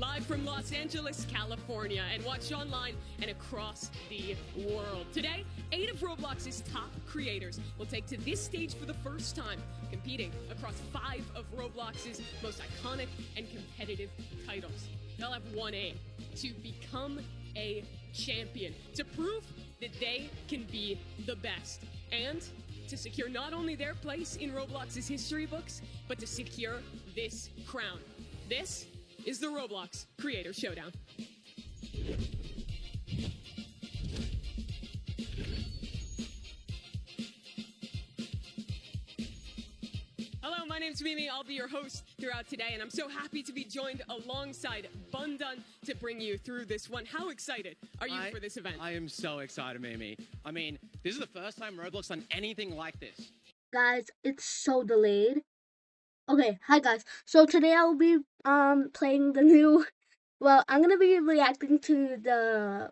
live from Los Angeles, California, and watched online and across the world. Today, 8 of Roblox's top creators will take to this stage for the first time, competing across 5 of Roblox's most iconic and competitive titles. They'll have one aim: to become a champion, to prove that they can be the best, and to secure not only their place in Roblox's history books, but to secure this crown. This is the Roblox Creator Showdown. Hello, my name's Mimi. I'll be your host throughout today, and I'm so happy to be joined alongside Bundan to bring you through this one. How excited are you for this event? I am so excited, Mimi. I mean, this is the first time Roblox done anything like this. Guys, it's so delayed. Okay, hi guys. So today I will be playing the new, well, I'm gonna be reacting to the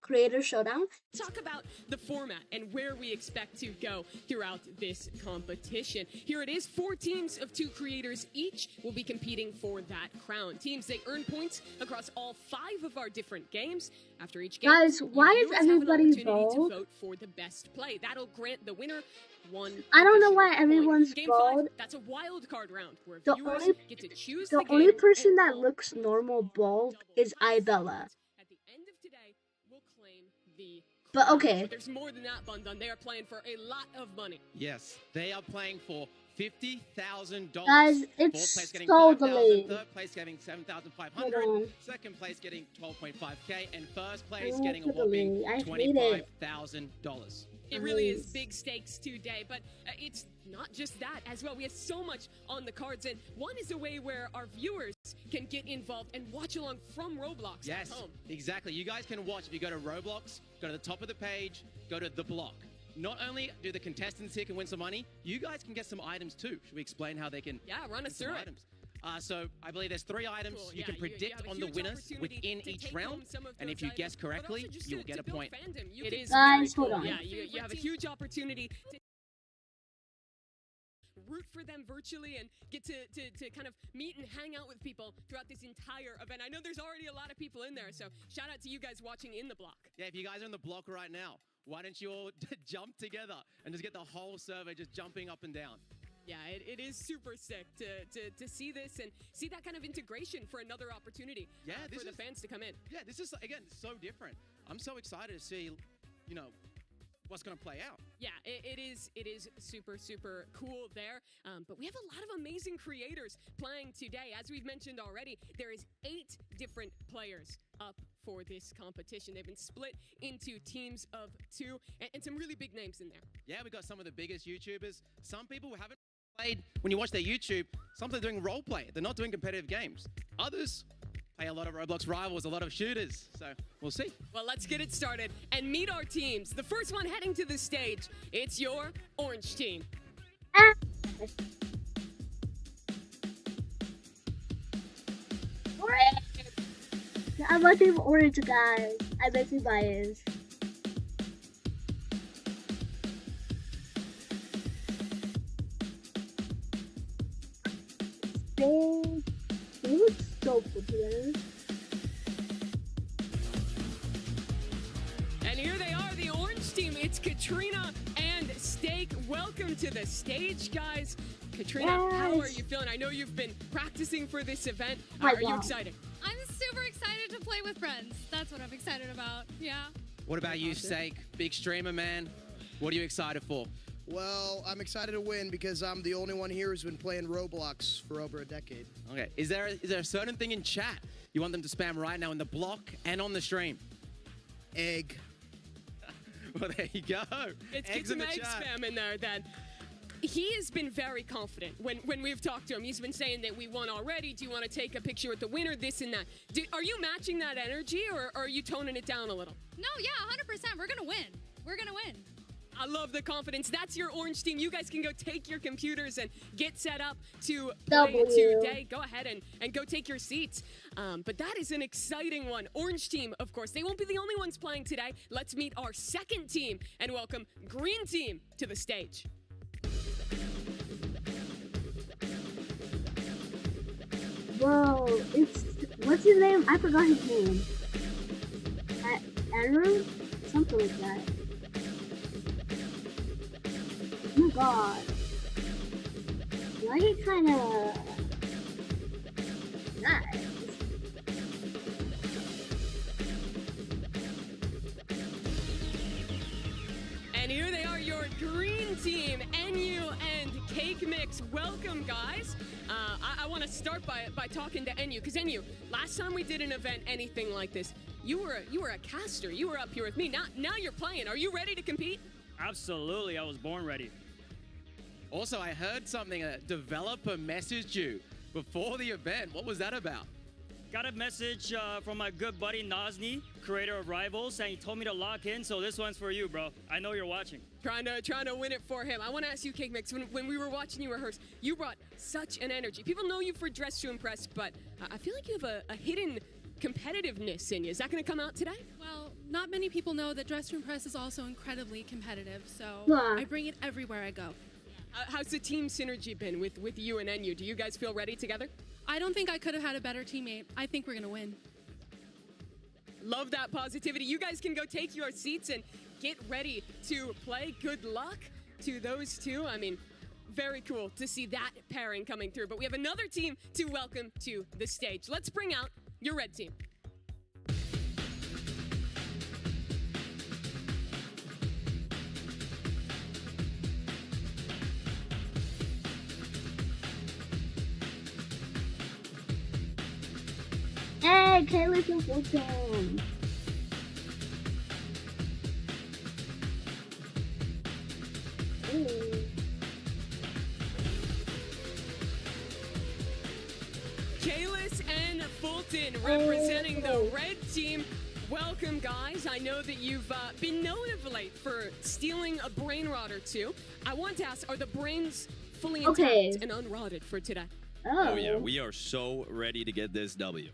Creator Showdown. Talk about the format and where we expect to go throughout this competition. Here it is, 4 teams of 2 creators each will be competing for that crown. Teams, they earn points across all 5 of our different games. After each game, Guys, why is everybody bald? bald? To vote for the best play. That'll grant the winner one. I don't know why everyone's Game bald. 5, that's a wild card round where The viewers only- get to choose The the only game person and that all looks normal bald is Ibella. At the end of today, we'll claim the But crown. okay. But there's more than that, Bundan. They are playing for a lot of money. Yes, they are playing for $50,000. Guys, Fourth it's place getting so 5,000, delayed. third place getting Hold 7,500, on. second place getting 12.5K, and first place I getting a hate the whopping delay. I hate it. $25,000. It really is big stakes today, but it's not just that as well. We have so much on the cards, and one is a way where our viewers can get involved and watch along from Roblox Yes, at home. exactly. You guys can watch if you go to Roblox, go to the top of the page, go to the block. Not only do the contestants here can win some money, you guys can get some items too. Should we explain how they can Yeah, run get us some through it. items? So I believe there's 3 items Cool. you Yeah, can you predict have a on the huge winners opportunity within to each take round, home some of and if those you guess items, but also correctly, just you'll to get a build point. fandom. It is Guys, very hold cool. on. Yeah, you have a huge opportunity to root for them virtually and get to kind of meet and hang out with people throughout this entire event. I know there's already a lot of people in there, so shout out to you guys watching in the block. Yeah, if you guys are in the block right now, why don't you all jump together and just get the whole server just jumping up and down? Yeah, it is super sick to see this and see that kind of integration for another opportunity for the fans to come in. Yeah, this is, again, so different. I'm so excited to see, what's going to play out. Yeah, it is super, super cool there. But we have a lot of amazing creators playing today. As we've mentioned already, there is 8 different players up for this competition. They've been split into teams of 2 and some really big names in there. Yeah, we got some of the biggest YouTubers. Some people who haven't played, when you watch their YouTube, some are doing role play. They're not doing competitive games. Others play a lot of Roblox Rivals, a lot of shooters. So we'll see. Well, let's get it started and meet our teams. The first one heading to the stage, it's your orange team. Ah. Orange! I'm a team orange, guys. I bet you biased. They look so good together. And here they are, the orange team. It's Katrina and Steak. Welcome to the stage, guys. Katrina, how are you feeling? I know you've been practicing for this event. Are you excited? I'm super excited to play with friends. That's what I'm excited about. Yeah. What about you, Steak? Big streamer, man. What are you excited for? Well, I'm excited to win because I'm the only one here who's been playing Roblox for over a decade. Okay, is there a certain thing in chat you want them to spam right now in the block and on the stream? Egg. Well, there you go. Let's get some egg spam in there then. He has been very confident when we've talked to him. He's been saying that we won already. Do you want to take a picture with the winner? This and that. Are you matching that energy or are you toning it down a little? No, yeah, 100%. We're going to win. We're going to win. I love the confidence. That's your orange team. You guys can go take your computers and get set up to play today. Go ahead and go take your seats. But that is an exciting one. Orange team, of course. They won't be the only ones playing today. Let's meet our second team and welcome green team to the stage. Whoa, it's What's his name? I forgot his name. Andrew? Something like that. Oh my god. Why are you kinda nice? And here they are, your green team, NU and Cake Mix. Welcome, guys. I want to start by talking to NU, because NU, last time we did an event anything like this, you were a caster. You were up here with me. Now you're playing. Are you ready to compete? Absolutely, I was born ready. Also, I heard something, a developer messaged you before the event. What was that about? Got a message from my good buddy Nazni, creator of Rivals, and he told me to lock in, so this one's for you, bro. I know you're watching. Trying to win it for him. I want to ask you, Cake Mix, when we were watching you rehearse, you brought such an energy. People know you for Dress to Impress, but I feel like you have a hidden competitiveness in you. Is that going to come out today? Well, not many people know that Dress to Impress is also incredibly competitive, so Yeah. I bring it everywhere I go. How's the team synergy been with you and NU? Do you guys feel ready together? I don't think I could have had a better teammate. I think we're going to win. Love that positivity. You guys can go take your seats and get ready to play. Good luck to those two. I mean, very cool to see that pairing coming through. But we have another team to welcome to the stage. Let's bring out your red team. Hey, Kayla's in full time. Ooh. Kalis and Fulton representing the red team. Welcome, guys. I know that you've been known of late for stealing a brain rod or two. I want to ask, are the brains fully intact Okay. and unrodded for today? Oh. Oh yeah, we are so ready to get this W.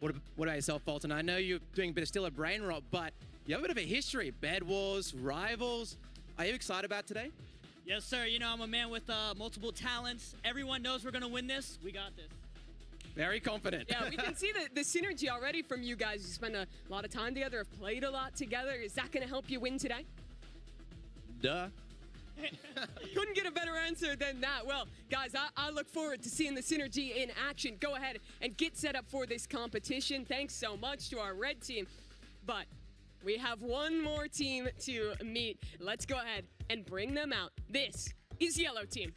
What about yourself, Fulton? I know you're doing a bit of still a brain rot, but you have a bit of a history. Bed Wars, Rivals. Are you excited about today? Yes, sir. You know, I'm a man with multiple talents. Everyone knows we're going to win this. We got this. Very confident. Yeah, we can see the synergy already from you guys. You spend a lot of time together, have played a lot together. Is that going to help you win today? Duh. Couldn't get a better answer than that. Well, guys, I look forward to seeing the synergy in action. Go ahead and get set up for this competition. Thanks so much to our red team. But we have one more team to meet. Let's go ahead and bring them out. This is Yellow Team.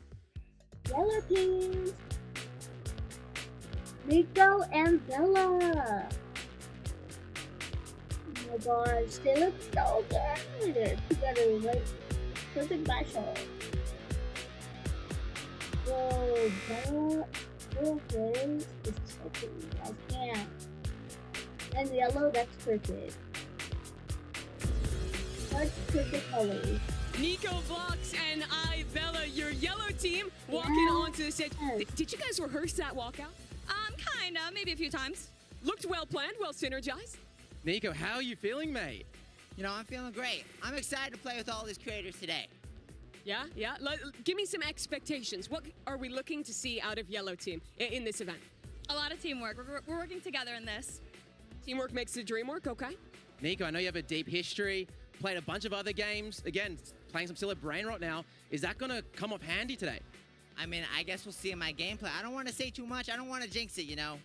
Yellow team. Nico and Bella. Oh my gosh, they look so good together, like perfect matchup. Whoa, Bella, her face is so pretty. I can't. And yellow, that's perfect. Such perfect colors. Nico Vlox and I, Bella, your Yellow Team, walking Yes. onto the stage. Did you guys rehearse that walkout? Kinda, maybe a few times. Looked well planned, well synergized. Nico, how are you feeling, mate? You know, I'm feeling great. I'm excited to play with all these creators today. Yeah. Give me some expectations. What are we looking to see out of Yellow Team in this event? A lot of teamwork. We're working together in this. Teamwork makes the dream work, okay? Nico, I know you have a deep history, played a bunch of other games. Again, playing some still at brain rot now. Is that going to come off handy today? I mean, I guess we'll see in my gameplay. I don't want to say too much. I don't want to jinx it, you know.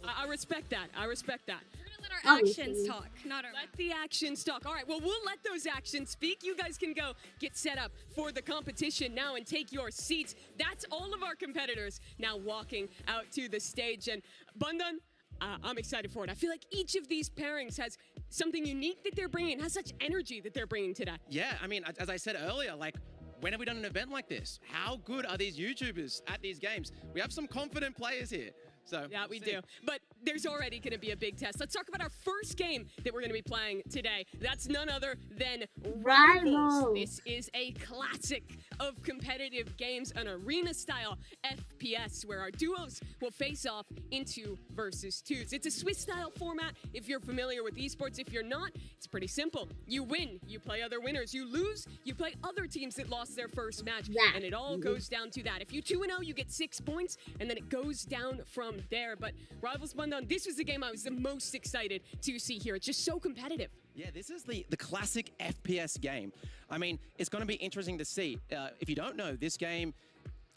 I respect that. I respect that. We're gonna let our Obviously. actions talk, not our Let the actions talk. All right, well, we'll let those actions speak. You guys can go get set up for the competition now and take your seats. That's all of our competitors now walking out to the stage. And Bundan, I'm excited for it. I feel like each of these pairings has something unique that they're bringing, has such energy that they're bringing today. Yeah, I mean, as I said earlier, like, when have we done an event like this? How good are these YouTubers at these games? We have some confident players here. So Yeah, we we'll see. do. But there's already going to be a big test. Let's talk about our first game that we're going to be playing today. That's none other than Rivals. Rivals. This is a classic of competitive games, an arena-style FPS where our duos will face off in 2 versus 2s. It's a Swiss-style format if you're familiar with esports. If you're not, it's pretty simple. You win, you play other winners. You lose, you play other teams that lost their first match. That. And it all goes down to that. If you 2-0, you get 6 points, and then it goes down from from there. But Rivals Bundown, this was the game I was the most excited to see here. It's just so competitive. Yeah, this is the classic FPS game. I mean, it's going to be interesting to see. If you don't know, this game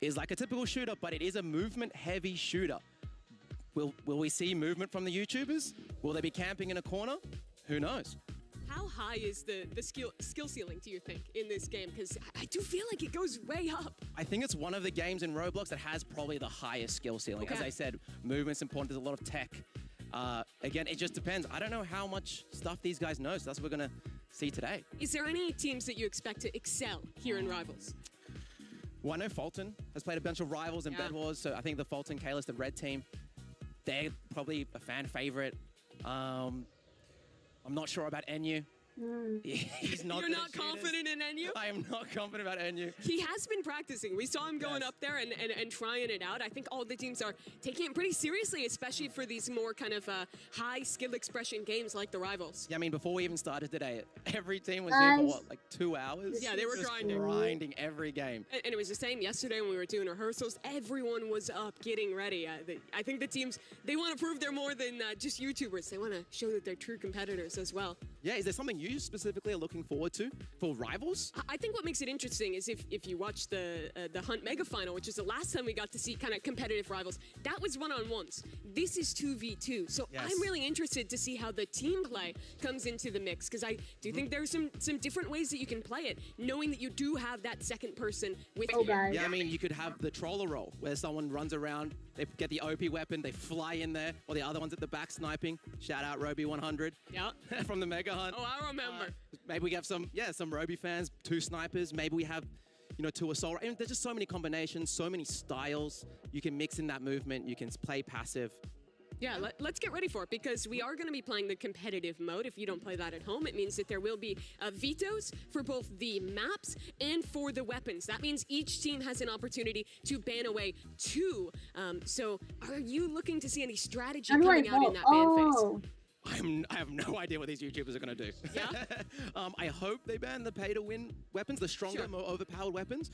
is like a typical shooter, but it is a movement-heavy shooter. Will we see movement from the YouTubers? Will they be camping in a corner? Who knows? How high is the skill ceiling, do you think, in this game? Because I do feel like it goes way up. I think it's one of the games in Roblox that has probably the highest skill ceiling. Okay. As I said, movement's important. There's a lot of tech. Again, it just depends. I don't know how much stuff these guys know, so that's what we're going to see today. Is there any teams that you expect to excel here in Rivals? Well, I know Fulton has played a bunch of Rivals and Bed Wars, so I think the Fulton Kalis, the red team, they're probably a fan favorite. I'm not sure about NU. He's not. You're not confident in NU? I am not confident about NU. He has been practicing. We saw him going up there and trying it out. I think all the teams are taking it pretty seriously, especially for these more kind of high skill expression games like the Rivals. Yeah, I mean, before we even started today, every team was here for what, like 2 hours? Yeah, they were just grinding. grinding every game. And it was the same yesterday when we were doing rehearsals. Everyone was up getting ready. I think the teams, they want to prove they're more than just YouTubers. They want to show that they're true competitors as well. Yeah, is there something you specifically are looking forward to for Rivals? I think what makes it interesting is if you watch the Hunt Mega Final, which is the last time we got to see kind of competitive Rivals, that was one-on-ones. This is 2v2. So yes. I'm really interested to see how the team play comes into the mix, because I do think there's some different ways that you can play it, knowing that you do have that second person with you. Yeah, I mean, you could have the troller roll, where someone runs around, they get the OP weapon, they fly in there, or the other one's at the back sniping. Shout out Roby 100. Yeah. From the Mega Hunt. Oh, I remember. Maybe we have some Roby fans, 2 snipers. Maybe we have, 2 assault. I mean, there's just so many combinations, so many styles. You can mix in that movement. You can play passive. Yeah, let's get ready for it, because we are going to be playing the competitive mode. If you don't play that at home, it means that there will be vetoes for both the maps and for the weapons. That means each team has an opportunity to ban away 2. So are you looking to see any strategy coming out in that ban phase? I have no idea what these YouTubers are going to do. Yeah? I hope they ban the pay-to-win weapons, the stronger, more overpowered weapons.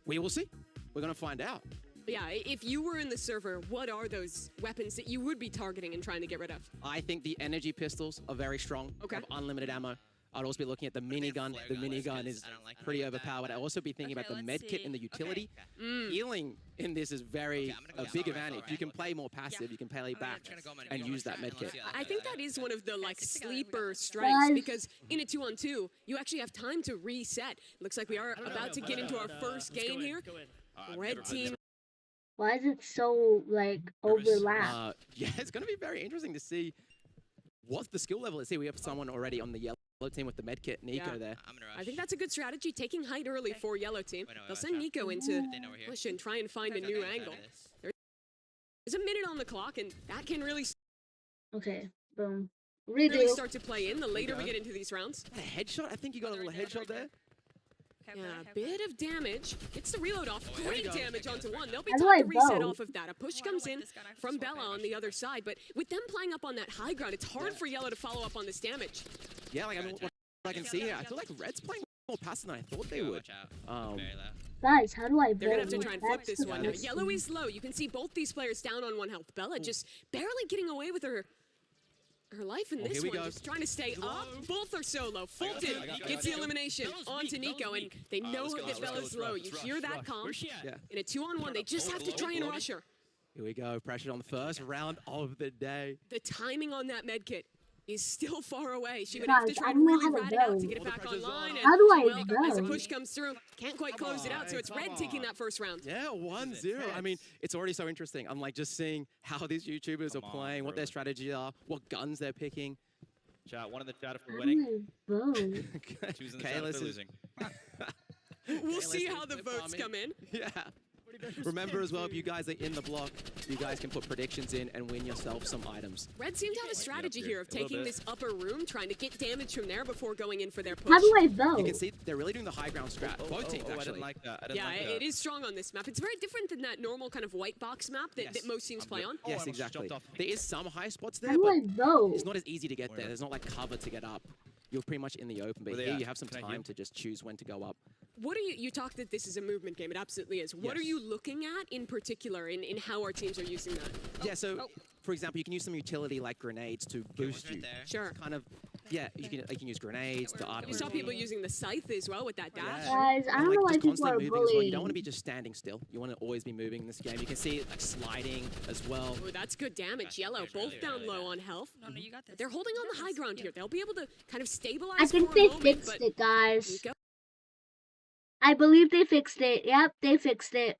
We will see. We're going to find out. Yeah, if you were in the server, what are those weapons that you would be targeting and trying to get rid of? I think the energy pistols are very strong. Okay. Have unlimited ammo. I'd also be looking at the minigun. The minigun is pretty overpowered. I'd also be thinking about the med kit and the utility. Healing in this is a big advantage. You can play more passive. You can play back and use that med kit. I think that is one of the sleeper strengths, because in a 2-on-2, you actually have time to reset. Looks like we are about to get into our first game here. Red team. Why is it so, overlapped? Yeah, it's going to be very interesting to see what's the skill level. Let's see, we have someone already on the yellow team with the medkit, Nico there. I think that's a good strategy, taking height early for yellow team. They'll send Nico into push and try and find a new angle. There's a minute on the clock, and that can really Okay, boom. really start to play in the later we get into these rounds. A headshot? I think you got a little headshot there. Yeah, a bit of damage. Gets the reload off. Great damage onto one. They'll be How do trying I to reset vote? off of that. A push comes in from Bella on the other side, but with them playing up on that high ground, it's hard for Yellow to follow up on this damage. Yeah, I mean, what I can see here, I feel like Red's playing more passive than I thought they would. Guys, how do I vote? They're gonna have to try and flip That's this the one. best Yellow thing. is low. You can see both these players down on 1 health. Bella just barely getting away with her life in this here we one, go. just trying to stay up. Both are solo. Fulton gets the elimination onto Nico, and they know that Bella's low. You hear that comp. In a 2-on-1, they just have to try and rush her. Here we go, pressure on the first round of the day. The timing on that medkit is still far away. She would Guys, have to try I and don't know really how to rat it out to vote. get it back online. How do I As a vote? push comes through, can't quite close it out, so it's Red taking that first round. Yeah, 1-0. I mean, it's already so interesting. I'm like just seeing how these YouTubers are playing, what their strategies are, what guns they're picking. Chat, one in the chat for How winning. do I vote? Choosing the chat for Kalis is losing. We'll see is how the the votes farming. come in. Yeah. Remember as well, if you guys are in the block, you guys can put predictions in and win yourself some items. Red seemed to have a strategy here of taking this upper room, trying to get damage from there before going in for their push. How do I You vote? can see they're really doing the high ground strat. Both teams I actually. didn't like that. I didn't Yeah, like that. it is strong on this map. It's very different than that normal kind of white box map that, that most teams play on. I Yes, almost exactly. jumped off. There is some high spots How there, do but I vote? it's not as easy to get there. There's not like cover to get up. You're pretty much in the open, but Where they here at? you have some Can I time heal? to just choose when to go up. what are you talked that this is a movement game. It absolutely is. What are Yes. you looking at in particular in how our teams are using that? Yeah, so for example, you can use some utility like grenades to boost you. Sure. Kind of, yeah, you can use grenades to You saw people using the scythe as well with that dash. Guys, I And, don't know why just people are constantly moving as well. You bullying. don't want to be just standing still. You want to always be moving in this game. You can see it like sliding as well. Oh, that's good damage. Yellow, both down low on health. No, you got this. They're holding on the high ground here. They'll be able to kind of stabilize I think for a they moment, fixed but it, guys. Nico? I believe they fixed it. Yep, they fixed it.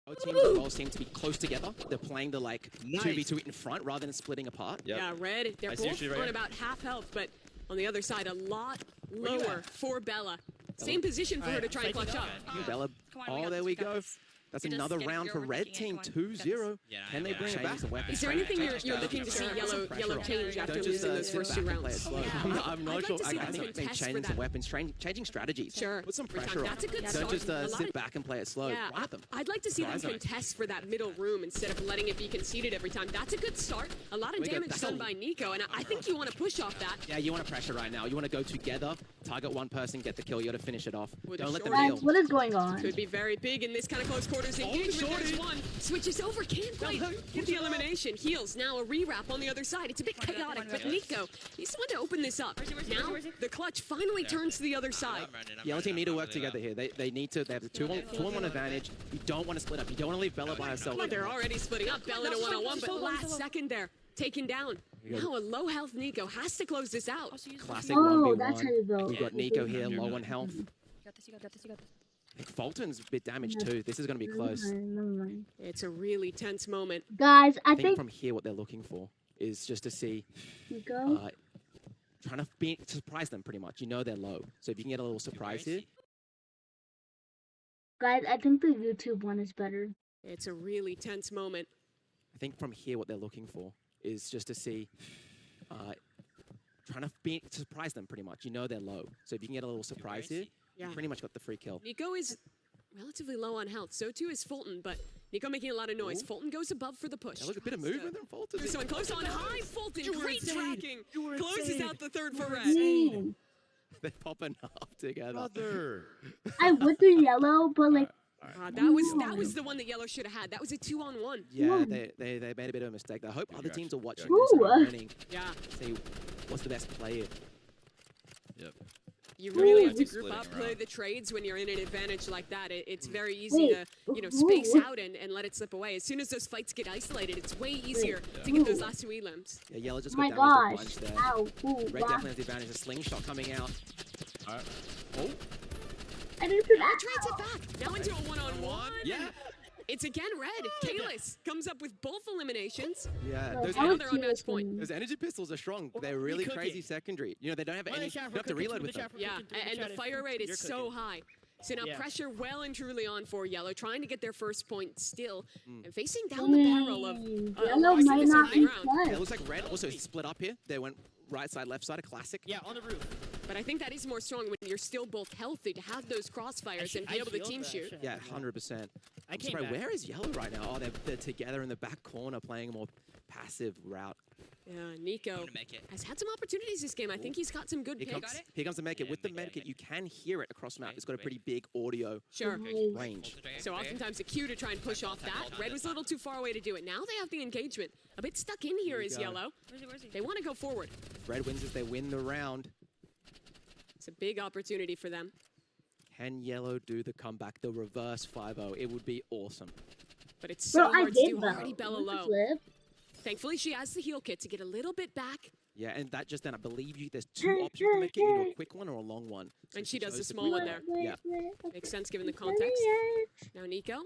Both teams as well seem to be close together. They're playing the like 2v2 in front rather than splitting apart. Yeah, red. They're I see what both she's right on here. about half health, but on the other side, a lot lower for Bella. Same position for her to try and clutch up. Bella. Come on, Oh, got there this, we got go. this. That's You're just another getting- round you're for red overthinking team. it. Come on, you got 2-0. Yeah, Can they yeah. bring it back? Change the weapons. Is there anything you're looking to see yellow change after Don't losing just those sit first back 2 and play it rounds? slow. Yeah. I'm not I'd sure. like to see I them think they contest for changing some that. weapons, changing strategies. Sure. Put some For time. pressure on. That's a good Don't start. just A lot sit of- back and play it slow. Yeah, Ride them. I'd like to see them Surprise them. contest for that middle room instead of letting it be conceded every time. That's a good start. A lot of We go- damage that's done a- by Nico, and I think you want to push off that. Yeah, you want to pressure right now. You want to go together, target one person, get the kill. You got to finish it off. With a Don't let them short- heal. Guys, what is going on? Could be very big in this kind of close quarters engagement. There's one. Switches over, can't quite get the elimination. Heals, now a rewrap on the other side. It's a bit chaotic, but Nico, he's the one to open this up. Now, the clutch finally turns to the other side. Yellow team need to work together here. They need to. They have the 2-on-1 advantage. You don't want to split up. You don't want to leave Bella by herself. Well, they're already splitting up. Bell in a one-on-one, but last second there, taken down. Now a low health Nico has to close this out. Classic Oh, that's how 1v1. you go. We've got Nico here, low on health. You got this, you got this, you got this. I think Fulton's a bit damaged too. This is going to be close. Never mind. It's a really tense moment. Guys, I I think think from here what they're looking for is just to see, Nico. trying to surprise them pretty much. You know they're low. So if you can get a little surprise here. Guys, I think the YouTube one is better. It's a really tense moment. I think from here what they're looking for is just to see, trying to surprise them pretty much. You know they're low. So if you can get a little surprise here, Yeah. you pretty much got the free kill. Nico is relatively low on health. So too is Fulton, but Nico making a lot of noise. Ooh. Fulton goes above for the push. Now look, a bit of movement from Fulton. There's someone close on high. Fulton, You were great insane. tracking. You were Closes insane. out the third for red. Man, They're popping up together. Brother. I would do yellow, but like, That was the one that yellow should have had. That was a 2-on-1. Yeah, they made a bit of a mistake. I hope other teams are watching Ooh. this and are learning. Yeah, See what's the best play here. Yep. you really have to Splitting group up, around. play the trades when you're in an advantage like that. It's very easy Wait. to, space out and let it slip away. As soon as those fights get isolated, it's way easier to get those last 2 elims. Yeah, yellow just oh my got damaged a gosh. bunch there. Ow. Ooh, Red wow. definitely has the advantage. A slingshot coming out. Alright. Oh, I didn't do that. Trades it back. Now into a one-on-one. yeah. It's again red. Kalis comes up with both eliminations. Yeah, Like, those, I now would they're on see match this point. one. those energy pistols are strong. Oh, They're we really cooking. crazy secondary. You know, they don't have Well, any. the chat You for have to cooking, reload through with the them. chat for Yeah, cooking, through and chat the if fire rate you're is so cooking. high. So now Yeah. pressure well and truly on for yellow, trying to get their first point still, and facing down the barrel of Yellow Larson might is on not the be ground. Yeah, it clutch. looks like red also split up here. They went right side, left side, a classic. Yeah, on the roof. But I think that is more strong when you're still both healthy to have those crossfires and be able to team shoot. Yeah, 100%. I I'm came surprised, back. where is yellow right now? Oh, they're together in the back corner playing a more passive route. Yeah, Nico make it. has had some opportunities this game. I think he's got some good Here picks. comes the medkit. With the medkit, you can hear it across the map. It's got a pretty big audio Sure. range. So oftentimes a cue to try and push off that. Red was a little too far away to do it. Now they have the engagement. A bit stuck in here Here we is go. yellow. Where's he? They want to go forward. Red wins if they win the round. It's a big opportunity for them. Can yellow do the comeback, the reverse 5-0? It would be awesome. But it's Bro, so I hard to did do. though. Already Bella What the low. flip? Thankfully, she has the heal kit to get a little bit back. Yeah, and that just then, I believe there's 2 options to make it. You do a quick one or a long one. So And she does the chose to small pick one that. there. Yeah. Makes sense given the context. Now Nico,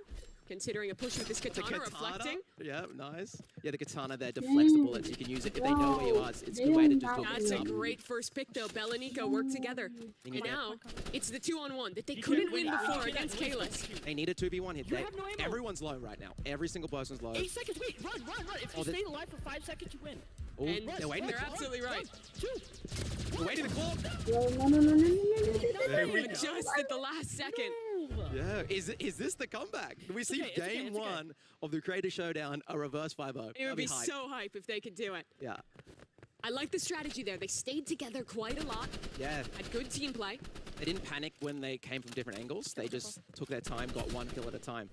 considering a push with this katana, reflecting. Yeah, nice. Yeah, the katana there deflects the bullets. You can use it if they know where you are. It's a good way to just do a That's a mix up. great first pick, though. Bella and Nico work together. you And get- now, it's the 2-on-1 that they couldn't win before against Kalis. They need a 2v1 hit. You have no ammo. Everyone's low right now. Every single person's low. 8 seconds. Wait, run. If Oh, you they- stay alive for 5 seconds, you win. Oh, And they're waiting the they're clock. absolutely right. 2. They're waiting the clock. No. Just at the last second. Yeah, is this the comeback? We see okay, it's okay, game it's okay. 1 of the Creator Showdown, a reverse 5-0. It would That'd be hype. so hype if they could do it. Yeah, I like the strategy there. They stayed together quite a lot, yeah. had good team play. They didn't panic when they came from different angles. They just took their time, got one kill at a time.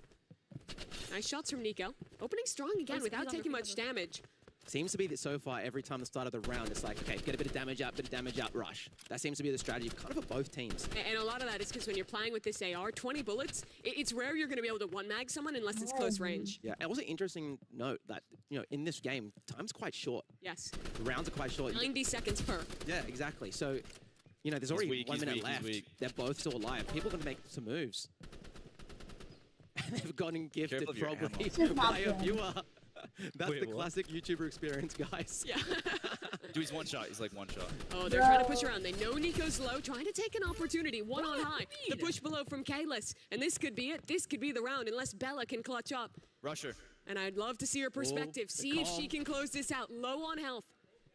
Nice shots from Nico. Opening strong again without taking much damage. Seems to be that so far, every time the start of the round, it's like, okay, get a bit of damage out, rush. That seems to be the strategy kind of for both teams. And a lot of that is because when you're playing with this AR, 20 bullets, it's rare you're going to be able to one-mag someone unless it's close range. Yeah, and also interesting note that, you know, in this game, time's quite short. Yes. The rounds are quite short. 90 seconds per. Yeah, exactly. So, you know, there's already 1 minute left. They're both still alive. People are going to make some moves. And they've gotten gifted probably by a viewer. That's the classic YouTuber experience, guys. Yeah. Dude, he's one shot. He's like one shot. Oh, they're trying to push around. They know Nico's low, trying to take an opportunity. One on high. The push below from Kalis. And this could be it. This could be the round unless Bella can clutch up. Rusher. And I'd love to see her perspective. See if she can close this out. Low on health.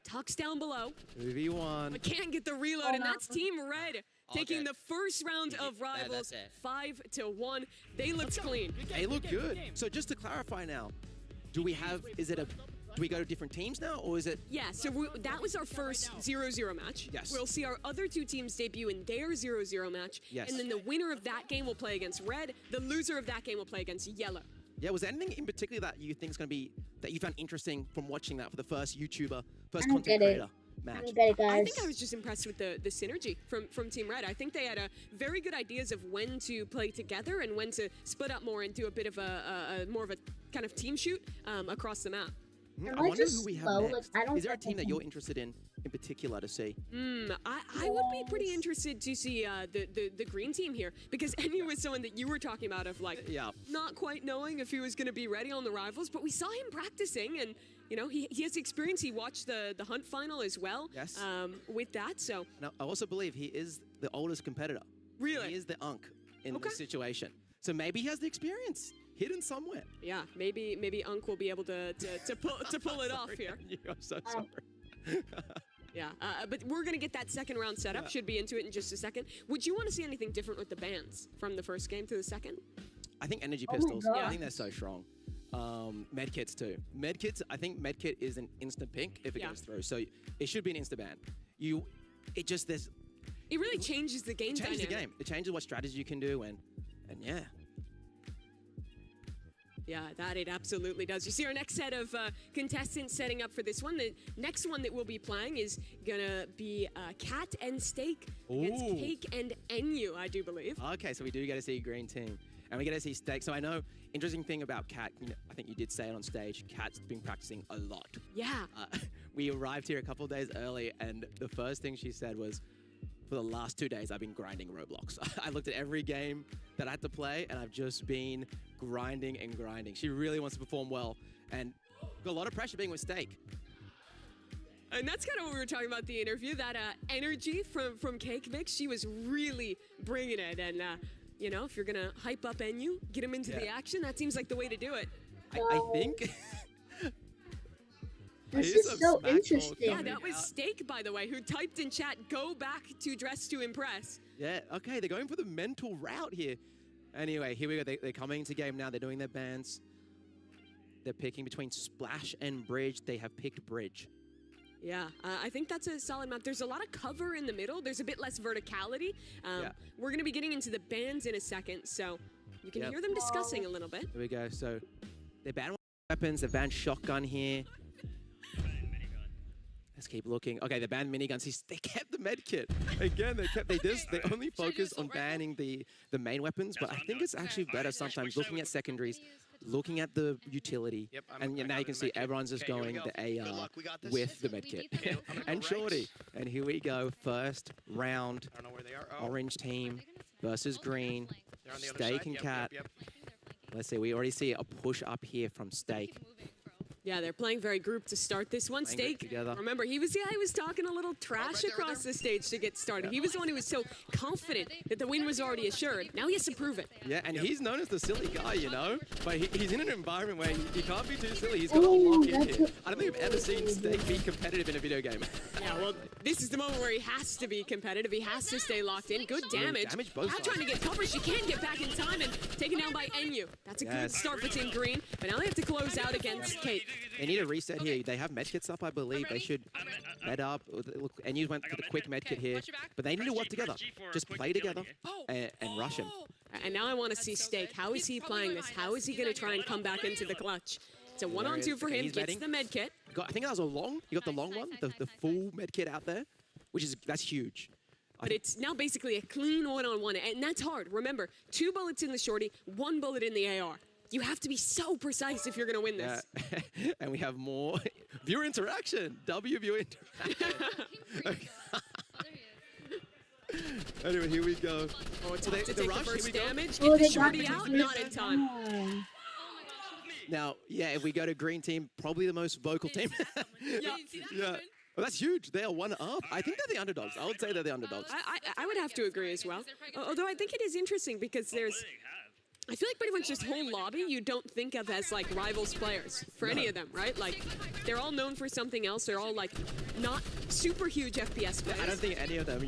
Tucks down below. 2v1. But can't get the reload, and that's Team Red taking the first round of Rivals 5-1. They looked clean. They look good. So just to clarify now, do we go to different teams now, or is it? Yeah, so that was our first 0-0 match. Yes. We'll see our other two teams debut in their 0-0 match. Yes. And then the winner of that game will play against Red. The loser of that game will play against Yellow. Yeah, was there anything in particular that you think is going to be, that you found interesting from watching that for the first YouTuber, first content creator match? I think I was just impressed with the synergy from Team Red. I think they had very good ideas of when to play together and when to split up more and do a bit of a more of a kind of team shoot across the map. I wonder who we have next. Is there a team that you're interested in particular to see? I would be pretty interested to see the green team here, because Enyu was someone that you were talking about of like not quite knowing if he was going to be ready on the Rivals, but we saw him practicing, and you know he has experience. He watched the Hunt final as well. Yes. With that, so. Now, I also believe he is the oldest competitor. Really? He is the unk in this situation. So maybe he has the experience hidden somewhere. Yeah, maybe Unk will be able to pull it off here. I'm so sorry. Yeah, but we're going to get that second round set up. Should be into it in just a second. Would you want to see anything different with the bans from the first game to the second? I think energy pistols. I think they're so strong. Medkits too. Medkits, I think Medkit is an instant pink if it goes through. So it should be an insta ban. It really changes the game dynamic. It changes the game. It changes what strategy you can do, and yeah. Yeah, that it absolutely does. You see our next set of contestants setting up for this one. The next one that we'll be playing is gonna be Cat and Steak against Cake and Enyu, I do believe. Okay, so we do get to see green team. And we get to see Steak. So I know, interesting thing about Cat, you know, I think you did say it on stage, Cat's been practicing a lot. Yeah. We arrived here a couple of days early, and the first thing she said was, for the last 2 days, I've been grinding Roblox. I looked at every game that I had to play, and I've just been grinding and grinding. She really wants to perform well, and got a lot of pressure being with Steak. And that's kind of what we were talking about in the interview, that energy from Cake Mix. She was really bringing it, and you know, if you're gonna hype up Enyu, get him into the action, that seems like the way to do it. I think... This is so interesting. Yeah, that was Steak, by the way, who typed in chat, go back to Dress to Impress. Yeah, okay, they're going for the mental route here. Anyway, here we go. They're coming into game now. They're doing their bans. They're picking between Splash and Bridge. They have picked Bridge. Yeah, I think that's a solid map. There's a lot of cover in the middle. There's a bit less verticality. We're going to be getting into the bans in a second, so you can hear them discussing a little bit. Here we go. So they banned weapons. They banned shotgun here. Let's keep looking. Okay, they banned miniguns. They kept the med kit. Again, they only focus on banning the main weapons, but I think it's actually better sometimes looking at secondaries, looking at the utility, and now you can see everyone's just going the AR with the med kit. And Shorty. And here we go, first round, orange team versus green, Steak and Cat. Let's see, we already see a push up here from Steak. Yeah, they're playing very grouped to start this one. Steak, remember, he was talking a little trash across the stage to get started. He was the one who was so confident that the win was already assured. Now he has to prove it. Yeah, and he's known as the silly guy, you know? But he's in an environment where he can't be too silly. He's got to lock in here. I don't think I've ever seen Steak be competitive in a video game. Yeah, well, this is the moment where he has to be competitive. He has to stay locked in. Good damage. Now trying to get coverage. She can get back in time and taken down by Enyu. That's a good start for Team Green, but now they have to close out against Cake. They need a reset here. They have medkits up, I believe. They should med up. Look, and you went for the quick medkit here. But they need to work together. Just play together and rush him. And now I want to see Steak. How is he playing this? How is he going to try and come back into the clutch? It's a 1-on-2 for him. Gets the med kit. I think that was a long. You got the long one, the full med kit out there, that's huge. But it's now basically a clean 1-on-1, and that's hard. Remember, 2 bullets in the shorty, 1 bullet in the AR. You have to be so precise if you're going to win this. Yeah. And we have more viewer interaction. Viewer interaction. Anyway, here we go. Oh, it's about to take the first damage. Oh, Get the shorty out, not in time. Now, yeah, if we go to green team, probably the most vocal team. Yeah. Well, that's huge. They are 1 up. I think they're the underdogs. I would say they're the underdogs. I would have to agree as well. Although I think it is interesting because I feel like pretty much this whole lobby you don't think of as like rivals players for any of them, right? Like they're all known for something else. They're all like not super huge FPS players. I don't think any of them,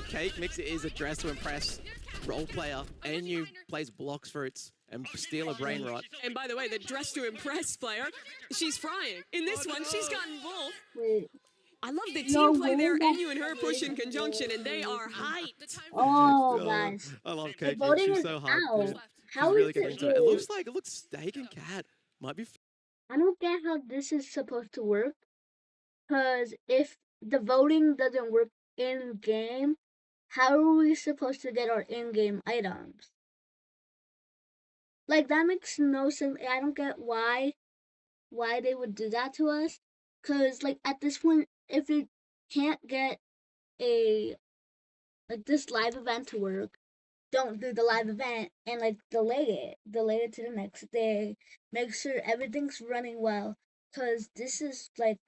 Cake Mixer is a dress to impress role player, and you plays blocks fruits and steal a brain rot. And by the way, the dress to impress player, she's frying. In this one, she's gotten both. Wait. I love the team play there, and you and her push in conjunction, and they are hyped. Oh, guys. I love Cake. The voting She's is so out. hyped. How She's really is getting it? into it. It looks Steak and Cat might be. I don't get how this is supposed to work. Because if the voting doesn't work in game, how are we supposed to get our in-game items? Like, that makes no sense. I don't get why they would do that to us. Because, like, at this point, if we can't get this live event to work, don't do the live event and, like, delay it to the next day. Make sure everything's running well. Because this is, like,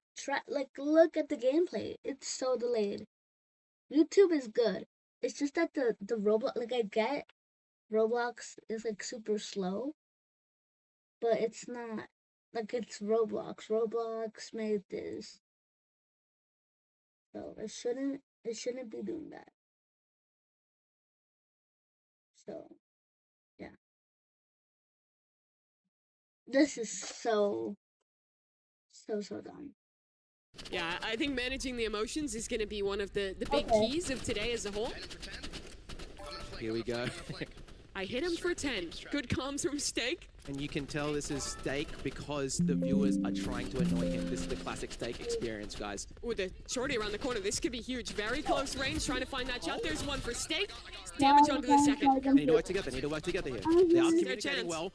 look at the gameplay. It's so delayed. YouTube is good. It's just that the Roblox, like, I get Roblox is, like, super slow. But it's not, like, it's Roblox. Roblox made this. So it shouldn't be doing that. So, yeah. This is so dumb. Yeah, I think managing the emotions is going to be one of the big keys of today as a whole. Here we go. I hit him for 10. Good comms from Steak. And you can tell this is Steak because the viewers are trying to annoy him. This is the classic Steak experience, guys. With the shorty around the corner, this could be huge. Very close range, trying to find that shot. There's one for Steak. Damage onto the second. They need to work together. Here. They are communicating well.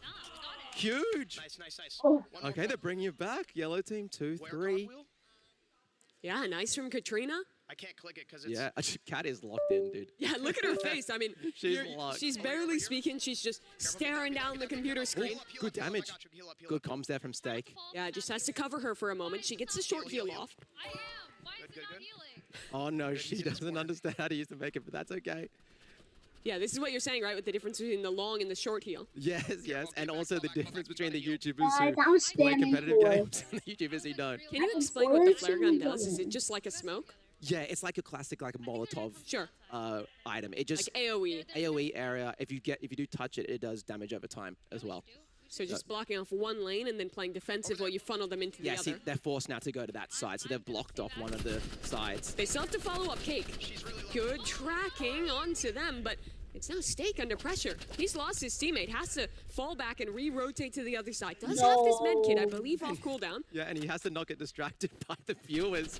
Huge. Nice. Oh. Okay, they're bringing you back. Yellow team 2, 3. Yeah, nice from Katrina. I can't click it because it's... Yeah, Cat is locked in, dude. Yeah, look at her face. I mean, she's barely speaking. She's just staring down the computer screen. Good damage. Good comms there from Steak. Yeah, just has to cover her for a moment. She gets the short heal off. Good. Oh, no, she doesn't understand how to use the makeup, but that's okay. Yeah, this is what you're saying, right? With the difference between the long and the short heal. Yes. And also the difference between the YouTubers Guys, who I was play standing competitive for it. games and the YouTubers who don't. Can you explain what the flare gun does? Is it just like a smoke? Yeah, it's like a classic, like a Molotov item. It just like AOE. AOE area. If you do touch it, it does damage over time as well. So just blocking off one lane and then playing defensive while you funnel them into the other. See, they're forced now to go to that side, so they've blocked off one of the sides. They still have to follow up Cake. Good tracking onto them, but it's now Steak under pressure. He's lost his teammate, has to fall back and re-rotate to the other side. Does have this med kit, I believe, off cooldown. Yeah, and he has to not get distracted by the viewers.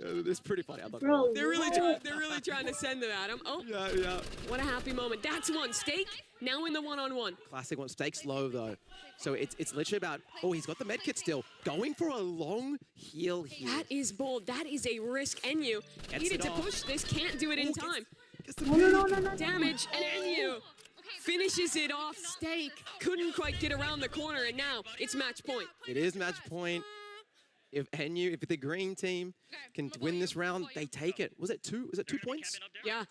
It's pretty funny. Bro, they're really trying to send them at him. Oh, yeah. What a happy moment. That's one. Steak now in the one-on-one. Classic one. Steak's low though, so it's literally about. Oh, he's got the med kit still. Going for a long heal here. That is bold. That is a risk. Enyu needed to push this. Can't do it in time. No. Damage, and Enyu finishes it off. Steak couldn't quite get around the corner, and now it's match point. It is match point. If the green team can win this round, they take it. Was it 2? Was it 2 points? Yeah.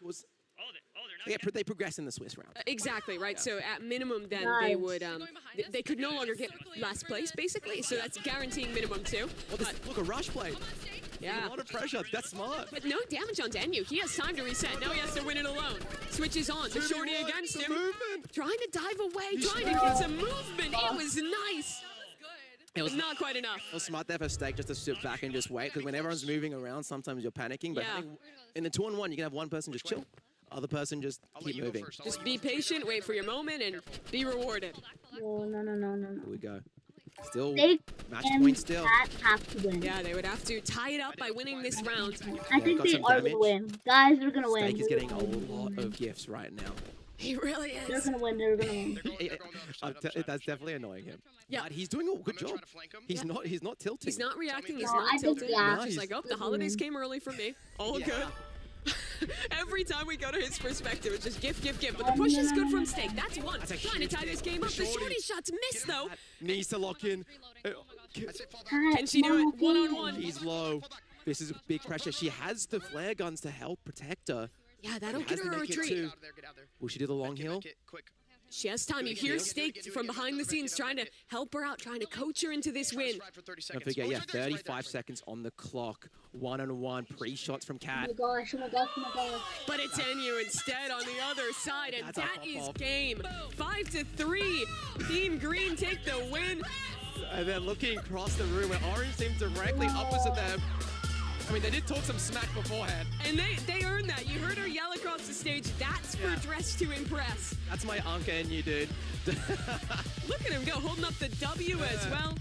They progress in the Swiss round. Exactly, right? So at minimum, then they would, they could no longer get last place, basically. So that's guaranteeing minimum 2. Look, a rush play. Yeah. A lot of pressure. That's smart. But no damage on Enyu. He has time to reset. Now he has to win it alone. Switches on. The shorty against him. Movement. Trying to dive away. Trying to get some movement. It was nice. It was not quite enough. It was smart there for Steak just to sit back and just wait, because when everyone's moving around, sometimes you're panicking. But Yeah. in the 2-on-1, you can have one person just chill, other person just keep moving. Just be patient, wait for your moment, and be rewarded. No. Here we go. Still, They match and point still. Cat have to win. Yeah, they would have to tie it up by winning this round. I think got they some are damage. gonna win. Guys, they're gonna win. Steak is getting a lot of gifts right now. He really They're is. gonna win. They're gonna win. That's definitely annoying him. Yeah. But he's doing a good job. He's not tilting. He's not reacting. He's No, not I think, tilting. yeah. He's like, oh, the holidays came early for me. All Yeah. good. Every time we go to his perspective, it's just gift. But the push is good from Steak. That's one. That's a Trying to huge tie this game up. The shorty shots missed, though. Needs to lock in. Can she do it one-on-one? He's low. This is big pressure. She has the flare guns to help protect her. Yeah, that'll She get has her the a make it retreat. too. Will she do the long hill? She has time. You hear Steak from behind the scenes trying to help her out, trying to coach her into this win. Don't forget, yeah, 35 seconds on the clock. 1-on-1 pre-shots from Oh Cat. my gosh! Oh my gosh! Oh my gosh! But it's NU instead on the other side, and That's a that is pop-off. game. 5-3. Team Green take the win. And then looking across the room, where Orange seems directly opposite them. I mean, they did talk some smack beforehand. And they earned that. You heard her yell across the stage. That's for Dress to Impress. That's my Anka and you, dude. Look at him go, holding up the W as well.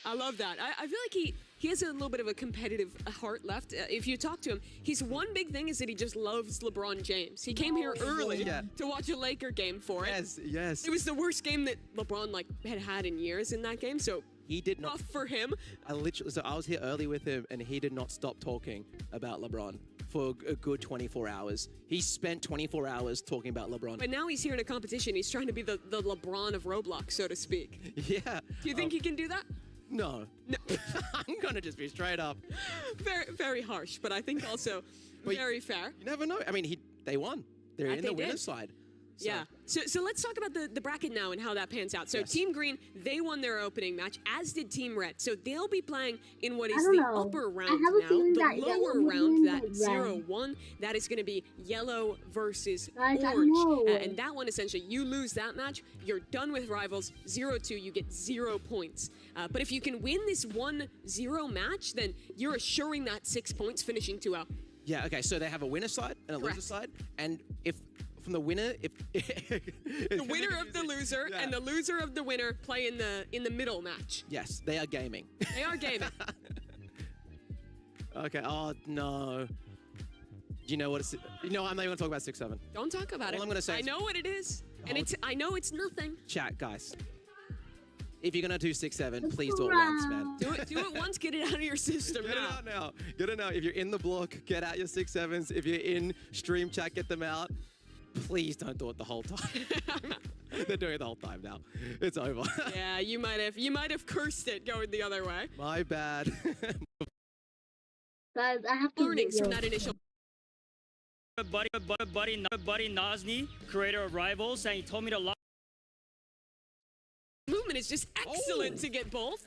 I love that. I feel like he has a little bit of a competitive heart left. If you talk to him, his one big thing is that he just loves LeBron James. He came here early Yeah. to watch a Laker game for it. Yes. It was the worst game that LeBron had in years in that game, so He did not. tough for him. I was here early with him, and he did not stop talking about LeBron for a good 24 hours. He spent 24 hours talking about LeBron. But now he's here in a competition. He's trying to be the LeBron of Roblox, so to speak. Yeah. Do you think he can do that? No. I'm gonna just be straight up. Very, very harsh, but I think also But very fair. You never know. I mean, they won. They're That in they the winner's did. side. Yeah. So let's talk about the bracket now and how that pans out. So Yes. Team Green, they won their opening match, as did Team Red. So they'll be playing in what I is don't the know. upper I round have a now. feeling The that yellow lower will round, win that the red. 0-1, that is going to be yellow versus Guys, I orange. know. And that one, essentially, you lose that match, you're done with rivals. 0-2, you get 0 points. But if you can win this 1-0 match, then you're assuring that 6 points, finishing 2-0. Yeah, okay, so they have a winner side and a Correct. loser side. And if from the winner, if The winner of the loser Yeah. and the loser of the winner play in the middle match. Yes, they are gaming. They are gaming. Okay, oh no. Do you know what it's... I'm not even going to talk about 6-7. Don't talk about it. All I'm gonna say I is- know what it is, and Hold- I know it's nothing. Chat, guys. If you're going to do 6-7, Let's please go do it once, man. round. Do it once. Get it out of your system Get it now. out now. Get it out. If you're in the block, get out your 6-7s. If you're in stream chat, get them out. Please don't do it the whole time. They're doing it the whole time now. It's over. Yeah, you might have cursed it going the other way. My bad. Guys, I have to. Learnings from video. that initial. buddy Nozni, creator of Rivals, and he told me to lock. Movement is just excellent to get both.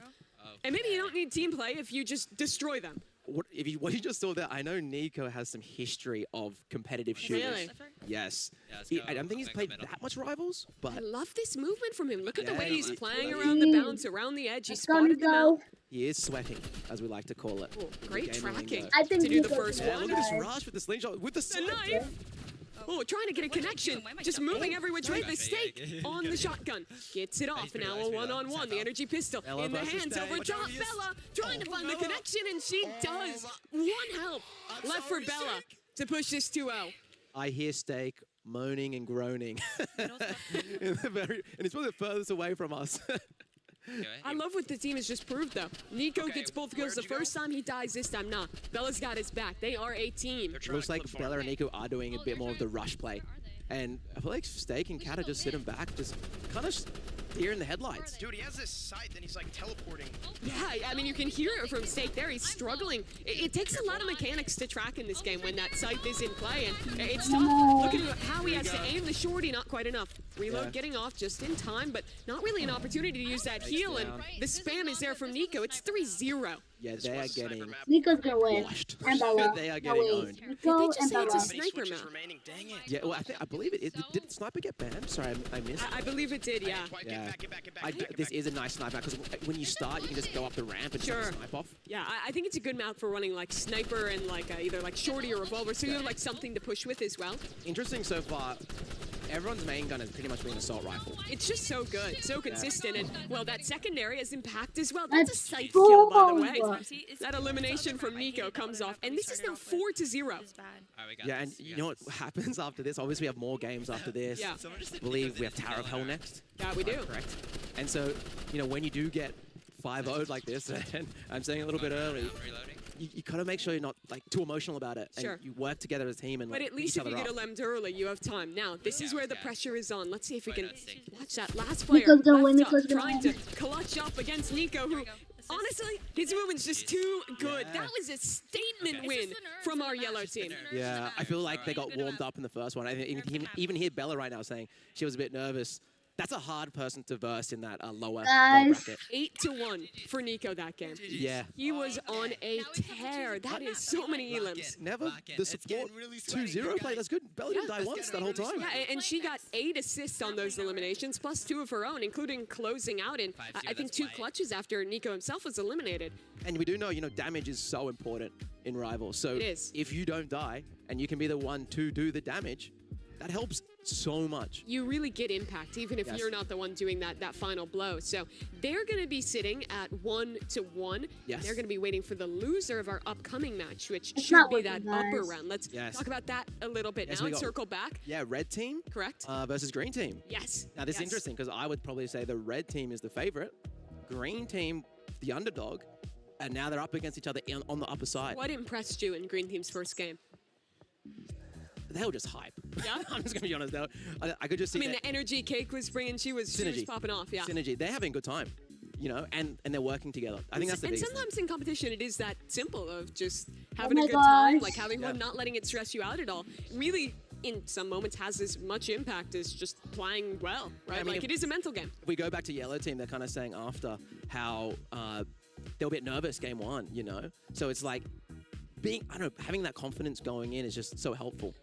And maybe you don't need team play if you just destroy them. What you just saw there, I know Nico has some history of competitive shooters. Really? Yes. Yeah, let's I go. don't think he's Back played middle. that much Rivals, I but love this movement from him. Look at the Yeah, way he's he's playing playing. around the bounce, around the edge. He Let's go, spotted them out. Nico. he is sweating, as we like to call it. Oh, great Gaming tracking lingo. I think to do the Nico's first gonna Yeah, one. look at this guys. rush with the slingshot, with the The sniper. knife. Oh, trying to get a connection. Just moving every which way. The stake on the shotgun. Gets it off. Now a one-on-one. The energy pistol Bella in the versus hands Day. over top. Bella trying to find the connection, and she does. One help left for Bella to push this 2-0. I hear Steak moaning and groaning. And he's probably the furthest away from us. I love what the team has just proved, though. Nico gets both kills the first time. He dies this time. Nah, Bella's got his back. They are a team. Looks like Bella and Nico are doing a bit more of the rush play. And I feel like Steak and Kat are just sitting back, just kind of deer in the headlights. Dude, he has this sight, then he's like teleporting. Yeah, I mean, you can hear it from Steak there. He's struggling. It takes a lot of mechanics to track in this game when that sight is in play, and it's tough. Look at how he has to aim the shorty, not quite enough. Reload Yeah. getting off just in time, but not really an opportunity to use that heal, and the spam is there from Nico. It's 3-0. Yeah, they are getting Nico's gonna win. washed. And Bella. They are No getting way. owned. Did Nico they just and say it's a Bella. sniper map? Remaining. Dang it. Yeah, well, I believe it. Did Sniper get banned? Sorry, I missed. I believe it did, yeah. Yeah. This is a nice sniper because when you start, you can just go up the ramp and just snipe off. Yeah, I think it's a good map for running like sniper and like either like shorty or revolver, so you have like something to push with as well. Interesting so far. Everyone's main gun has pretty much been assault rifle. It's just so good, so consistent, and well, that secondary has impact as well. That's a sight kill, by the way. That elimination from Nico comes off, and this is now 4-0. Yeah, and you know what happens after this? Obviously, we have more games after this. Yeah. I believe we have Tower of Hell next. Yeah, we do. Correct. And so, you know, when you do get 5-0'd like this, and I'm saying a little bit early, you kind of make sure you're not like too emotional about it. Sure. And you work together as a team and But like, at least if you get eliminated early, you have time. Now, this is where the pressure is on. Let's see if we can watch that last player. Nico's gonna win. left Nico's up, gonna trying win. to clutch up against Nico, who honestly, his movement's just too good. That was a statement win from our yellow team. Yeah, I feel like they got warmed up in the first one. I even hear Bella right now saying she was a bit nervous. That's a hard person to verse in that lower bracket. 8-1 for Nico that game. Yeah. He was on a tear. That is so many elims. Never the support 2-0 play. That's good. Bella didn't die once that whole time. Yeah, and she got 8 assists on those eliminations, plus 2 of her own, including closing out in, I think, 2 clutches after Nico himself was eliminated. And we do know, damage is so important in Rivals. So if you don't die and you can be the one to do the damage, that helps so much. You really get impact, even if you're not the one doing that final blow. So they're going to be sitting at 1-1. Yes. They're going to be waiting for the loser of our upcoming match, which It's should not be looking that upper nice. round. Let's talk about that a little bit now we and got- circle back. Yeah, red team. Correct. Versus green team. Yes. Now this is interesting because I would probably say the red team is the favorite, green team the underdog, and now they're up against each other on the upper side. What impressed you in Green Team's first game? They were just hype. Yeah? I'm just gonna be honest. I could just see. I mean, the energy Cake was bringing, she was popping off. Yeah. Synergy. They're having a good time, and they're working together. I think that's the And biggest thing. sometimes in competition, it is that simple of just having my a good time, gosh. like having fun, not letting it stress you out at all. Really, in some moments, has as much impact as just playing well, right? I mean, like it is a mental game. If we go back to yellow team, they're kind of saying after how they were a bit nervous game one, So it's like having that confidence going in is just so helpful.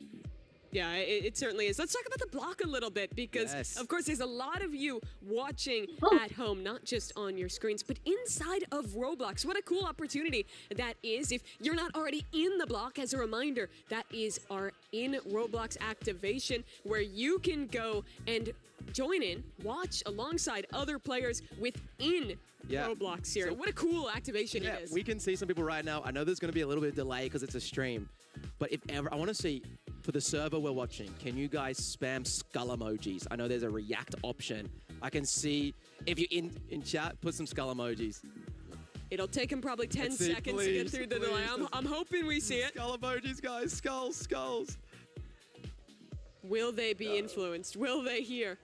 Yeah, it certainly is. Let's talk about the block a little bit because, of course, there's a lot of you watching at home, not just on your screens, but inside of Roblox. What a cool opportunity that is. If you're not already in the block, as a reminder, that is our in Roblox activation where you can go and join in, watch alongside other players within Roblox here. So- What a cool activation it is. We can see some people right now. I know there's going to be a little bit of delay because it's a stream, but if ever, I want to see, for the server we're watching, can you guys spam skull emojis? I know there's a react option. I can see, if you in chat, put some skull emojis. It'll take him probably 10 Let's see, seconds to get please, through the delay. please. I'm hoping we see it. Skull emojis, guys. Skulls. Will they be influenced? Will they hear?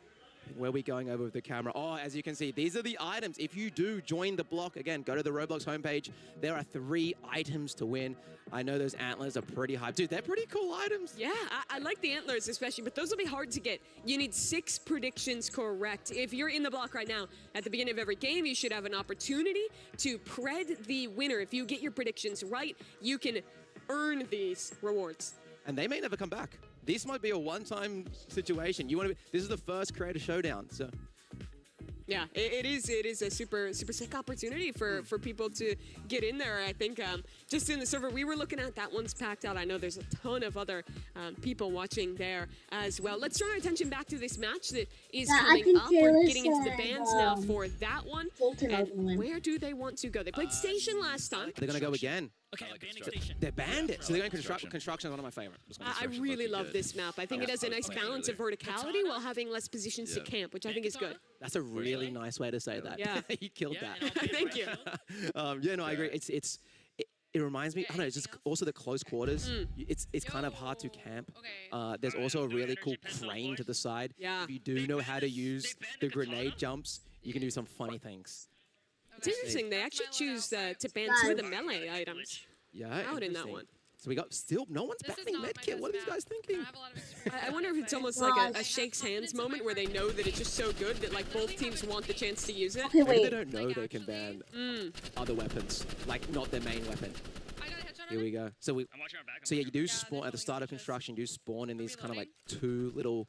Where are we going over with the camera? Oh, as you can see, these are the items. If you do join the block, again, go to the Roblox homepage. There are 3 items to win. I know those antlers are pretty hype. Dude, they're pretty cool items. Yeah, I like the antlers especially, but those will be hard to get. You need 6 predictions correct. If you're in the block right now, at the beginning of every game, you should have an opportunity to pred the winner. If you get your predictions right, you can earn these rewards. And they may never come back. This might be a one-time situation. This is the first creator showdown, so. Yeah, it is a super sick opportunity for people to get in there. I think just in the server we were looking at, that one's packed out. I know there's a ton of other people watching there as well. Let's turn our attention back to this match that is coming up. We're getting into the bands now for that one. And where do they want to go? They played Station last time. They're going to go again. Okay, banding station. They're bandit. So they're going construction. Construction is one of my favorite. I really love this map. I think it has a nice balance of verticality while having less positions to camp, which I think is good. That's a really nice way to say that. Yeah. You killed that. Thank you. I agree. It reminds me, I don't know, it's just also the close quarters. It's kind of hard to camp. There's also a really cool crane to the side. Yeah. If you do know how to use the grenade jumps, you can do some funny things. It's interesting. They actually choose to ban 2 of the melee items. Yeah. Out in that interesting. one. So we got no one's banning medkit. What are these guys thinking? I wonder if it's almost like a shakes hands moment where they know that it's just so good that like both teams want the chance to use it. Okay, Maybe they wait. don't know they can ban other weapons, like not their main weapon. Here we go. So yeah, you do spawn at the start of construction. You do spawn in these kind of like 2 little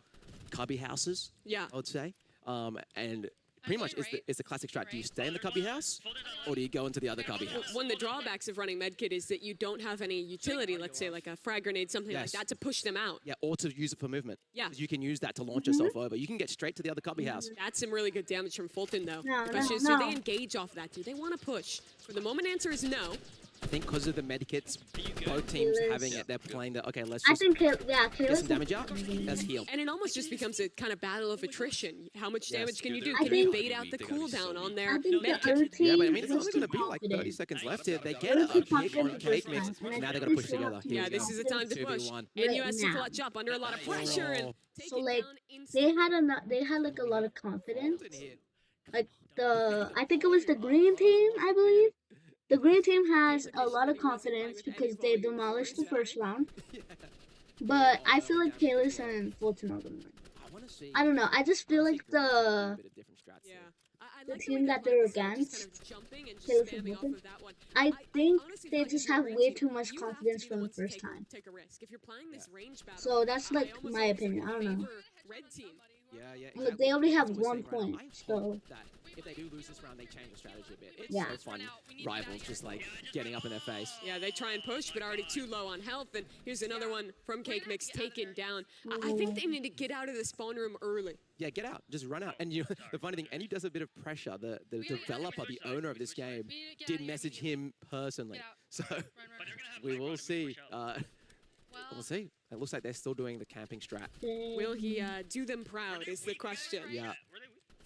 cubby houses. Yeah. I would say, and pretty much is the classic strat. Do you stay in the cubby house, or do you go into the other cubby house? One of the drawbacks of running medkit is that you don't have any utility, let's say like a frag grenade, something like that, to push them out. Yeah, or to use it for movement. Yeah. You can use that to launch yourself over. You can get straight to the other cubby house. That's some really good damage from Fulton, though. No, The question is, do they engage off that? Do they want to push? For the moment, answer is no. I think because of the medkits, both teams having it, they're playing the, okay, let's I just think, get Kayla's some damage out. Let's heal. And it almost just becomes a kind of battle of attrition. How much damage can you do? I Can you think- bait out the cooldown on their I think the medkit? other team Yeah, but I mean, it's was only too going to be like 30 confident. seconds left here. They get They a were too pick on confident cake the mix. first time, and Now I they're think going to push this together. round Here Yeah, we this go. is the time to push. 2v1. NUS to now. clutch up under a lot of pressure and take it like down they instantly. they had like a lot of confidence. Like I think it was the green team, I believe. The green team has a lot of confidence because they demolished the first round. But I feel like Kalis and Fulton are gonna win. I don't know. I just feel like the team that they're against, Kalis and Fulton, I think they just have way too much confidence from the first time. So that's like my opinion. I don't know. Yeah. Look, they only have 1 point, so If they do lose this round, they change the strategy a bit. It's Yeah. so fun. Rivals just like getting up in their face. Yeah, they try and push, but already too low on health. And here's another one from Cake Mix taken down. I think they need to get out of the spawn room early. Yeah, get out. Just run out. And you, the funny thing, and he does a bit of pressure. The developer, the owner of this game, did message him personally. So we will see. We'll see. It looks like they're still doing the camping strat. Will he do them proud is the question. Yeah.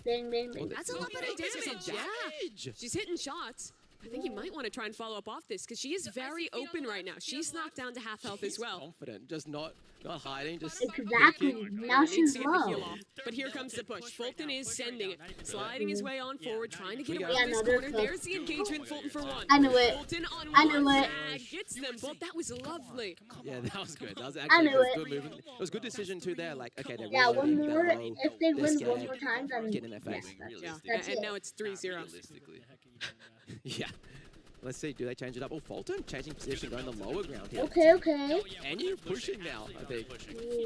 ding, ding, ding. That's a lot of damage. Yeah. She's hitting shots. I think you might want to try and follow up off this because she is very open right now. She's knocked down to half health as well. Confident, just not hiding, just Exactly. kicking. Now she's Needs to get the heal low. off. But here comes the push. Fulton is sending it, sliding his way on forward, trying to get Yeah, around this another corner. push. There's the engagement. Fulton for one. I knew it. Fulton on I one knew it. tag gets them both. That was lovely. Yeah, that was good. That was I actually knew a it. good movement. It was a good decision too there. Like, okay, they're Yeah, really one they're more. low, If they they're win scared, one more time, then get in their face. Yeah, That's and it. now it's 3-0. Realistically. Yeah. Let's see, do they change it up? Oh, Fulton changing position, going the lower ground here. Okay. And you're pushing now, I think.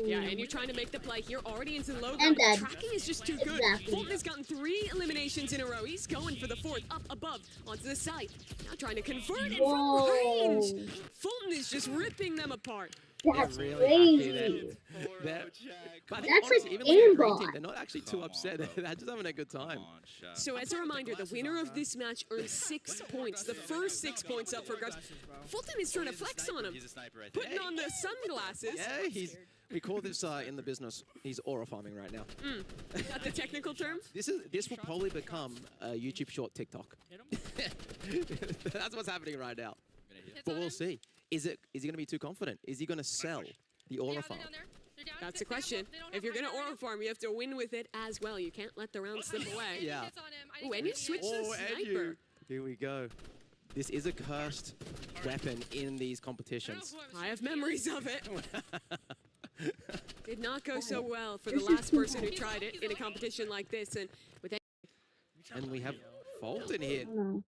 Yeah, and you're trying to make the play here already into the low And ground. dead. Tracking is just too good. Exactly. Fulton has gotten 3 eliminations in a row. He's going for the 4th, up above, onto the side. Now trying to convert it from Whoa. range. Fulton is just ripping them apart. That's They're really crazy. But I think That's honestly, like even with the green aimbot. team, they're not actually too upset. They're just having a good time. So as a reminder, the winner of this match earns 6 points. The first 6 points up for grabs. Fulton is trying to flex on him. He's a sniper right Putting on the sunglasses. Yeah, we call this in the business, he's aura farming right now. Is that the technical term? This will probably become a YouTube short TikTok. That's what's happening right now. But we'll see. Is he going to be too confident? Is he going to sell the aura farm? That's the question. If you're going to aura farm, you have to win with it as well. You can't let the round slip away. Yeah. Ooh, and you switch to Oh, the and you. sniper. Here we go. This is a cursed weapon in these competitions. I have memories of it. Did not go so well for the last person who tried it in a competition like this. And with And we have Fulton here. No.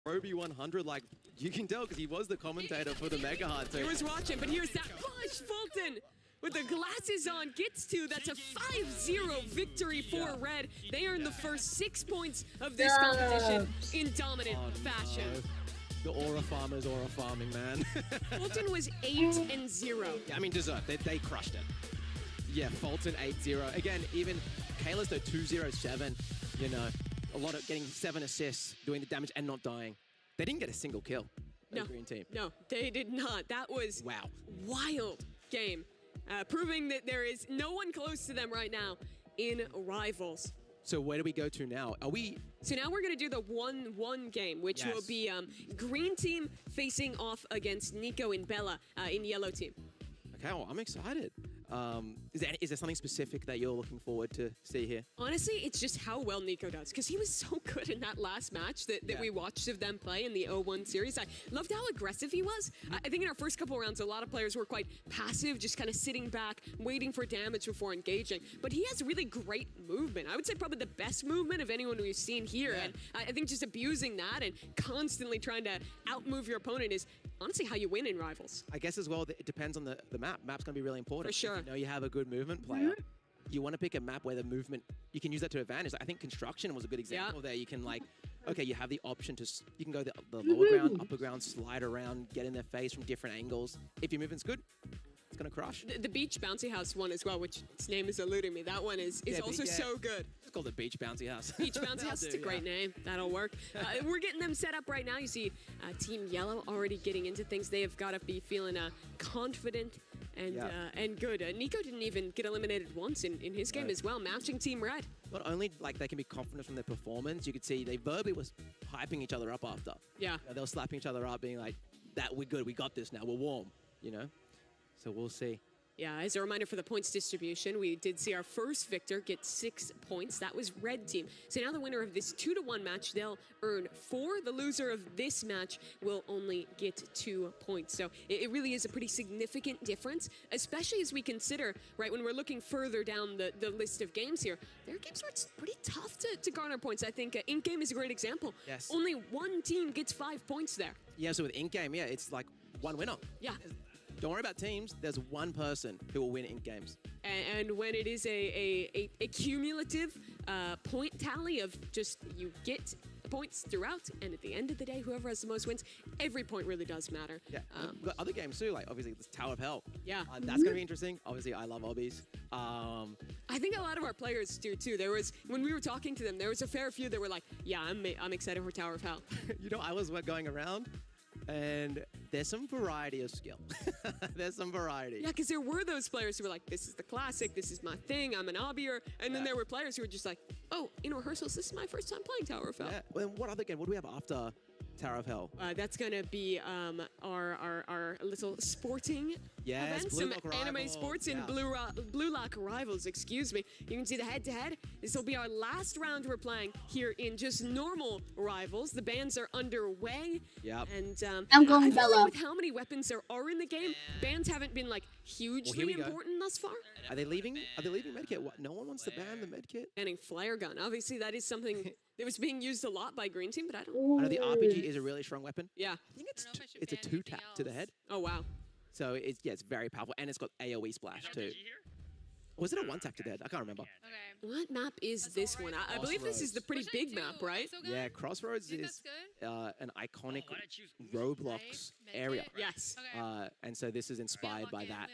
Roby 100, like, you can tell because he was the commentator for the Mega Hunt. he was watching, but here's that push. Fulton with the glasses on gets to. That's a 5-0 victory for Red. They earn the first 6 points of this competition in dominant fashion. The aura farmers aura farming, man. Fulton was 8-0. Yeah, I mean, deserved. They crushed it. Yeah, Fulton 8-0. Again, even Kayla's though 2-0-7, you know, a lot of getting 7 assists, doing the damage and not dying. They didn't get a single kill. The green team. No, they did not. That was Wow. wild game. Proving that there is no one close to them right now in Rivals. So where do we go to now? Are we... So now we're going to do the 1-1 game, which will be green team facing off against Nico and Bella in yellow team. Okay, well, I'm excited. Is there something specific that you're looking forward to see here? Honestly, it's just how well Nico does, because he was so good in that last match that we watched of them play in the 0-1 series. I loved how aggressive he was. I think in our first couple rounds, a lot of players were quite passive, just kind of sitting back, waiting for damage before engaging. But he has really great movement. I would say probably the best movement of anyone we've seen here. And I think just abusing that and constantly trying to outmove your opponent is honestly how you win in Rivals. I guess as well, it depends on the map. Map's going to be really important. For sure. If you know you have a good movement player, you want to pick a map where the movement, you can use that to advantage. I think construction was a good example there. You can like, okay, you have the option to, you can go the lower ground, upper ground, slide around, get in their face from different angles. If your movement's good, it's going to crush. The beach bouncy house one as well, which its name is eluding me. That one is also so good. It's called the beach bouncy house. Beach bouncy house, it's a great name. That'll work. We're getting them set up right now. You see Team Yellow already getting into things. They have got to be feeling confident and good. Nico didn't even get eliminated once in his game as well, matching Team Red. Not only like they can be confident from their performance, you could see they verbally was hyping each other up after. Yeah. They were slapping each other up, being like, "That we're good, we got this now, we're warm," you know. So we'll see. Yeah, as a reminder for the points distribution, we did see our first victor get 6 points. That was Red Team. So now the winner of this 2-1 match, they'll earn 4. The loser of this match will only get 2 points. So it really is a pretty significant difference, especially as we consider, right, when we're looking further down the list of games here, there are games where it's pretty tough to garner points. I think in-game is a great example. Yes. Only one team gets 5 points there. Yeah, so with in-game, it's like one winner. Yeah. Don't worry about teams. There's one person who will win in games. And when it is a cumulative point tally of just you get points throughout, and at the end of the day, whoever has the most wins, every point really does matter. Yeah, we've got other games too, like obviously this Tower of Hell. Yeah. That's going to be interesting. Obviously, I love obbies. I think a lot of our players do too. There was, when we were talking to them, there was a fair few that were like, yeah, I'm excited for Tower of Hell. You know, I was going around, and there's some variety of skill. There's some variety. Yeah, because there were those players who were like, this is the classic, this is my thing, I'm an obbier. And then there were players who were just like, oh, in rehearsals, this is my first time playing Tower of Hell. Yeah. Well, what other game? What do we have after Tower of Hell? That's going to be our little sporting event, some anime sports in Blue Lock Rivals, excuse me. You can see the head-to-head. This will be our last round we're playing here in just normal Rivals. The bans are underway. Yep. And I'm going I feel Bella. like with how many weapons there are in the game, bans haven't been like hugely important thus far. Are they leaving? Are they leaving medkit? What? No one wants to ban the medkit? Banning flare gun. Obviously, that is something that was being used a lot by Green Team, but I don't. I know the RPG is a really strong weapon. Yeah. I think it's a 2-tap to the head. Oh wow. So it's very powerful, and it's got AOE splash too. Or was it a 1-tap to the head? I can't remember. What map is this one? I believe this is the pretty big map, right? Yeah, Crossroads is an iconic Roblox area. Yes. And so this is inspired by that.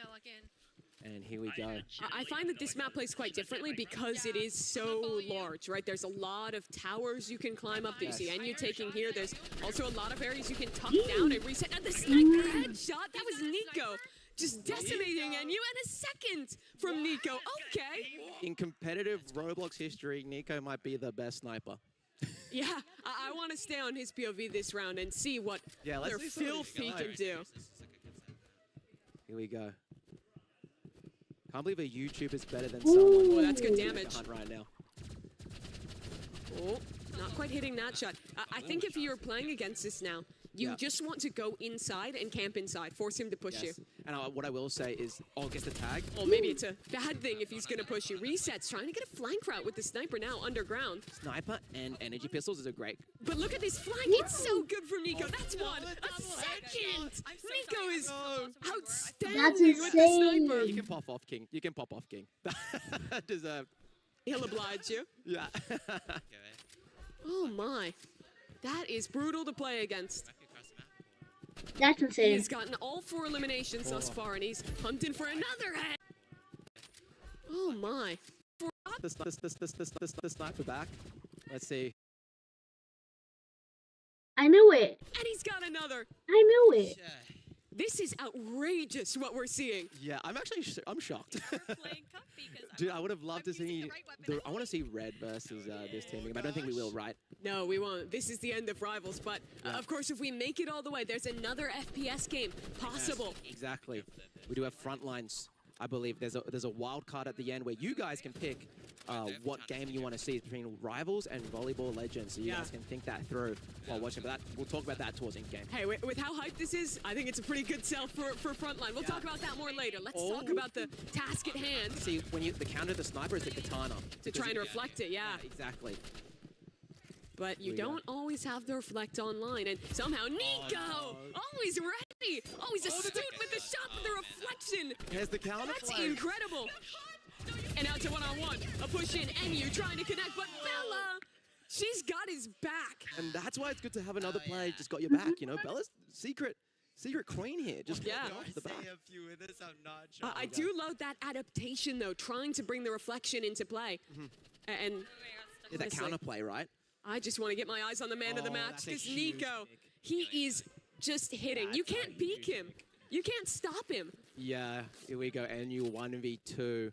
And here we go. I find that this map plays quite differently because it is so large, right? There's a lot of towers you can climb up that you see, and you taking here. There's also a lot of areas you can tuck down and reset. And the sniper headshot, that was Nico. Just decimating, and you had a second from Nico. Okay. In competitive Roblox history, Nico might be the best sniper. Yeah, I want to stay on his POV this round and see what their filth he can do. Here we go. Can't believe a YouTuber's better than someone. Oh, that's good damage. Right now. Oh, not quite hitting that shot. I think if you're playing against this now, you just want to go inside and camp inside. Force him to push you. And what I will say is, gets the tag. Or maybe it's a bad thing if he's going to push you. Resets, trying to get a flank route with the sniper now underground. Sniper and energy pistols is a great. But look at this flank. It's so good from Nico. That's one. A second. Nico is outstanding. That's with the insane. sniper. You can pop off, King. You can pop off, King. Deserved. He'll oblige you. Yeah. Oh my. That is brutal to play against. That's insane. He's gotten all 4 eliminations thus far, and he's hunting for another head. Oh my. The sniper back. Let's see. I knew it. And he's got another. I knew it. This is outrageous what we're seeing. Yeah, I'm shocked. Dude, I would have loved to see. I want to see Red versus this team. I don't think we will, right? No, we won't. This is the end of Rivals. But of course, if we make it all the way, there's another FPS game possible. Yes, exactly. We do have Frontlines. I believe there's a wild card at the end where you guys can pick what game you want to see between Rivals and Volleyball Legends. So you guys can think that through while watching. But we'll talk about that towards in-game. Hey, with how hyped this is, I think it's a pretty good sell for Frontline. We'll talk about that more later. Let's talk about the task at hand. See, when the counter the sniper is the katana. To try and reflect it, yeah. Exactly. But you don't always have the reflect online, and somehow Nico, always ready, always astute with the shot with the reflection. Here's the counter. That's incredible. And out to one-on-one. A push in, NU trying to connect, but Bella, she's got his back. And that's why it's good to have another player just got your back. You know, Bella's secret queen here. Just Yeah. off the back. I do love that adaptation, though, trying to bring the reflection into play. And Is that counterplay, right? I just want to get my eyes on the man of the match that's a because huge Nico, pick. he is just hitting. You can't peek him. You can't stop him. Yeah, here we go. NU 1v2.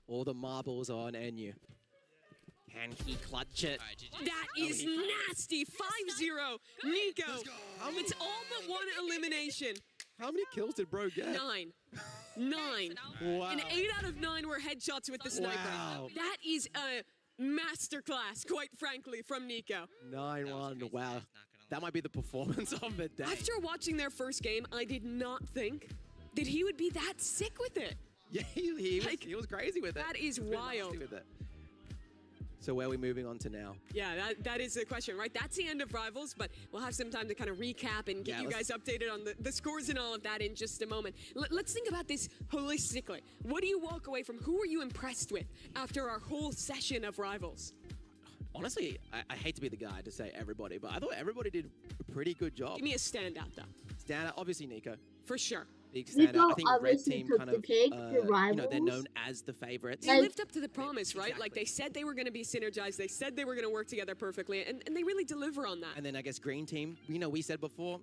All the marbles are on NU. Can he clutch it? That is nasty. 5-0. Nico. It's all but one elimination. How many kills did bro get? 9. Wow. And 8 out of 9 were headshots with the sniper. Wow. That is a masterclass, quite frankly, from Nico. 9-1. Wow. That might be the performance of the day. After watching their first game, I did not think that he would be that sick with it. Yeah, he was crazy with it. That is He was wild. nasty with it. So where are we moving on to now? Yeah, that is the question, right? That's the end of Rivals, but we'll have some time to kind of recap and get you guys updated on the scores and all of that in just a moment. Let's think about this holistically. What do you walk away from? Who are you impressed with after our whole session of Rivals? Honestly, I hate to be the guy to say everybody, but I thought everybody did a pretty good job. Give me a standout, though. Standout, obviously Nico. For sure. Big Nico standout. I think Red obviously Team took kind the of, cake, the you know, they're Rivals. known as the favorites. They lived up to the promise, right? Like they said they were going to be synergized. They said they were going to work together perfectly, and they really deliver on that. And then I guess Green Team, you know, we said before,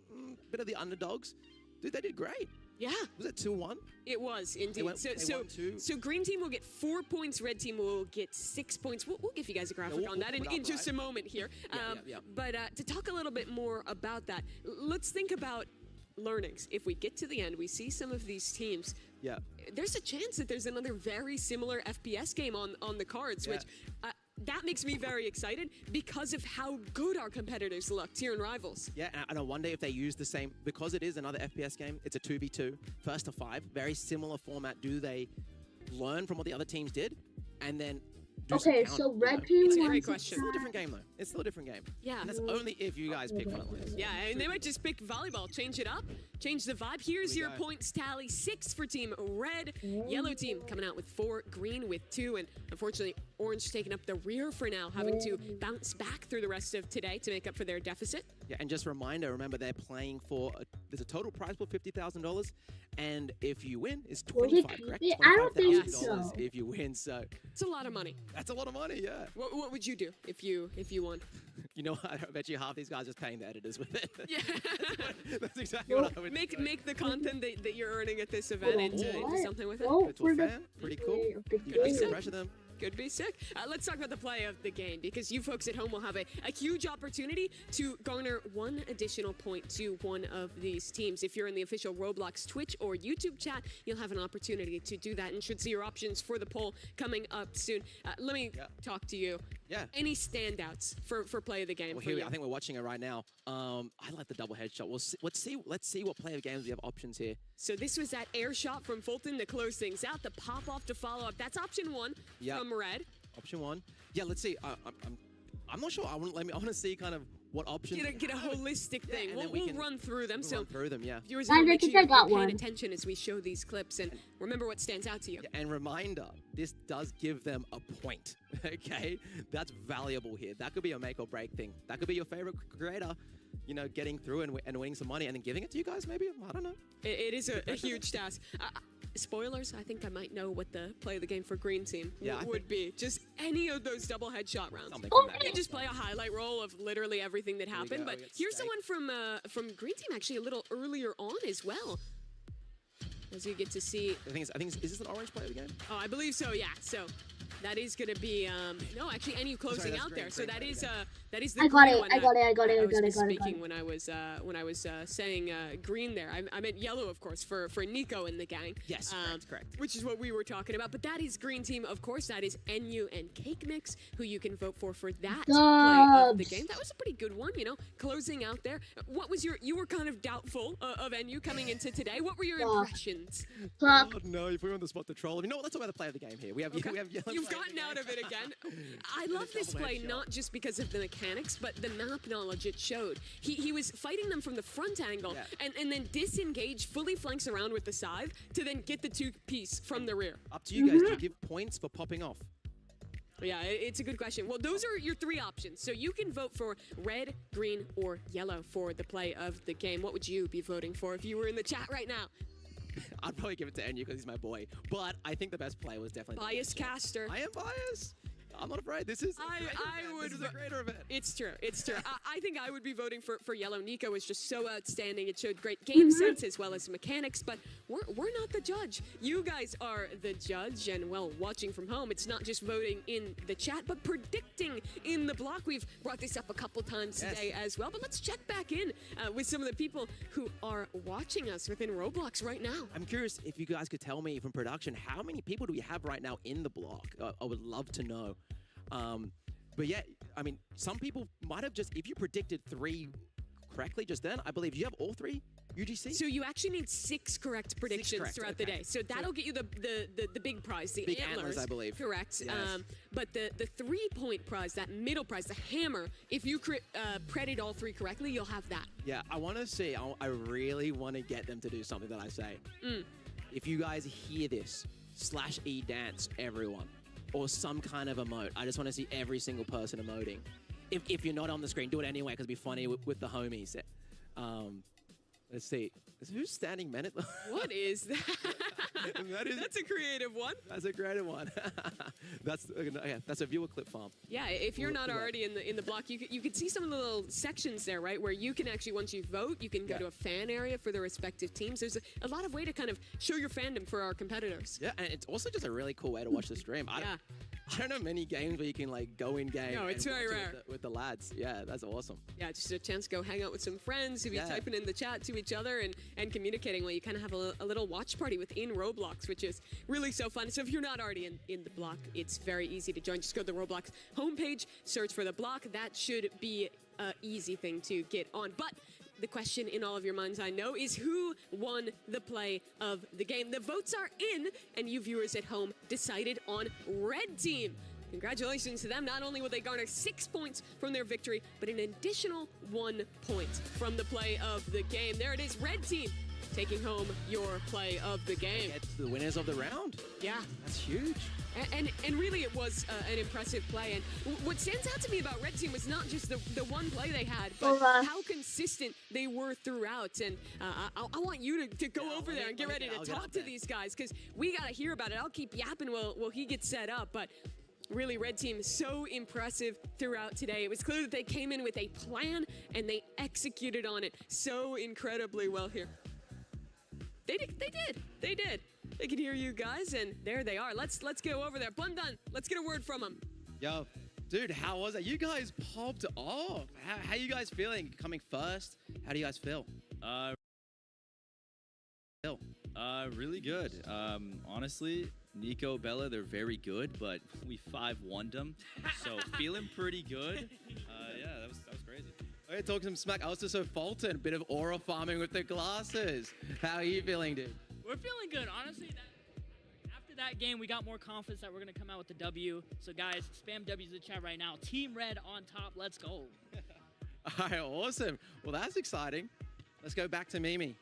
bit of the underdogs. Dude, they did great. Yeah. Was it 2-1? It was, indeed. They won 2. So Green Team will get 4 points, Red Team will get 6 points. We'll give you guys a graphic we'll on that put it in up, just right? a moment here. Yeah. But to talk a little bit more about that, let's think about learnings. If we get to the end, we see some of these teams. Yeah. There's a chance that there's another very similar FPS game on the cards, which that makes me very excited because of how good our competitors looked here in Rivals. Yeah, and I wonder if they use the same, because it is another FPS game, it's a 2v2, first to 5, very similar format. Do they learn from what the other teams did and then do some Okay, counter, so you Red know? Team It's a wants great to question. It's still a try- different game, though. It's still a different game. Yeah. And that's only if you guys pick Frontliners. Yeah, and they might just pick volleyball, change it up, change the vibe. Here's we your go. points tally: 6 for Team Red, Yellow Team coming out with 4, Green with 2, and unfortunately Orange taking up the rear for now, having to bounce back through the rest of today to make up for their deficit. Yeah, and just a reminder, remember they're playing for, there's a total prize pool $50,000, and if you win, it's Will he 25, keep correct? it? I don't think $25,000 so. if you win, so It's a lot of money. that's a lot of money, yeah. What would you do if you won? You know what, I bet you half these guys are just paying the editors with it. Yeah. That's exactly what I would do. Make the content that you're earning at this event into something with it. Oh, Virtual fan, pretty cool. You can pressure them. Could be sick. Let's talk about the play of the game, because you folks at home will have a huge opportunity to garner 1 additional point to one of these teams. If you're in the official Roblox Twitch or YouTube chat, you'll have an opportunity to do that and should see your options for the poll coming up soon. Let me talk to you. Yeah. Any standouts for play of the game? Well, for here, you? I think we're watching it right now. I like the double headshot. Let's see what play of games we have options here. So this was that air shot from Fulton to close things out. The pop off to follow up. That's option 1 from Red. Option 1. Yeah, let's see. I'm not sure. I want to see kind of what options. Get a holistic thing. and then We'll can run through them. run through them, yeah. Viewers, Guys, I make sure think I you're got paying one. attention as we show these clips and remember what stands out to you. And reminder, this does give them a point. Okay, that's valuable here. That could be a make or break thing. That could be your favorite creator, you know, getting through and winning some money and then giving it to you guys. Maybe, I don't know. It is a huge task. Spoilers, I think I might know what the play of the game for Green Team would be. Just any of those double headshot rounds. You just play a highlight roll of literally everything that happened. But here's the one from Green Team actually a little earlier on as well. As you get to see. I think is this an orange play of the game? Oh, I believe so. Yeah. So that is going to be no, actually, NU closing that's out green, there. So green that is I the got green it, one. I got it. I was misspeaking when I was saying green there. I meant yellow, of course, for Nico and the gang. Yes, correct. Which is what we were talking about. But that is Green Team, of course. That is NU and Cake Mix, who you can vote for that play of the game. That was a pretty good one, you know, closing out there. What was you were kind of doubtful of NU coming into today. What were your impressions? Oh, no, you put me on the spot to troll. You know what? Let's talk about the play of the game here. We have yellow. You You've gotten out of it again. I love this play not just because of the mechanics, but the map knowledge it showed. He was fighting them from the front angle and then disengage, fully flanks around with the scythe to then get the two-piece from the rear. Up to you guys. Do you give points for popping off? Yeah, it's a good question. Well, those are your three options. So you can vote for red, green, or yellow for the play of the game. What would you be voting for if you were in the chat right now? I'd probably give it to Enyu because he's my boy. But I think the best play was definitely... Bias caster. I am biased. I'm not afraid. This is this is a greater event. It's true. It's true. I think I would be voting for yellow. Nico was just so outstanding. It showed great game sense as well as mechanics, but we're not the judge. You guys are the judge, and well, watching from home, it's not just voting in the chat, but predicting in the block. We've brought this up a couple times today as well, but let's check back in with some of the people who are watching us within Roblox right now. I'm curious if you guys could tell me from production, how many people do we have right now in the block? I would love to know. But yeah, I mean, some people might have just, if you predicted 3 correctly just then, I believe you have all 3 UGC? So you actually need 6 correct predictions throughout the day. So that'll get you the big prize, the big antlers, I believe. Correct. Yes. But the 3-point prize, that middle prize, the hammer, if you predicted all 3 correctly, you'll have that. Yeah, I want to see, I really want to get them to do something that I say. If you guys hear this, /E dance, everyone. Or some kind of emote. I just want to see every single person emoting. If you're not on the screen, do it anyway, because it'd be funny with the homies. Let's see. Who's standing men at the... What is that? That's a creative one. That's a creative one. That's a viewer clip farm. Yeah, if you're not already in the block, you could see some of the little sections there, right? Where you can actually, once you vote, you can go to a fan area for the respective teams. There's a lot of way to kind of show your fandom for our competitors. Yeah, and it's also just a really cool way to watch the stream. I don't know many games where you can like go in game. No, it's very rare. With the lads. Yeah, that's awesome. Yeah, just a chance to go hang out with some friends who be typing in the chat to each other and communicating. Well, you kind of have a little watch party within Roblox, which is really so fun. So if you're not already in the block, it's very easy to join. Just go to the Roblox homepage, search for the block. That should be an easy thing to get on. But the question in all of your minds, I know, is who won the play of the game? The votes are in, and you viewers at home decided on Red Team. Congratulations to them. Not only will they garner 6 points from their victory, but an additional 1 point from the play of the game. There it is, Red Team taking home your play of the game. Get the winners of the round. Yeah. That's huge. And really it was an impressive play. And what stands out to me about Red Team was not just the one play they had, but how consistent they were throughout. And I want you to go over there and get ready to talk to these guys, because we got to hear about it. I'll keep yapping while he gets set up. But really, Red Team, so impressive throughout today. It was clear that they came in with a plan, and they executed on it so incredibly well here. They did. They can hear you guys, and there they are. Let's go over there. Bundan, let's get a word from them. Yo, dude, how was it? You guys popped off. How you guys feeling? Coming first, how do you guys feel? Really good. Honestly, Nico, Bella, they're very good, but we 5-1'd them, so feeling pretty good. Yeah, that was crazy. Okay, talk some smack. I was just so Fulton, bit of aura farming with the glasses. How are you feeling, dude? We're feeling good. Honestly, after that game, we got more confidence that we're going to come out with the W. So, guys, spam W's in the chat right now. Team Red on top. Let's go. All right, awesome. Well, that's exciting. Let's go back to Mimi.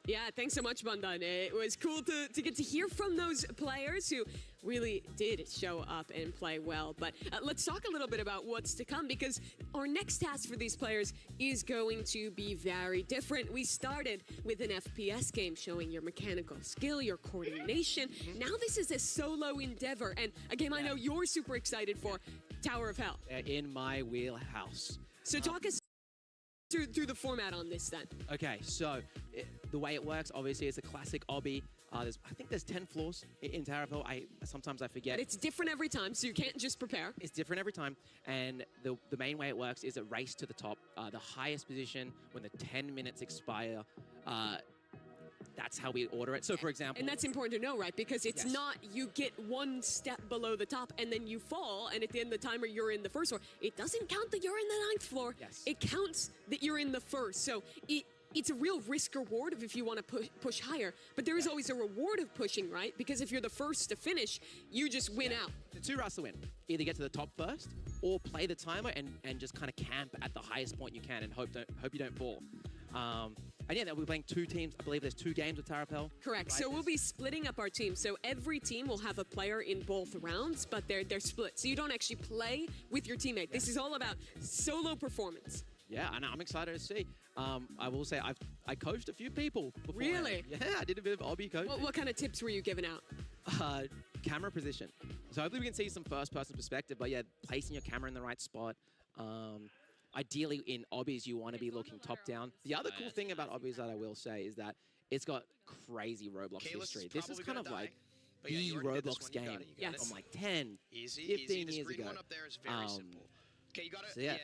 Yeah, thanks so much, Bundan. It was cool to get to hear from those players who really did show up and play well. But let's talk a little bit about what's to come, because our next task for these players is going to be very different. We started with an FPS game showing your mechanical skill, your coordination. Now this is a solo endeavor, and a game I know you're super excited for, Tower of Hell. In my wheelhouse. So talk us through the format on this then. Okay, so the way it works, obviously, it's a classic obby. I think there's 10 floors in Tower of Hell. Sometimes I forget. But it's different every time, so you can't just prepare. It's different every time, and the main way it works is a race to the top. The highest position, when the 10 minutes expire, that's how we order it. So, for example... And that's important to know, right? Because it's not you get one step below the top and then you fall, and at the end of the timer, you're in the first floor. It doesn't count that you're in the 9th floor. Yes. It counts that you're in the first. So it's a real risk reward if you want to push higher, but there is always a reward of pushing, right? Because if you're the first to finish, you just win out. The two routes to win. Either get to the top first or play the timer and just kind of camp at the highest point you can and hope you don't fall. And yeah, we're playing 2 teams. I believe there's 2 games of Tower of Hell. Correct. So we'll be splitting up our team. So every team will have a player in both rounds, but they're split. So you don't actually play with your teammate. Yeah. This is all about solo performance. Yeah, and I'm excited to see. I will say I coached a few people before. Really? Yeah, I did a bit of obby coaching. What kind of tips were you giving out? Camera position. So hopefully we can see some first-person perspective. But yeah, placing your camera in the right spot. Ideally, in obbies, you want to be looking top-down. The other cool thing about obbies that I will say is that it's got crazy Roblox history. This is kind of like the Roblox game from like 10, 15 years ago. Okay, you got it. So yeah,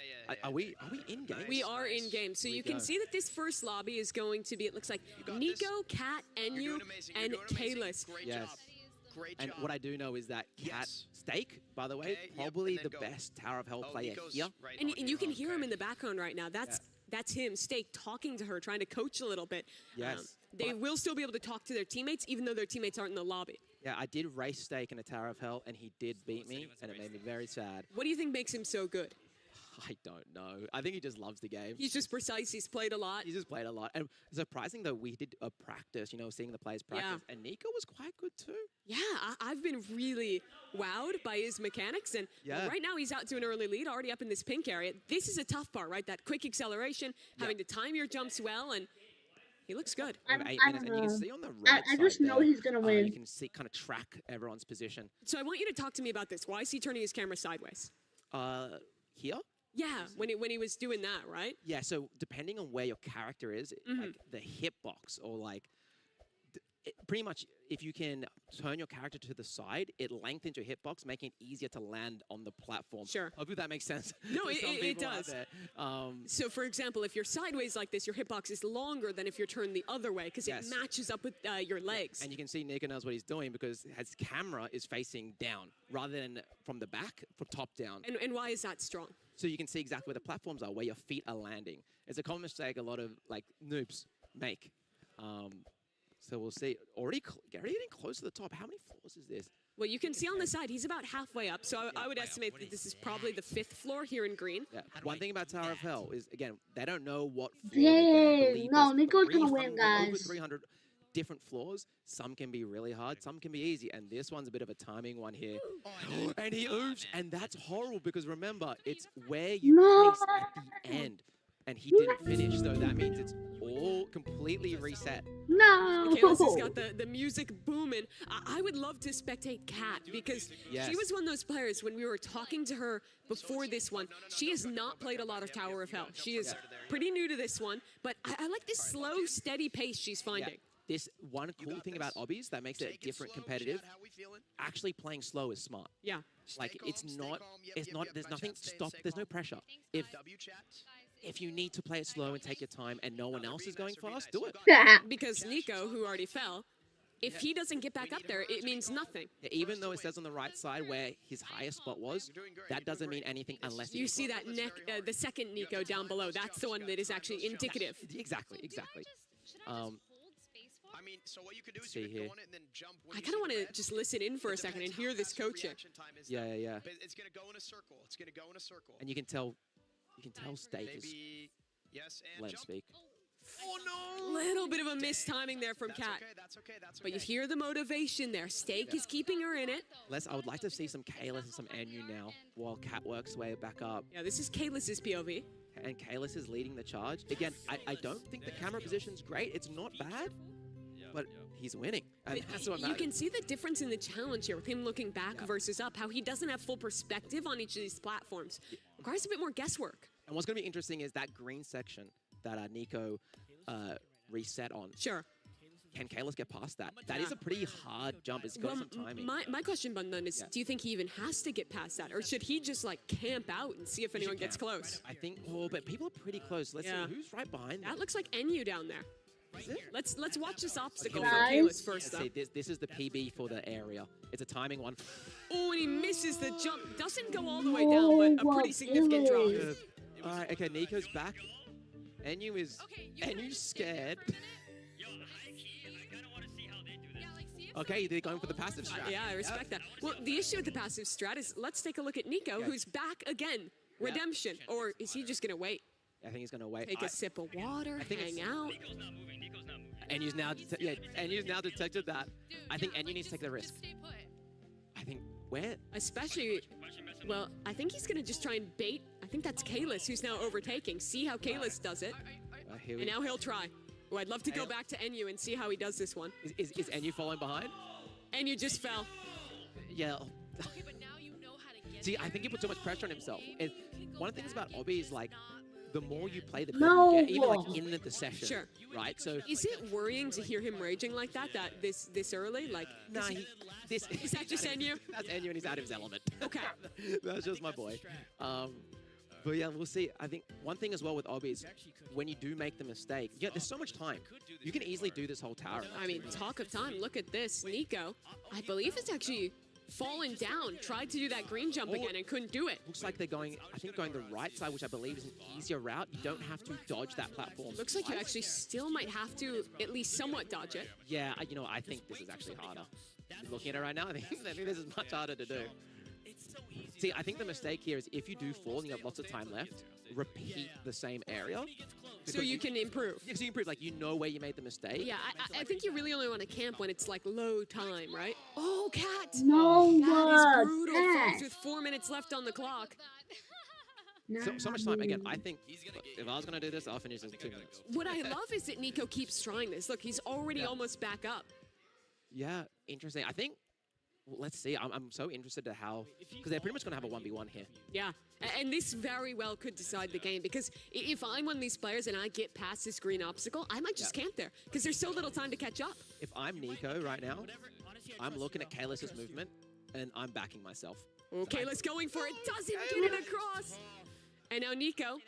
are we in game? We are in game. So you can see that this first lobby is going to be, it looks like Nico, Kat, Enyu, and Kalis. Yes. Great and job. what I do know is that Kat Steak, by the way, probably the best Tower of Hell player here. Right and you can hear him in the background right now. That's him, Steak, talking to her, trying to coach a little bit. Yes. They will still be able to talk to their teammates, even though their teammates aren't in the lobby. Yeah, I did race Steak in a Tower of Hell, and he did beat me, and it made me very sad. What do you think makes him so good? I don't know. I think he just loves the game. He's just precise. He's played a lot. He's just played a lot. And surprising, though, we did a practice, seeing the players practice. And Nico was quite good, too. Yeah, I've been really wowed by his mechanics. And right now, he's out to an early lead, already up in this pink area. This is a tough part, right? That quick acceleration, having to time your jumps well, and he looks good. I don't and you can see on the right I just know he's going to win. You can see, kind of track everyone's position. So I want you to talk to me about this. Why is he turning his camera sideways? Here? Yeah, when he was doing that, right? Yeah, so depending on where your character is, like the hitbox or like, pretty much if you can turn your character to the side, it lengthens your hitbox, making it easier to land on the platform. Sure. Hopefully that makes sense. No, it does. So for example, if you're sideways like this, your hitbox is longer than if you're turned the other way because it matches up with your legs. And you can see Nico knows what he's doing because his camera is facing down rather than from the back, from top down. And why is that strong? So you can see exactly where the platforms are, where your feet are landing. It's a common mistake a lot of like noobs make. So we'll see. Already getting close to the top. How many floors is this? Well, you can see on the side, he's about halfway up. So I would estimate that this is probably the 5th floor here in green. Yeah. One thing about Tower of Hell is, again, they don't know what floor Dang. No, Nico's going to win, guys. Over 300 different floors. Some can be really hard. Some can be easy. And this one's a bit of a timing one here. And he oops. And that's horrible because remember, it's where you place at the end. And he didn't finish, so that means it's all completely reset. No! Kalis has got the music booming. I would love to spectate Kat because she was one of those players when we were talking to her before this one. She has not played a lot of Tower of Hell. She is pretty new to this one, but I like this slow, steady pace she's finding. Yeah. This one cool thing about obbies that makes it different competitive, actually playing slow is smart. Yeah. Like, it's not, there's nothing stop, there's no pressure. If you need to play it slow and take your time and no one else is going fast, do it. Because Nico, who already fell, if he doesn't get back up there, it means nothing. Yeah, even though it says on the right side where his highest spot was, that doesn't mean anything unless you see that the second Nico down below. That's the one that is actually indicative. Exactly. I mean, so what you could do is you could go on it and then jump. I kind of want to just listen in for a second and hear this coaching. Yeah. It's going to go in a circle. It's going to go in a circle. And you can tell Steak is let him speak. Oh no! Little bit of a mistiming there from Kat. That's okay. But you hear the motivation there. Steak is keeping her in it. I would like to see some Kalis and some Enyu now while Kat works way back up. Yeah, this is Kalis's POV. And Kalis is leading the charge. Again, I don't think the camera position's great. It's not bad. But he's winning. And that's what you can see the difference in the challenge here with him looking back versus up, how he doesn't have full perspective on each of these platforms. Requires a bit more guesswork. And what's going to be interesting is that green section that Nico reset on. Sure. Can Kalis get past that? That is a pretty hard jump. It's got some timing. My question, Bundan, is do you think he even has to get past that? Or should he just like camp out and see if anyone gets close? I think, but people are pretty close. Let's see who's right behind that. Looks like Enyu down there. Let's watch this obstacle for Guys. Kalis first, though. This is the PB for the area. It's a timing one. Oh, and he misses the jump. Doesn't go all the way down, but a pretty significant drop. All right, okay, Nico's back. Enyu is Enyu's scared. Yo, high key, I kind of want to see how they do this. Yeah, like see if Okay, they're going for the passive strat. Yeah, I respect that. Well, the issue with the passive strat is let's take a look at Nico, who's back again. Redemption. Or is he just going to wait? I think he's going to wait. Take a sip of water, think hang it's- out. Nico's not moving. Nico's not moving. Enyu's now, Enyu's now detected that. dude, I think yeah, Enyu like, needs to take the risk. just stay put. I think where? Especially, well, I think he's going to just try and bait. I think that's Kalis who's now overtaking. See how Kalis does it. Here And now he'll try. Oh, I'd love to go back to Enyu and see how he does this one. is Enyu following behind? Enyu just fell. Yeah. Okay, but now you know how to get See, there. I think he put too much pressure on himself. And one of the things about Obi is like, the more you play, the better No. you get, even like in the session. Sure. Right? So, Is it worrying to hear him raging like that this early? Like, nah, this is that just Enyu? That's Enyu and he's out of his element. Okay. That's just my boy. But yeah, we'll see. I think one thing as well with Obi is when you do make the mistake, yeah, there's so much time. You can easily do this whole tower. I mean, talk of time. Look at this. Nico, I believe it's actually fallen down. Tried to do that green jump again and couldn't do it. Looks like they're going, I think, going the right side, which I believe is an easier route. You don't have to dodge that platform. Looks like you actually still might have to at least somewhat dodge it. Yeah, I think this is actually harder. Looking at it right now, I think this is much harder to do. See, I think the mistake here is if you do fall and you have lots of time left, repeat the same area. So you can improve. Yeah, so you improve, like you know where you made the mistake. Yeah, I think you really only want to camp when it's like low time, right? Oh, Cat! No, That is brutal, Cat. folks, with 4 minutes left on the clock. So much time. Again, I think if I was going to do this, I'll finish this in 2 minutes. What I love is that Nico keeps trying this. Look, he's already almost back up. Yeah, interesting. I think, well, let's see. I'm so interested to how, because they're pretty much going to have a 1v1 here. Yeah, and this very well could decide the game because if I'm one of these players and I get past this green obstacle, I might just camp there because there's so little time to catch up. If I'm Nico right now, I'm looking at Kalis's movement and I'm backing myself. Okay, let's going for it. Doesn't get it across. And now Nico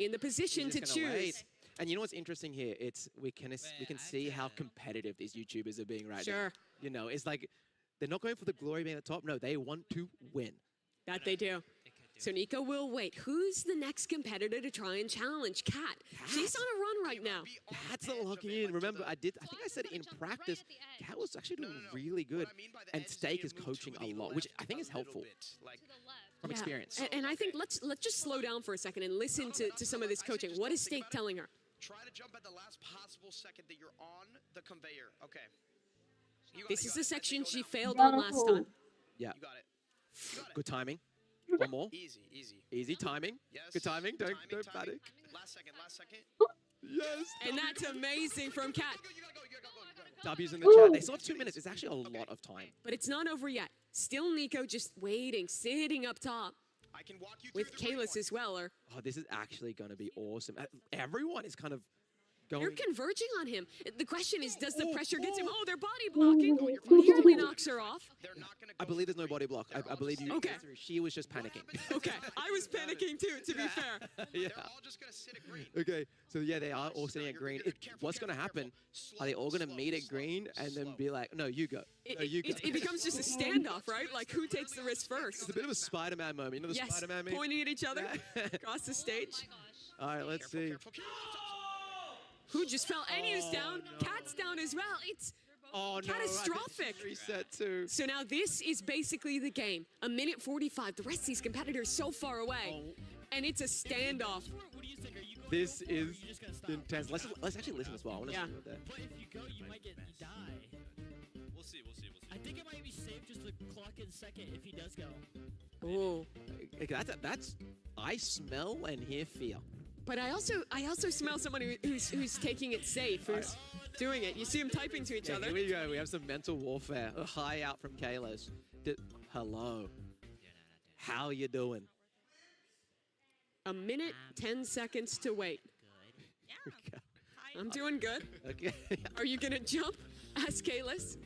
in the position He's to just gonna choose. wait. And you know what's interesting here? It's we can see how competitive these YouTubers are being right now. Sure. You know, it's like they're not going for the glory of being at the top. No, they want to win. That they do. So Nico will wait. Who's the next competitor to try and challenge? Kat. She's on a run right now. Kat's not locking in. Remember, I think I said in practice, Kat was actually doing really good. And Steak is coaching a lot, which I think is helpful from Yeah. experience. And I think let's just slow down for a second and listen to some of this coaching. What is Steak telling her? Try to jump at the last possible second that you're on the conveyor. Okay. This is the section she failed on last time. Yeah. You got it. Good timing. One more. Easy, easy. Easy timing. Yes. Good timing. Don't panic. Last second, last second. Yes. And that's amazing from Kat. W's in the chat. They still have 2 minutes. It's actually a lot of time. But it's not over yet. Still Nico just waiting, sitting up top. I can walk you with Kalis as well. Or Oh, this is actually going to be awesome. Everyone is kind of going. they're converging on him. The question is, does the Oh, pressure get him? oh. Oh, they're body blocking. Nearly knocks her off. I believe there's no body block. I believe you. Okay. She was just panicking. Okay, I was panicking too, to be fair. Yeah. Okay, so yeah, they are all sitting at green. What's going to happen? Are they all going to meet at green and then be like, no, you go. No, you go. It becomes just a standoff, right? Like, who takes the risk first? It's a bit of a Spider-Man moment. You know the Yes, Spider-Man meme? pointing at each other across the stage. All right, let's see. Who just fell? Enyu's down. Cat's down as well. It's Oh, no. catastrophic. Reset too. So now this is basically the game. A minute 45. The rest of these competitors so far away. And it's a standoff. This is intense. Let's actually listen as well. I want to Yeah. see what they're. But if you go, you might die. We'll see. I think it might be safe just to clock in second if he does go. Oh. That's. I smell and hear fear. But I also smell someone who's taking it safe, who's doing it. You see them typing to each Yeah, other. here we go. We have some mental warfare. A high out from Kalos. Hello. How you doing? A minute, 10 seconds to wait. I'm doing good. Okay. Are you gonna jump? Ask Kalis.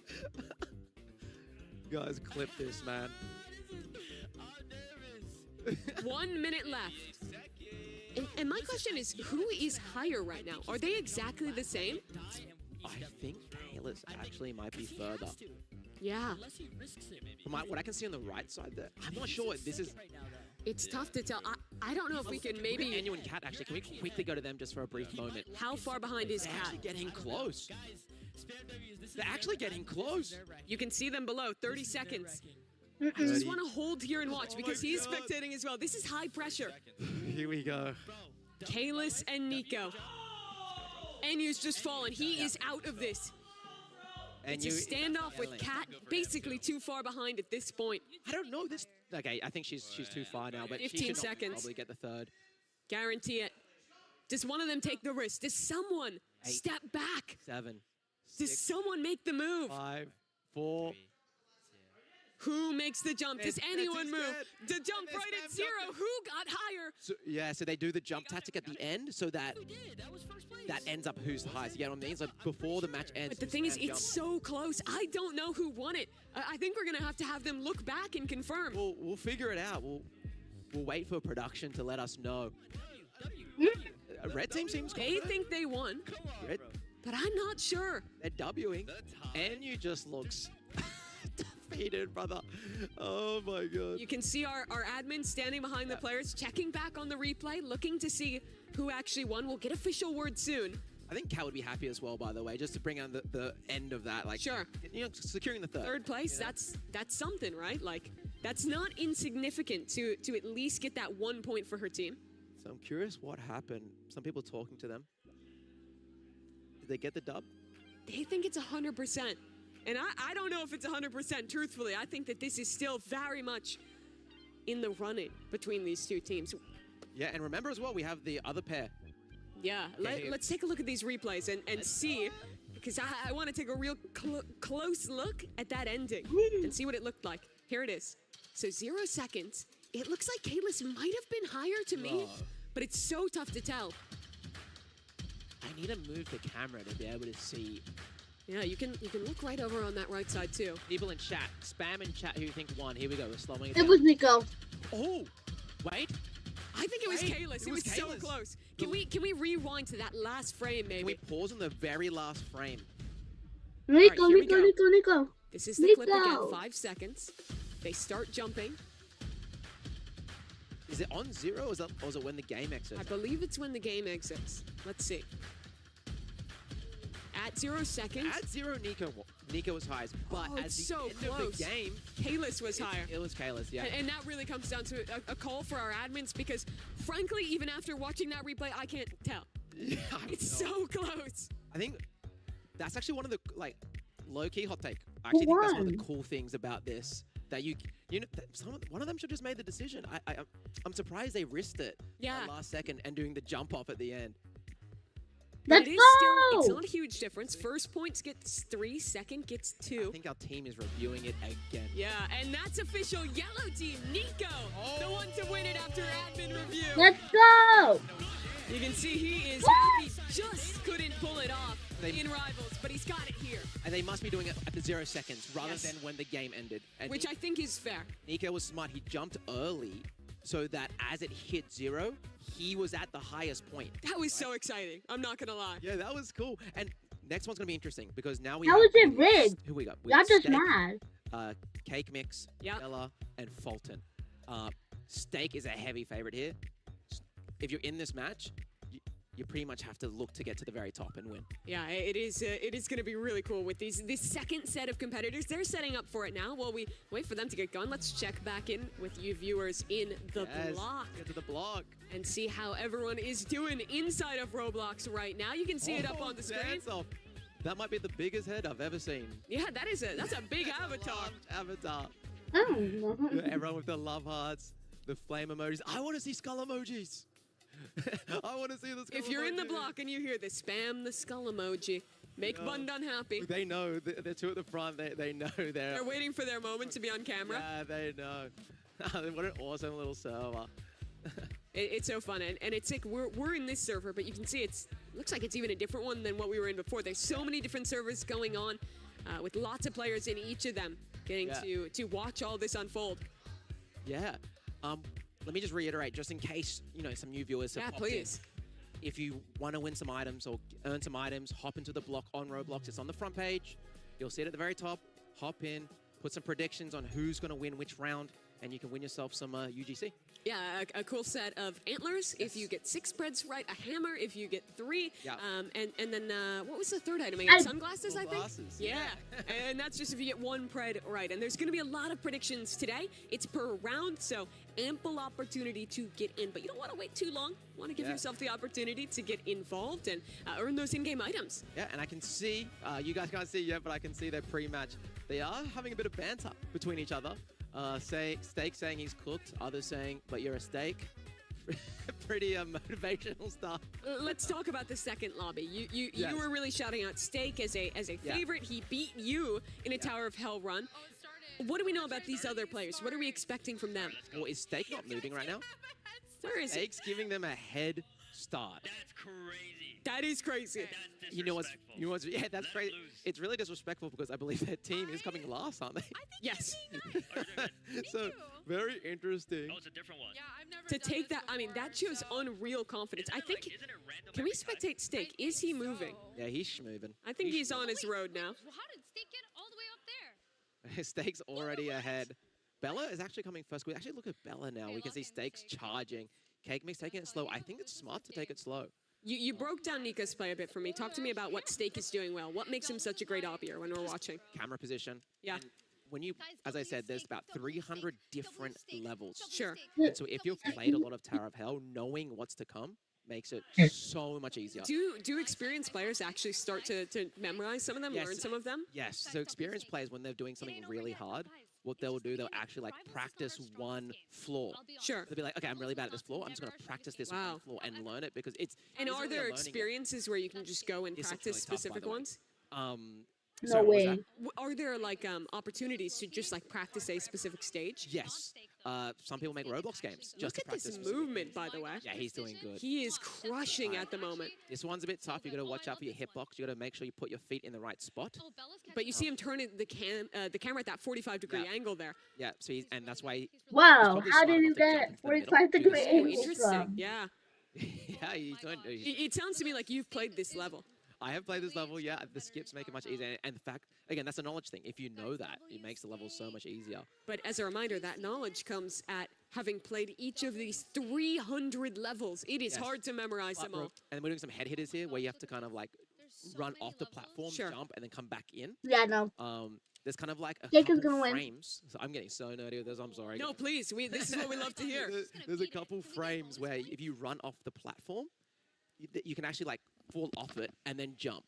Guys, clip this, man. 1 minute left. And my question is, who is higher right now? Are they exactly the same? I think Kalos actually might be further. Yeah. Unless he risks it. From what I can see on the right side there, I'm not sure. This is It's tough to tell. I don't know if we can maybe... Enu and Cat, actually, can we quickly go to them just for a brief moment? How far behind is They're Cat? actually getting close. They're actually getting close. You can see them below, 30 seconds. I just want to hold here and watch because he's spectating as well. This is high pressure. Here we go. Kalis and Nico. Enu's just fallen. He is out of this. It's a standoff with Cat basically too far behind at this point. I don't know this. Okay, I think she's too far now, but 15 she should seconds. probably get the third. Guarantee it. Does one of them take the risk? Does someone step back? 7. Does someone make the move? 5, 4. Who makes the jump? Does anyone move? The jump They're right at spam 0. jumping. Who got higher? So, yeah, so they do the jump tactic at the end so that that ends up who's the highest. You get what I mean? So before the match ends. But the thing is, spam it's jump. so close. I don't know who won it. I think we're going to have them look back and confirm. We'll figure it out. We'll wait for production to let us know. Red team seems They confident. think they won, Red, but I'm not sure. they're Wing. And you just looks defeated, brother. Oh my god. You can see our admin standing behind the players, checking back on the replay, looking to see who actually won. We'll get official word soon. I think Cat would be happy as well, by the way, just to bring out the end of that. Like, Sure. You know, securing the third. Third place, you know? that's something, right? Like, that's not insignificant to at least get that 1 point for her team. So I'm curious what happened. Some people talking to them. Did they get the dub? They think it's 100%. And I don't know if it's 100%, truthfully. I think that this is still very much in the running between these two teams. Yeah, and remember as well, we have the other pair. Yeah, let's take a look at these replays and see, because I want to take a real close look at that ending and see what it looked like. Here it is. So 0 seconds. It looks like Kalis might have been higher to me, but it's so tough to tell. I need to move the camera to be able to see. Yeah, you can look right over on that right side too. People in chat, spam in chat who you think won. Here we go, we're slowing it It down. was Nico. Oh, wait. I think it was Wait, Kalis. it It was was so Kalis. close. Can we rewind to that last frame Can we maybe? pause on the very last frame? Nico, here we Nico, go. Nico, Nico. This is the clip again. Nico. 5 seconds. They start jumping. Is it on 0 or is it when the game exits? I believe it's when the game exits. Let's see. At 0 seconds, At 0, Nico was highest, but Oh, at it's the so end close. of the game, Kalis was higher. it was Kalis, yeah. And that really comes down to a call for our admins because, frankly, even after watching that replay, I can't tell. Yeah, It's so close. I think that's actually one of the, like, low-key hot take. I actually think that's one of the cool things about this. That you know, one of them should just made the decision. I'm surprised they risked it. Yeah. At last second and doing the jump off at the end. Let's It is still, it's go! not a huge difference. First points gets 3, second gets 2. I think our team is reviewing it again. Yeah, and that's official yellow team, Nico, the one to win it after admin review. Let's go! You can see he is happy, just couldn't pull it off in Rivals, but he's got it here. And they must be doing it at the 0 seconds rather Yes. than when the game ended. And Which I think is fair. Nico was smart. He jumped early so that as it hit 0, he was at the highest point. That was so exciting. I'm not gonna lie. Yeah, that was cool. And next one's gonna be interesting because now we How have is it rigged? who we got? We Y'all got just Steak, mad. Cake Mix, Yep. Ella, and Fulton. Steak is a heavy favorite here. If you're in this match, you pretty much have to look to get to the very top and win. Yeah, it is going to be really cool with this second set of competitors. They're setting up for it now. While we wait for them to get going, let's check back in with you viewers in the Yes, block Get to the block. and see how everyone is doing inside of Roblox right now. You can see it up on the screen. Dance off. That might be the biggest head I've ever seen. Yeah, that's a big avatar. Large avatar. Oh. Yeah, everyone with the love hearts, the flame emojis. I want to see skull emojis. I want to see the skull If you're in the emojis. block and you hear the spam the skull emoji, make Bundun happy. They know. The two at the front, they know They're waiting for their moment to be on camera. Yeah, they know. What an awesome little server. It's so fun, and it's like we're in this server, but you can see looks like it's even a different one than what we were in before. There's so many different servers going on, with lots of players in each of them, getting to watch all this unfold. Yeah. Let me just reiterate, just in case some new viewers have popped in. Please. If you want to win some items or earn some items, hop into the block on Roblox. It's on the front page. You'll see it at the very top. Hop in, put some predictions on who's going to win which round, and you can win yourself some UGC. Yeah, a cool set of antlers if you get 6 spreads right, a hammer if you get 3, Yeah. And then what was the third item again? Sunglasses, I think? Glasses, Yeah, and that's just if you get 1 pred right. And there's going to be a lot of predictions today. It's per round, so ample opportunity to get in. But you don't want to wait too long. You want to give yourself the opportunity to get involved and earn those in-game items. Yeah, and I can see, you guys can't see yet, but I can see their pre-match. They are having a bit of banter between each other. Steak saying he's cooked, others saying, but you're a steak. Pretty motivational stuff. Let's talk about the second lobby. You Yes. were really shouting out Steak as a favorite. He beat you in a Tower of Hell run. What do we know about these other players? What are we expecting from them? Well, is Steak not moving right now? Where is he? Steak's giving them a head start. That's crazy. That is crazy. That's You know what's, disrespectful. yeah, that's Let crazy. loose. It's really disrespectful because I believe their team is coming last, aren't they? Yes. So, very interesting. Oh, it's a different one. Yeah, I've never To done take this that, I mean, before, that shows so- unreal confidence. I think. Isn't it random Can we every time? spectate Steak? Is he moving? Yeah, he's schmoving. I think he's on his road now. How did Steak get all the way up there? Steak's already ahead. Bella is actually coming first. We actually look at Bella now. We can see Steak's charging. Cake Mix taking it slow. I think it's smart to take it slow. You broke down Nika's play a bit for me. Talk to me about what Steak is doing well. What makes him such a great oppier when we're watching? Camera position. Yeah. And when you, as I said, there's about 300 different levels. Sure. And so if you've played a lot of Tower of Hell, knowing what's to come makes it so much easier. Do experienced players actually start to memorize some of them, Yes. learn some of them? Yes. So experienced players, when they're doing something really hard, what they'll do, they'll actually like practice one floor. Sure. They'll be like, okay, I'm really bad at this floor. I'm just going to practice this Wow. one floor and learn it because it's. And it's are really a there learning game. experiences where you can just go and This looks practice really tough, by specific the way. ones? No sorry, what was way. that? Are there like opportunities to just like practice a specific stage? Yes. Some people make Roblox games just Look to at this practice specific movement, by the way. Yeah, he's doing good. He is crushing at the moment. This one's a bit tough. You got to watch out for your hitbox. You got to make sure you put your feet in the right spot. But you see him turning the camera at that 45-degree Yeah. angle there. Yeah, so he's, and that's why. He's Wow, probably how smart did you not to jump get into the middle 45 degree because- Oh, angles interesting. from? Yeah. Yeah, he's doing. It sounds to me like you've played this level. I have played this level. Yeah, the skips make it much easier, and the fact, again, that's a knowledge thing. If you know that, it makes the level so much easier. But as a reminder, that knowledge comes at having played each of these 300 levels. It is Yes. hard to memorize them all. And we're doing some head hitters here, where you have to kind of like run off the platform, Sure. jump, and then come back in. Yeah, no. There's kind of like a Jacob's couple gonna win. frames. So I'm getting so nerdy with this. I'm sorry. No, please. This is what we love to hear. There's a couple frames where if you run off the platform, you can actually like fall off it and then jump.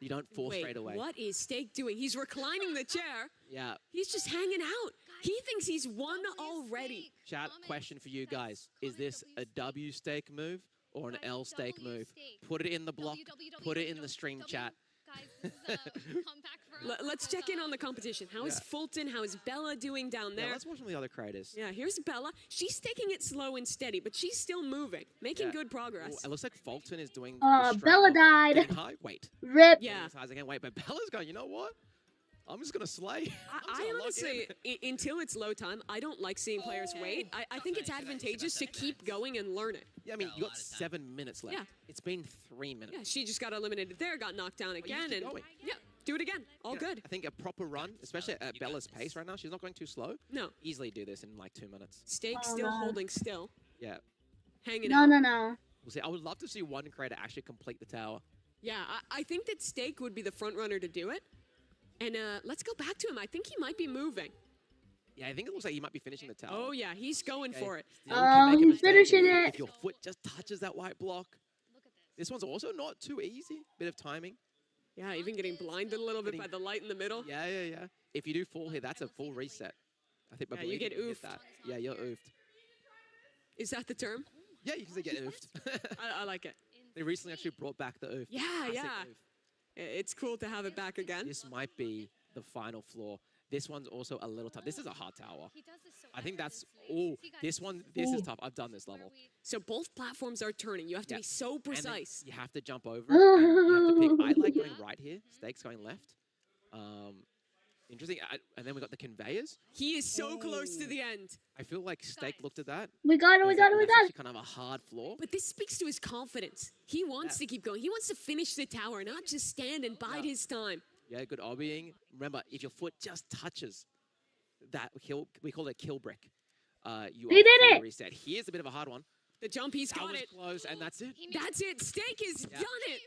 You don't fall Wait, straight away. what is Steak doing? He's reclining the chair. Yeah. He's just hanging out. He thinks he's won already. Chat, question for you guys. Is this a W stake move or an L stake move? Put it in the block. Put it in the stream chat. Guys, this is a comeback for Let's check in on the competition. How is Yeah. Fulton? How is Bella doing down Yeah, there? let's watch some of the other creators. Yeah, here's Bella. She's taking it slow and steady, but she's still moving, making Yeah. good progress. Oh, it looks like Fulton is doing. Bella the died. getting high. Wait. Rip. Yeah. Getting highs again. Wait, but Bella's going. You know what? I'm just gonna slay. I honestly, until it's low time, I don't like seeing players wait. I think it's advantageous to keep going and learn it. Yeah, I mean, you got 7 minutes left. Yeah. It's been 3 minutes. Yeah, she just got eliminated there, got knocked down again, keep and going. yeah, do it again. All Yeah, good. I think a proper run, especially at Bella's pace right now, she's not going too slow. No, Easily do this in like 2 minutes. Steak Oh, still no. holding still, Yeah. hanging No, out. no, no. We'll see. I would love to see one creator actually complete the tower. Yeah, I think that Steak would be the front runner to do it. And let's go back to him. I think he might be moving. Yeah, I think it looks like he might be finishing the tower. Oh yeah, he's going Okay. for it. Still can make a he's mistake finishing if it. your foot just touches that white block. This one's also not too easy. Bit of timing. Yeah, even getting blinded a little bit Getting- by the light in the middle. Yeah, yeah, yeah. If you do fall here, that's a full reset. I think. I Yeah, you believe get can hit oofed. that. Yeah, you're oofed. Is that the term? Yeah, you can say get oofed. I like it. They recently actually brought back the oof. Yeah, Classic yeah. oof. It's cool to have it back again. This might be the final floor. This one's also a little tough. This is a hard tower. He does this so I think that's. effortlessly. Oh, See, guys, this one. This is Ooh. tough. I've done this level. So both platforms are turning. You have to Yeah. be so And then precise. you have to jump over. It, and you have to pick. I like going Yeah. right here. Steak's going left. Interesting. And then we got the conveyors. He is so close to Ooh. the end. I feel like Steak looked at that. We got it, we He's got like, it, we "That's got actually it. kind of a hard floor. But this speaks to his confidence. He wants to keep going. He wants to finish the tower, not just stand and bide his time. Yeah, good obbying. Remember, if your foot just touches that kill, we call it a kill brick. you He are did fully it! reset. Here's a bit of a hard one. The jump, he's That got was it. close, and that's it. That's it. Steak has done it.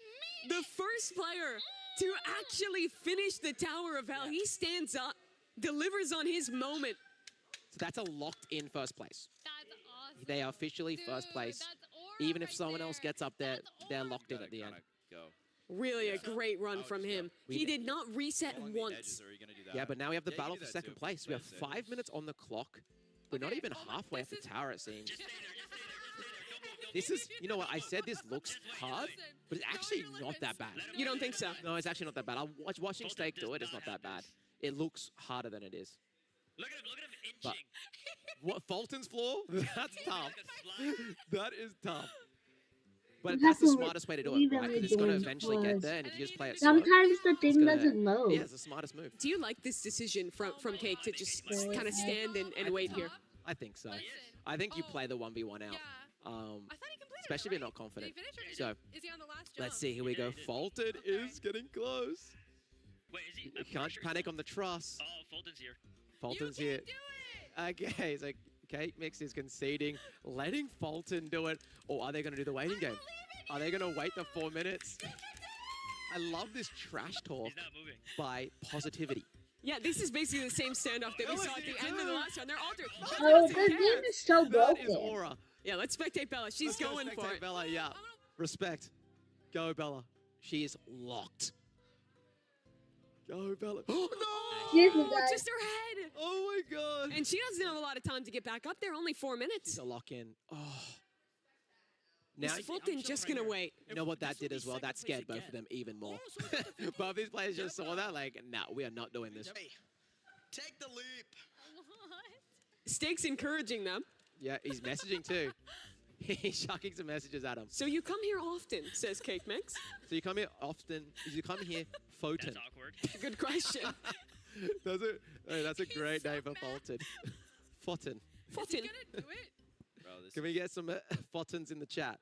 The first player to actually finish the Tower of Hell. He stands up, delivers on his moment. So that's a locked-in first place. That's awesome. They are officially first place. That's aura Even if right someone else there. gets up there, That's they're aura. locked in at the end. Go. Really a great run from him. He did not reset Along the once. edges, or are you gonna do that? Yeah, but now we have the Yeah, you battle can for do that second too. place. We have That's it. 5 minutes on the clock. We're not Okay, even hold on. halfway up the This is- tower, it seems. This is, you know what, I said this looks hard, but it's actually not that bad. You don't think so? No, it's actually not that bad. I'm watching Steak do it. It's not that bad. It looks harder than it is. Look at him But inching. what Fulton's floor? That's tough. That is tough. But You that's have the to smartest way to do leave it, right? everything Because it's going to eventually get pause. there, and if you just play it slow, Sometimes the it's thing gonna- doesn't load. Yeah, it's the smartest move. Do you like this decision from Cake to just kind of stand and wait here? I think so. Listen. I think you Oh, play the 1v1 out. Yeah. Um, I thought he completed especially it, if you're not right? confident. Did he finish or So, is he on the last jump? let's see. Here we go. Fulton is getting close. Wait, is he? You can't panic on the truss. Oh, Fulton's here. Fulton's you here. can do it! Okay, so Cake Mix is conceding, letting Fulton do it. Or are they going to do the waiting game? Are they going to wait the 4 minutes? I love this trash talk He's not moving. by positivity. Yeah, this is basically the same standoff that we saw at the end of the last round. They're altered. Oh, this game is so That is broken. aura. Yeah, let's spectate Bella. She's Let's go going for spectate it. Bella, yeah. Respect. Go, Bella. She is locked. Go, Bella. Oh, no! Here's the Oh, guy. just her head. Oh, my God. And she doesn't have a lot of time to get back up there. Only 4 minutes. She's a lock in. Oh. Is Now, Fulton just going to wait? you know what that did as well? That scared both of them even more. Both these players just saw that, like, no, we are not doing this. Hey, take the leap. Steak's encouraging them. Yeah, he's messaging too. He's chucking some messages at him. So you come here often, says Cake Mix. So you come here often. You come here, Fulton. That's awkward. Good question. That's a great name for Fulton. Fulton. Fulton. Gonna do it? Bro, this Can we get some Fultons in the chat?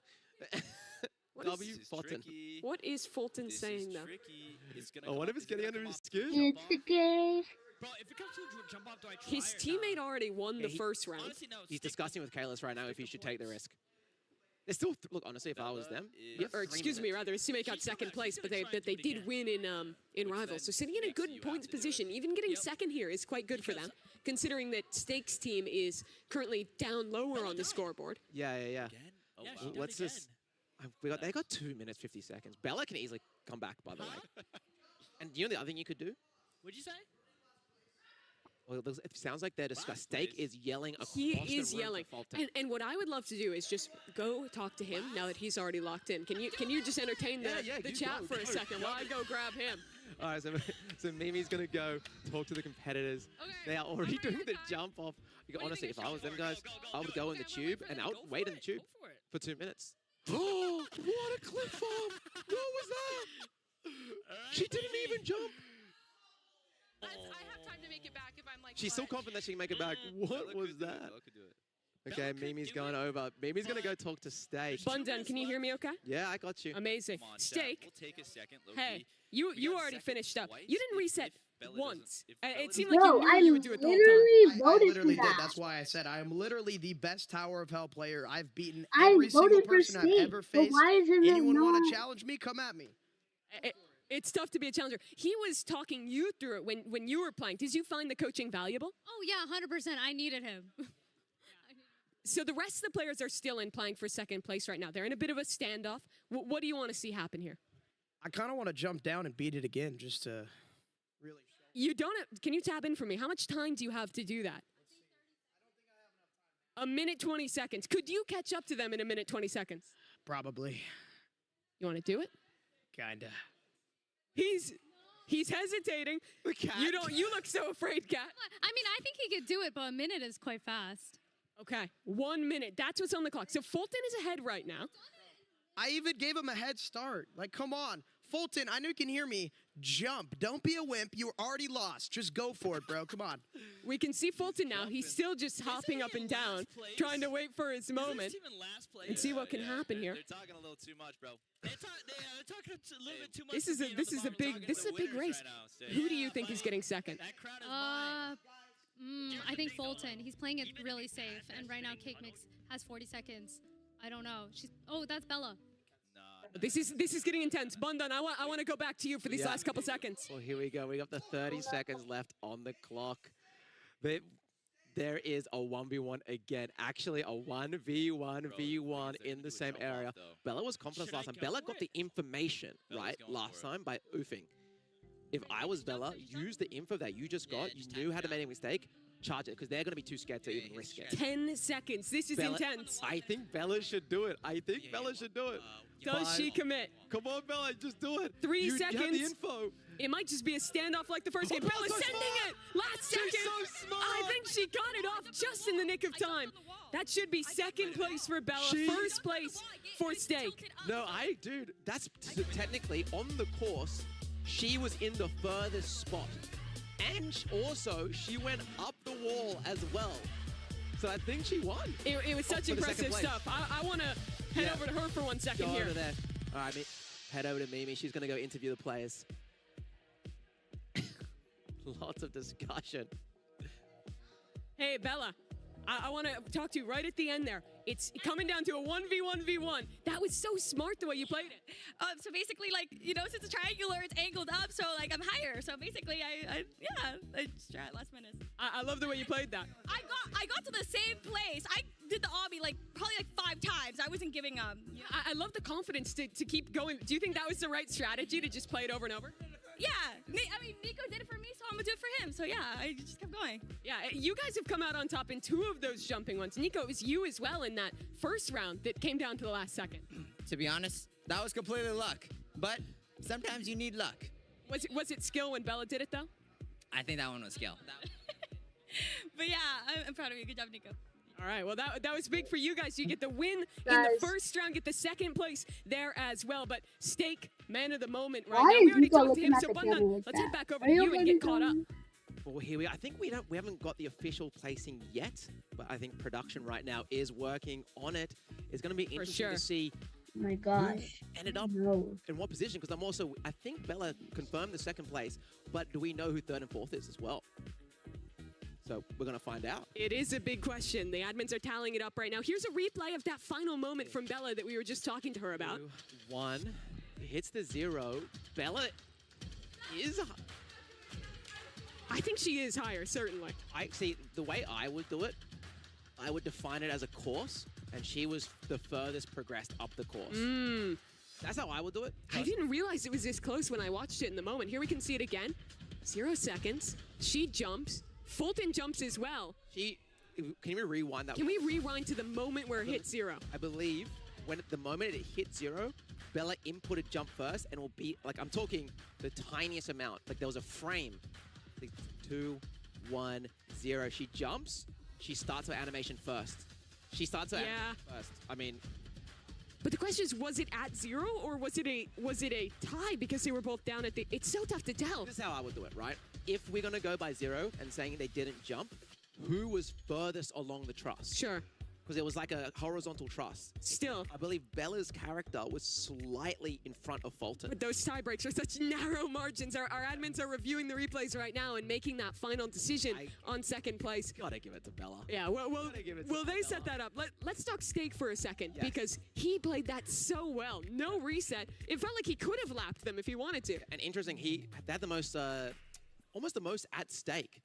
What W. is Fulton. tricky. What is Fulton This saying is though? tricky. It's gonna I come wonder up. if it's Is it getting gonna under come his up? skin. It's the game. Bro, if it comes to a jump off, do I try His or teammate not? already won Yeah, the he- first round. Honestly, no. He's stick- discussing with Kalis right now if he should take the risk. They're still, look, honestly, if I was them, you have Or 3 excuse me, minutes. rather, his teammate got She's second gonna- place, she's but gonna they try but and they do it did again. win in rivals. then So sitting in a makes good you have points to do it. position, even getting Yep. second here is quite good for Because- them, considering that Steak's team is currently down lower on the scoreboard. Yeah. Again? Oh, Yeah, wow. she done Let's again. just. They got 2 minutes 50 seconds. Bella can easily come back, by the way. And you know the other thing you could do? What'd you say? Well, it sounds like they're discussing. Steak is yelling across He the is room to yelling. Fulton. And what I would love to do is just go talk to him now that he's already locked in. Can you just entertain the, Yeah, the you chat go, for a go, second while I go grab him? All right, so Mimi's gonna go talk to the competitors. Okay. They are already I'm ready doing for the time. jump off. do you Honestly, think if I I was should them do? guys, I would go in the Okay, I'm ready tube for and that. I would wait in the tube Go for it. for 2 minutes. Oh, what a clip farm! What was that? She didn't even jump. I have time to make it back if I'm like. She's so clutch. confident that she can make it back. Bella What could was do it, that? Bella could do it. Okay, Bella could Mimi's do going it, over. Mimi's gonna go but- talk to Steak. Bundan, can you hear me okay? Yeah, I got you. Amazing. Come on, chat. Steak, We'll take a second. hey, low-key. you We got already second finished up. twice You didn't if reset Bella doesn't- once. if Bella It seemed doesn't- like Bro, you I knew you would do it the whole time. literally I voted literally for did. that. That's why I said I am literally the best Tower of Hell player. I've beaten I every single voted for person I've Steve, ever but faced. why isn't it Anyone want not? to challenge me? Come at me. It's tough to be a challenger. He was talking you through it when you were playing. Did you find the coaching valuable? Oh yeah, 100%. I needed him. So the rest of the players are still in playing for second place right now. They're in a bit of a standoff. What do you want to see happen here? I kind of want to jump down and beat it again just to really show. You don't have, can you tab in for me? How much time do you have to do that? A minute 20 seconds. Could you catch up to them in a minute 20 seconds? Probably. You want to do it? Kinda. He's hesitating. The cat. You look so afraid, Kat. I mean, I think he could do it, but a minute is quite fast. Okay, 1 minute. That's what's on the clock. So Fulton is ahead right now. I even gave him a head start. Like, come on. Fulton, I know you can hear me. Jump. Don't be a wimp. You're already lost. Just go for it, bro. Come on. We can see Fulton now. He's still just hopping up and down, trying to wait for his moment and see what can happen here. They're talking a little too much, bro. They're talking a little bit too much. This for is a being on this the is a bottom. big Talking this to is a the big winners race. right now, Steve. Who do you think is getting second? That crowd is mine. I think Fulton. He's playing it really safe, and right now Cake Mix has 40 seconds. I don't know. Oh, that's Bella. This is getting intense. Bundan, I want to go back to you for these last couple seconds. Well, here we go. We got the 30 seconds left on the clock. There is a 1v1 again. Actually, a 1v1 in the same area. Bella was confident last time. Bella got the information, right, last time by oofing. If I was Bella, use the info that you just got. You knew how to make a mistake. Charge it, because they're going to be too scared to even risk it. 10 seconds. This is intense. I think Bella should do it. Bella should do it. Does she commit? Come on, Bella, just do it. 3 seconds. You have the info. It might just be a standoff like the first game. Bella's sending it. Last second. She's so smart. I think she got it off just in the nick of time. That should be second place for Bella. First place for Steak. No, dude, that's technically on the course. She was in the furthest spot. And also, she went up the wall as well. So I think she won. It was such impressive stuff. I want to head over to her for 1 second here. Over there. All right, head over to Mimi. She's going to go interview the players. Lots of discussion. Hey, Bella. I want to talk to you right at the end there. It's coming down to a 1v1v1. That was so smart the way you played it. So basically, like, since it's triangular, it's angled up, so like I'm higher. So basically, I just tried last minute. I love the way you played that. I got to the same place. I did the obby probably 5 times. I wasn't giving up. I love the confidence to keep going. Do you think that was the right strategy to just play it over and over? Yeah, I mean, Nico did it for me, so I'm gonna do it for him. So yeah, I just kept going. Yeah, you guys have come out on top in 2 of those jumping ones. Nico, it was you as well in that first round that came down to the last second. To be honest, that was completely luck. But sometimes you need luck. Was it skill when Bella did it, though? I think that one was skill. But yeah, I'm proud of you. Good job, Nico. All right, well, that was big for you guys. You get the win in the first round, get the second place there as well. But Steak, man of the moment right now. We already talked to him, so Bundan, let's head back over to you and get caught up. Well, here we are. I think we haven't got the official placing yet, but I think production right now is working on it. It's going to be interesting to see oh my gosh. who ended up in what position, because I think Bella confirmed the second place, but do we know who third and fourth is as well? So we're going to find out. It is a big question. The admins are tallying it up right now. Here's a replay of that final moment from Bella that we were just talking to her about. 2, 1, hits the 0. Bella is... I think she is higher, certainly. The way I would do it, I would define it as a course, and she was the furthest progressed up the course. That's how I would do it. I didn't realize it was this close when I watched it in the moment. Here we can see it again. 0 seconds. She jumps. Fulton jumps as well. Can we rewind that? Can we rewind to the moment where it hit 0? I believe when the moment it hit 0, Bella inputted jump first, and will be I'm talking the tiniest amount. Like there was a frame. 2, 1, 0. She jumps. She starts her animation first. Animation first. I mean. But the question is, was it at 0 or was it a tie because they were both down at the? It's so tough to tell. This is how I would do it, right? If we're gonna go by 0 and saying they didn't jump, who was furthest along the truss? Sure. Because it was like a horizontal truss. Still. I believe Bella's character was slightly in front of Fulton. But those tie breaks are such narrow margins. Our admins are reviewing the replays right now and making that final decision on second place. Gotta give it to Bella. Yeah, well they set that up. Let's talk Steak for a second because he played that so well. No reset. It felt like he could have lapped them if he wanted to. And interesting, they had the most... almost the most at stake,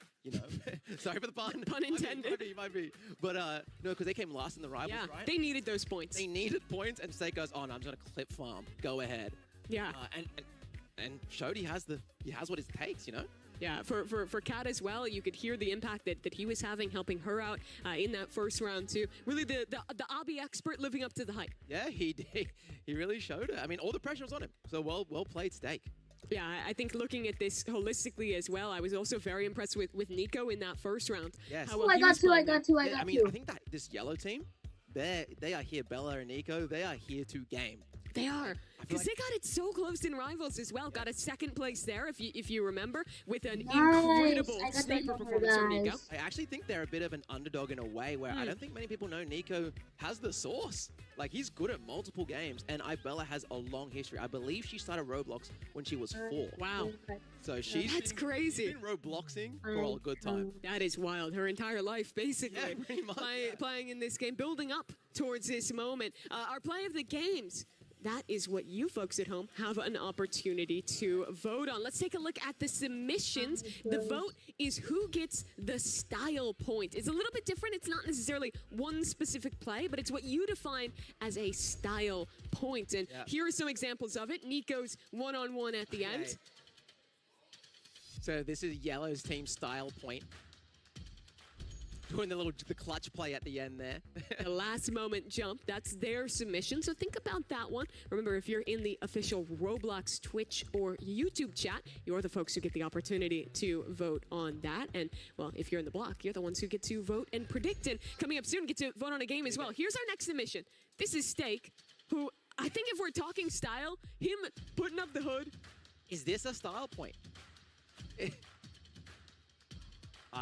Sorry for the pun. Pun intended. Might be. But no, because they came last in the rivals, right? They needed those points. They needed points, and Steak goes, "Oh no, I'm just gonna clip farm. Go ahead." Yeah. And Shody has what it takes, Yeah, for Kat as well, you could hear the impact that he was having, helping her out in that first round too. Really, the obby expert living up to the hype. Yeah, he did. He really showed it. I mean, all the pressure was on him. So well played, Steak. Yeah, I think looking at this holistically as well, I was also very impressed with Nico in that first round. Yes. I got two. I think that this yellow team, they are here, Bella and Nico, they are here to game. They are, feel because like- they got it so close in Rivals as well. Got a second place there, if you remember, with an Nice. incredible I got the sniper number, performance from Nico. guys. I actually think they're a bit of an underdog in a way where I don't think many people know Nico has the sauce. Like, he's good at multiple games, and Ibella has a long history. I believe she started Roblox when she was 4. Wow, So she's that's been, crazy. She's been Robloxing for a good time. That is wild. Her entire life, basically, Yeah, pretty much. playing in this game, building up towards this moment. Our play of the games. That is what you folks at home have an opportunity to vote on. Let's take a look at the submissions. The vote is who gets the style point. It's a little bit different. It's not necessarily one specific play, but it's what you define as a style point. And here are some examples of it. Nico's one-on-one at the end. So this is Yellow's team style point. Doing the clutch play at the end there. The last moment jump, that's their submission. So think about that one. Remember, if you're in the official Roblox, Twitch, or YouTube chat, you're the folks who get the opportunity to vote on that. And, well, if you're in the block, you're the ones who get to vote and predict. And coming up soon, get to vote on a game as well. Here's our next submission. This is Steak, who I think if we're talking style, him putting up the hood. Is this a style point?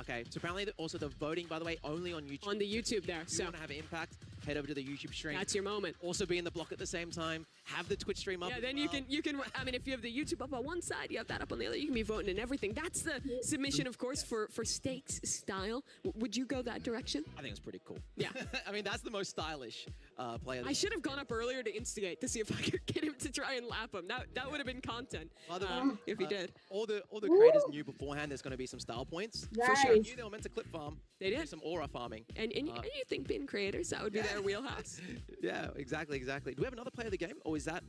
Okay, so apparently also the voting, by the way, only on YouTube. On the YouTube there. If you So want to have an impact, head over to the YouTube stream. that's your moment. Also be in the block at the same time. Have the Twitch stream up. Yeah, as then well. you can. I mean, if you have the YouTube up on one side, you have that up on the other. You can be voting and everything. That's the submission, of course, for Steak's style. Would you go that direction? I think it's pretty cool. Yeah. I mean, that's the most stylish player. I should have gone up earlier to instigate to see if I could get him to try and lap him. That would have been content By the way, if he did. All the creators knew beforehand there's going to be some style points. For sure. They knew they were meant to clip farm. They did. Do some aura farming. And you think being creators, that would be their wheelhouse? Yeah, exactly. Do we have another player of the game, or is that?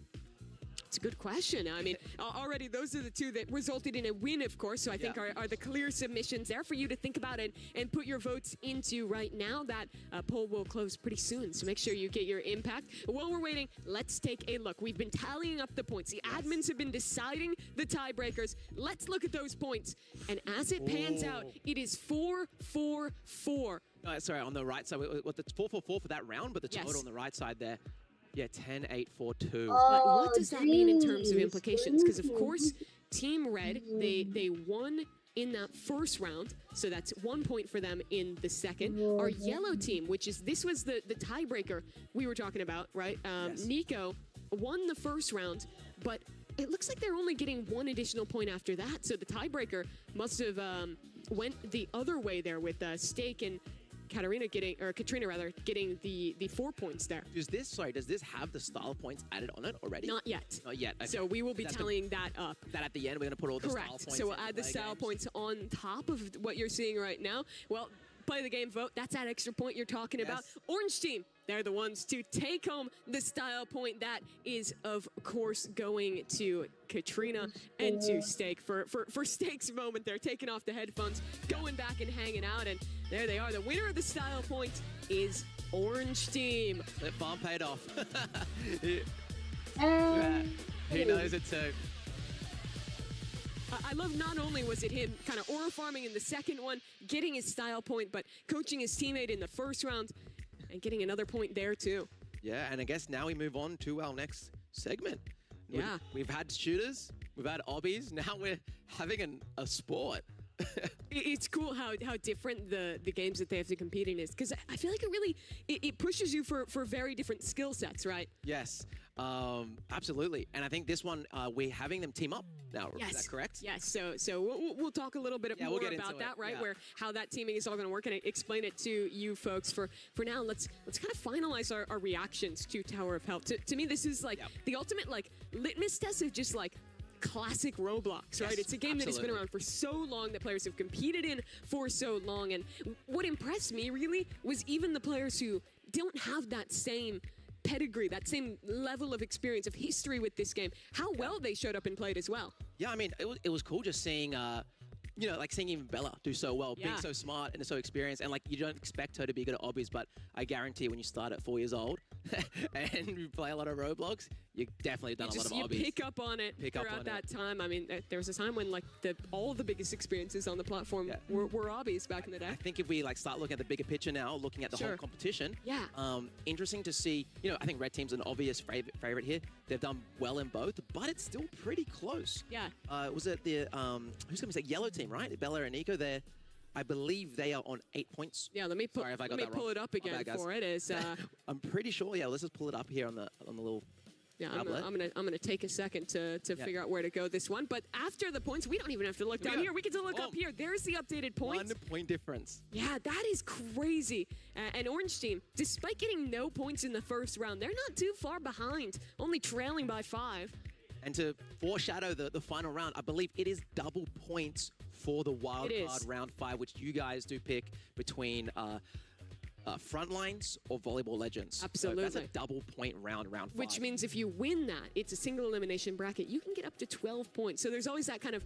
It's a good question. I mean, already those are the two that resulted in a win, of course. So I think are the clear submissions there for you to think about and put your votes into right now. That poll will close pretty soon, so make sure you get your impact. While we're waiting, let's take a look. We've been tallying up the points. The admins have been deciding the tiebreakers. Let's look at those points. And as it pans out, it is 4-4-4. Sorry, on the right side, what the 4-4-4 for that round, but the total on the right side there. Yeah, 10-8-4-2. But what does that mean in terms of implications? Because, of course, Team Red, they won in that first round, so that's 1 point for them in the second. Our yellow team, this was the tiebreaker we were talking about, right? Nico won the first round, but it looks like they're only getting one additional point after that, so the tiebreaker must have went the other way there with Steak and Katrina getting the 4 points there. Does this have the style points added on it already? Not yet. Not yet. Okay. So we will be tallying that up. That at the end, we're going to put all the style Correct. points. So we'll into add the play style games. points on top of what you're seeing right now. Well, play the game vote. That's that extra point you're talking about. Orange team, they're the ones to take home the style point. That is, of course, going to Katrina and to Steak for Steak's moment. They're taking off the headphones, going back and hanging out, and there they are. The winner of the style point is Orange team. That farm paid off. He knows it too. I love not only was it him kind of aura farming in the second one, getting his style point, but coaching his teammate in the first round and getting another point there too. Yeah, and I guess now we move on to our next segment. Yeah. We've had shooters, we've had obbies, now we're having a sport. It's cool how different the games that they have to compete in is, because I feel like it pushes you for very different skill sets, right? Yes, absolutely. And I think this one, we're having them team up now. Yes. Is that correct? Yes. So we'll talk a little bit more we'll about that, right? Yeah. Where how that teaming is all going to work, and explain it to you folks. For now, let's kind of finalize our reactions to Tower of Help. To me, this is like the ultimate litmus test of just classic Roblox, right? It's a game that has been around for so long, that players have competed in for so long. And what impressed me really was even the players who don't have that same pedigree, that same level of experience, of history with this game, how well they showed up and played as well. Yeah, I mean, it was cool just seeing, seeing even Bella do so well, being so smart and so experienced. And you don't expect her to be good at obbies, but I guarantee when you start at 4 years old and you play a lot of Roblox, you definitely done a lot of You obbies. pick up on it throughout that time. I mean, there was a time when like all the biggest experiences on the platform were obbies back in the day. I think if we like start looking at the bigger picture now, looking at the whole competition, interesting to see. You know, I think red team's an obvious favorite here. They've done well in both, but it's still pretty close. Yeah. Was it the who's going to say yellow team, right? Bella and Nico. I believe they are on 8 points. Yeah, let me pull it up again for it. I'm pretty sure. Yeah, let's just pull it up here on the little. Yeah, I'm gonna take a second to figure out where to go this one. But after the points, we don't even have to look down here. We can still look up here. There's the updated points. 1 point difference. Yeah, that is crazy. And Orange Team, despite getting no points in the first round, they're not too far behind, only trailing by 5. And to foreshadow the final round, I believe it is double points for the wild card round 5, which you guys do pick between Frontlines or Volleyball Legends. Absolutely. So that's a double point round 5. Which means if you win that, it's a single elimination bracket. You can get up to 12 points. So there's always that kind of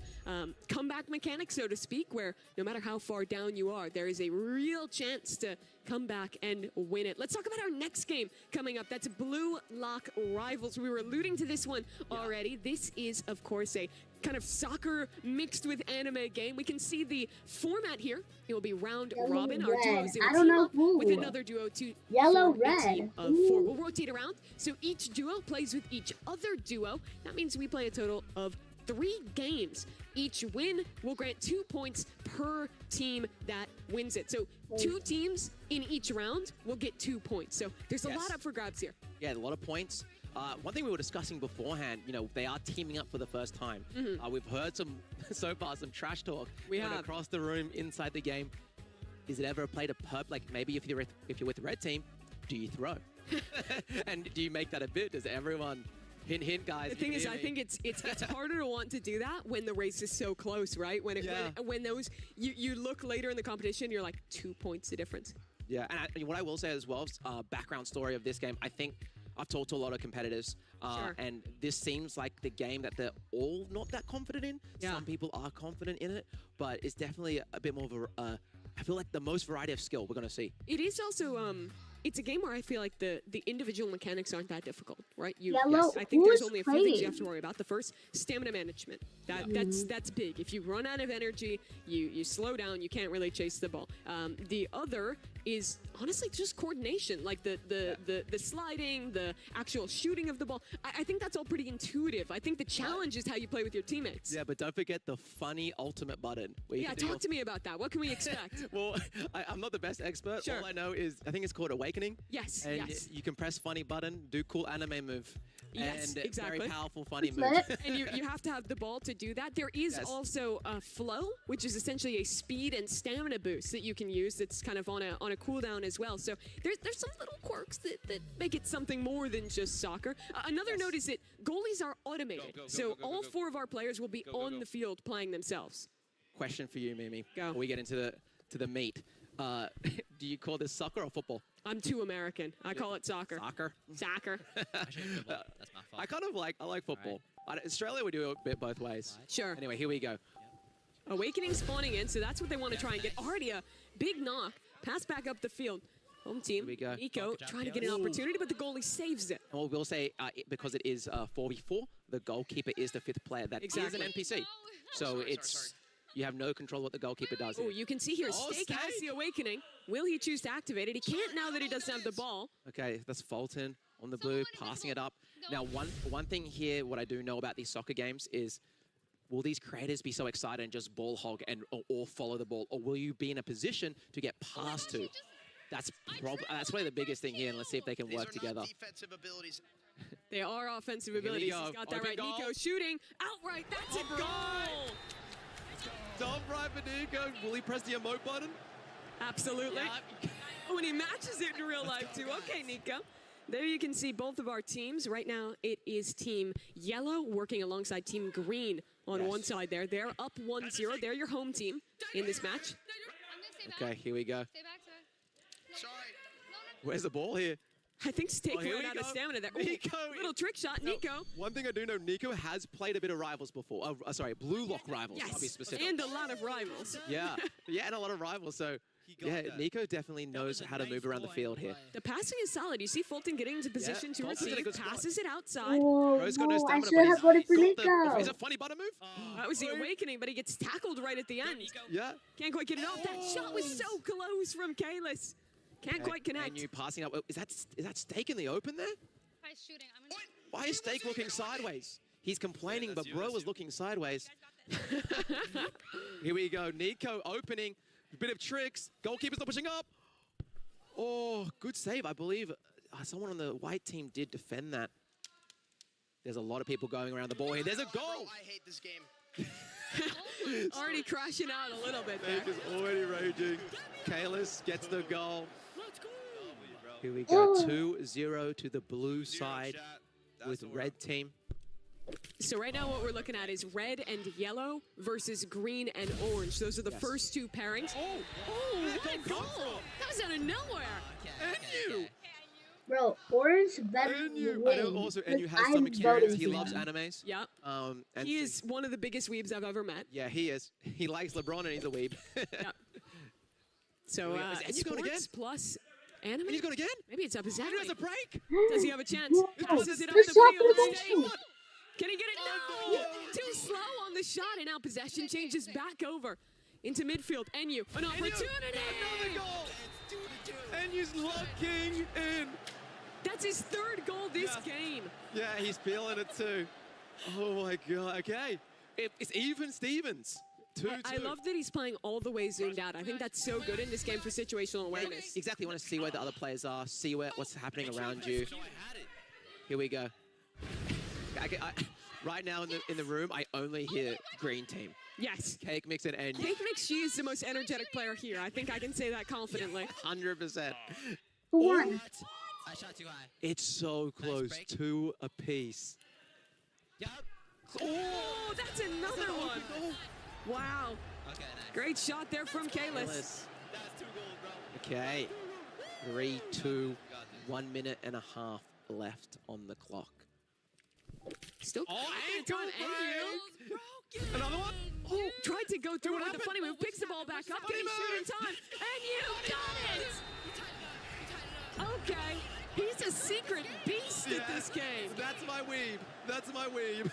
comeback mechanic, so to speak, where no matter how far down you are, there is a real chance to come back and win it. Let's talk about our next game coming up. That's Blue Lock Rivals. We were alluding to this one already. This is, of course, a kind of soccer mixed with anime game. We can see the format here. It will be round robin. Our duos will team up with another duo to form a team of 4. We'll rotate around. So each duo plays with each other duo. That means we play a total of 3 games. Each win will grant 2 points per team that wins it. So 2 teams in each round will get 2 points. So there's a lot up for grabs here. Yeah, a lot of points. One thing we were discussing beforehand, you know, they are teaming up for the first time. We've heard so far some trash talk across the room inside the game. Is it ever played a like maybe if you're with the red team, do you throw? And do you make that a bit? Does everyone hint, guys? The thing is, I think it's harder to want to do that when the race is so close, right? When those you look later in the competition, you're like 2 points the difference. Yeah, and what I will say as well, background story of this game, I think I've talked to a lot of competitors, and this seems like the game that they're all not that confident in. Yeah. Some people are confident in it, but it's definitely a bit more of a, I feel like the most variety of skill we're going to see. It is also, it's a game where I feel like the individual mechanics aren't that difficult, right? I think there's only a few things you have to worry about. The first, stamina management. That's big. If you run out of energy, you slow down, you can't really chase the ball. The other is honestly just coordination, like the sliding, the actual shooting of the ball. I think that's all pretty intuitive. I think the challenge is how you play with your teammates. Yeah, but don't forget the funny ultimate button. Yeah, talk to me about that. What can we expect? Well, I'm not the best expert. Sure. All I know is, I think it's called Awakening. Yes, and yes. you can press funny button, do cool anime move. Yes, and exactly. Very powerful, funny move. And you have to have the ball to do that. There is also a flow, which is essentially a speed and stamina boost that you can use. That's kind of on a cooldown as well. So there's some little quirks that make it something more than just soccer. Another note is that goalies are automated. So all 4 of our players will be on the field playing themselves. Question for you, Mimi. Go. Before we get into the meat. Do you call this soccer or football? I'm too American. I call it soccer. Soccer? Soccer. That's my fault. I like football. Right. Australia, we do it a bit both ways. Sure. Anyway, here we go. Awakening spawning in, so that's what they want to try and get. Already a big knock. Pass back up the field. Home team, Here we go. Nico, trying to get an opportunity, but the goalie saves it. Well, we'll say because it is 4v4, the goalkeeper is the 5th player. That is an NPC. So you have no control what the goalkeeper does. Oh, you can see here, Steak has the awakening. Will he choose to activate it? He can't now that he doesn't have the ball. Okay, that's Fulton on the blue, passing it up. Now, one thing here, what I do know about these soccer games is, will these creators be so excited and just ball hog or follow the ball? Or will you be in a position to get passed to? That's probably the biggest thing here, and let's see if they can work together. Defensive abilities. They are offensive abilities. He's got that right. Nico shooting outright. That's a goal! Top right for Nico. Will he press the emote button? Absolutely. Oh, and he matches it in real life, too. Okay, Nico. There you can see both of our teams. Right now, it is Team Yellow working alongside Team Green on one side there. They're up 1-0. They're your home team in this match. Okay, here we go. Stay back, Sorry. Where's the ball here? I think Steak ran out of stamina there. Nico. Ooh, little trick shot, Nico. One thing I do know, Nico has played a bit of Rivals before. Sorry, Blue Lock Rivals, I'll be specific. And a lot of rivals. Yeah, and a lot of rivals. So Yeah, Nico definitely knows how to move around the field here. The passing is solid. You see Fulton getting into position to Fulton's in a receive, good spot. passes it outside. Oh, Bro's got no no, I stamina, should but have voted for he's got Nico. the... Is it a funny butter move? That was the awakening, but he gets tackled right at the end. Yeah. Can't quite get it off. That shot was so close from Kalis. Can't quite connect. And you passing up. Is that Steak in the open there? Price shooting. I'm gonna Why is Steak looking sideways? He's complaining, but Bro was looking sideways. Here we go. Nico opening. A bit of tricks. Goalkeeper's not pushing up. Oh, good save. I believe someone on the white team did defend that. There's a lot of people going around the ball here. There's a goal. I hate this game. Already crashing out a little bit there. Steak is already raging. Kalis gets the goal. Here we go. 2-0 to the blue side with red team. So right now what we're looking at is red and yellow versus green and orange. Those are the first two pairings. Oh, what a goal! That was out of nowhere. And you. Bro, Orange better And you. win. I know also, and you because have some I'm experience. voting He for loves him. animes. Yeah. And He is one of the biggest weebs I've ever met. Yeah, he is. He likes LeBron and he's a weeb. Yeah. So Is Enyu going again? sports plus anime. And he's gone again? Maybe it's up his alley. He has a break. Does he have a chance? Passes it up The the shot field. prevention. Can he get it? No! Too slow on the shot, and now possession changes back over into midfield. Enyu, an opportunity! Another goal! Enyu's locking in. That's his third goal this game. Yeah, he's feeling it too. Oh my God. Okay. It's even Stevens. 2-2. I love that he's playing all the way zoomed out. I think that's so good in this game for situational awareness. Exactly. You want to see where the other players are, see what's happening around you. Here we go. Right now in the room, I only hear green team. Yes. Cake Mix and Enyu. Cake Mix, she is the most energetic player here. I think I can say that confidently. 100%. Who won? I shot too high. It's so close. break. 2 apiece. Yup. Oh, that's another one. Wow. Okay, nice. Great shot there from Kalis. That's 2 goals, bro. Okay. 3-2. 1 minute and a half left on the clock. Still ankle on Enyu. Another one? Oh, tried to go through What it with a happened? funny move. Picks the ball back up. Can he shoot in time? And you got it! Okay. He's a secret beast at this game. That's my weeb. That's my weeb.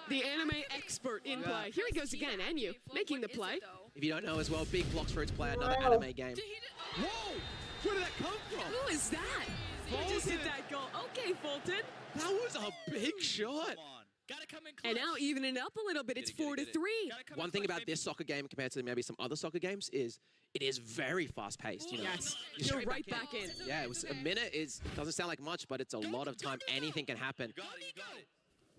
The anime expert in play. Here he goes again. Enyu making the play. If you don't know as well, Big Blocks Fruits play another Wow. anime game. Whoa! Where did that come from? Who is that? Who just hit that goal? Okay, Fulton. That was a big shot. Gotta come in clutch. And now evening it up a little bit. It's 4-3. One thing about this soccer game compared to maybe some other soccer games is it is very fast paced. You know, Yes, You're you're straight right back back in. Yeah, it was a minute. Doesn't sound like much, but it's a lot of time. Anything can happen.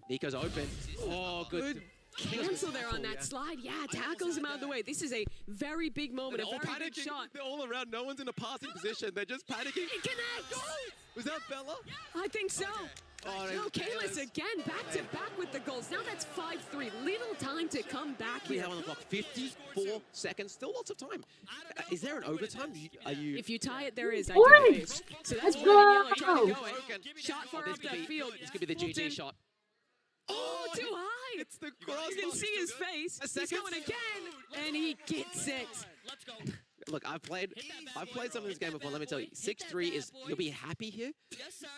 Nico's open. Oh, good. Cancel there on that slide. Yeah, tackles him out of the way. This is a very big moment, They're a all very big panicking. shot. They're all around. No one's in a passing position. They're just panicking. It connects. Was that Bella? I think so. Oh, No, Kalis again, back to back with the goals. Now that's 5-3. Little time to come back We here. have on the clock 54 seconds. Still lots of time. Is there an overtime? Are you? If you tie it, there is. I Orange! do believe. So that's Let's red and yellow go! trying to go Broken. in. Shot far this up could the be- field. This could be the GG Fulton. shot. Oh, too high. It's the You cross. can see his face. He's second. going again, and he gets it. Let's go. Look, I've played some of this game before. Let me tell you, 6-3 is you'll be happy here,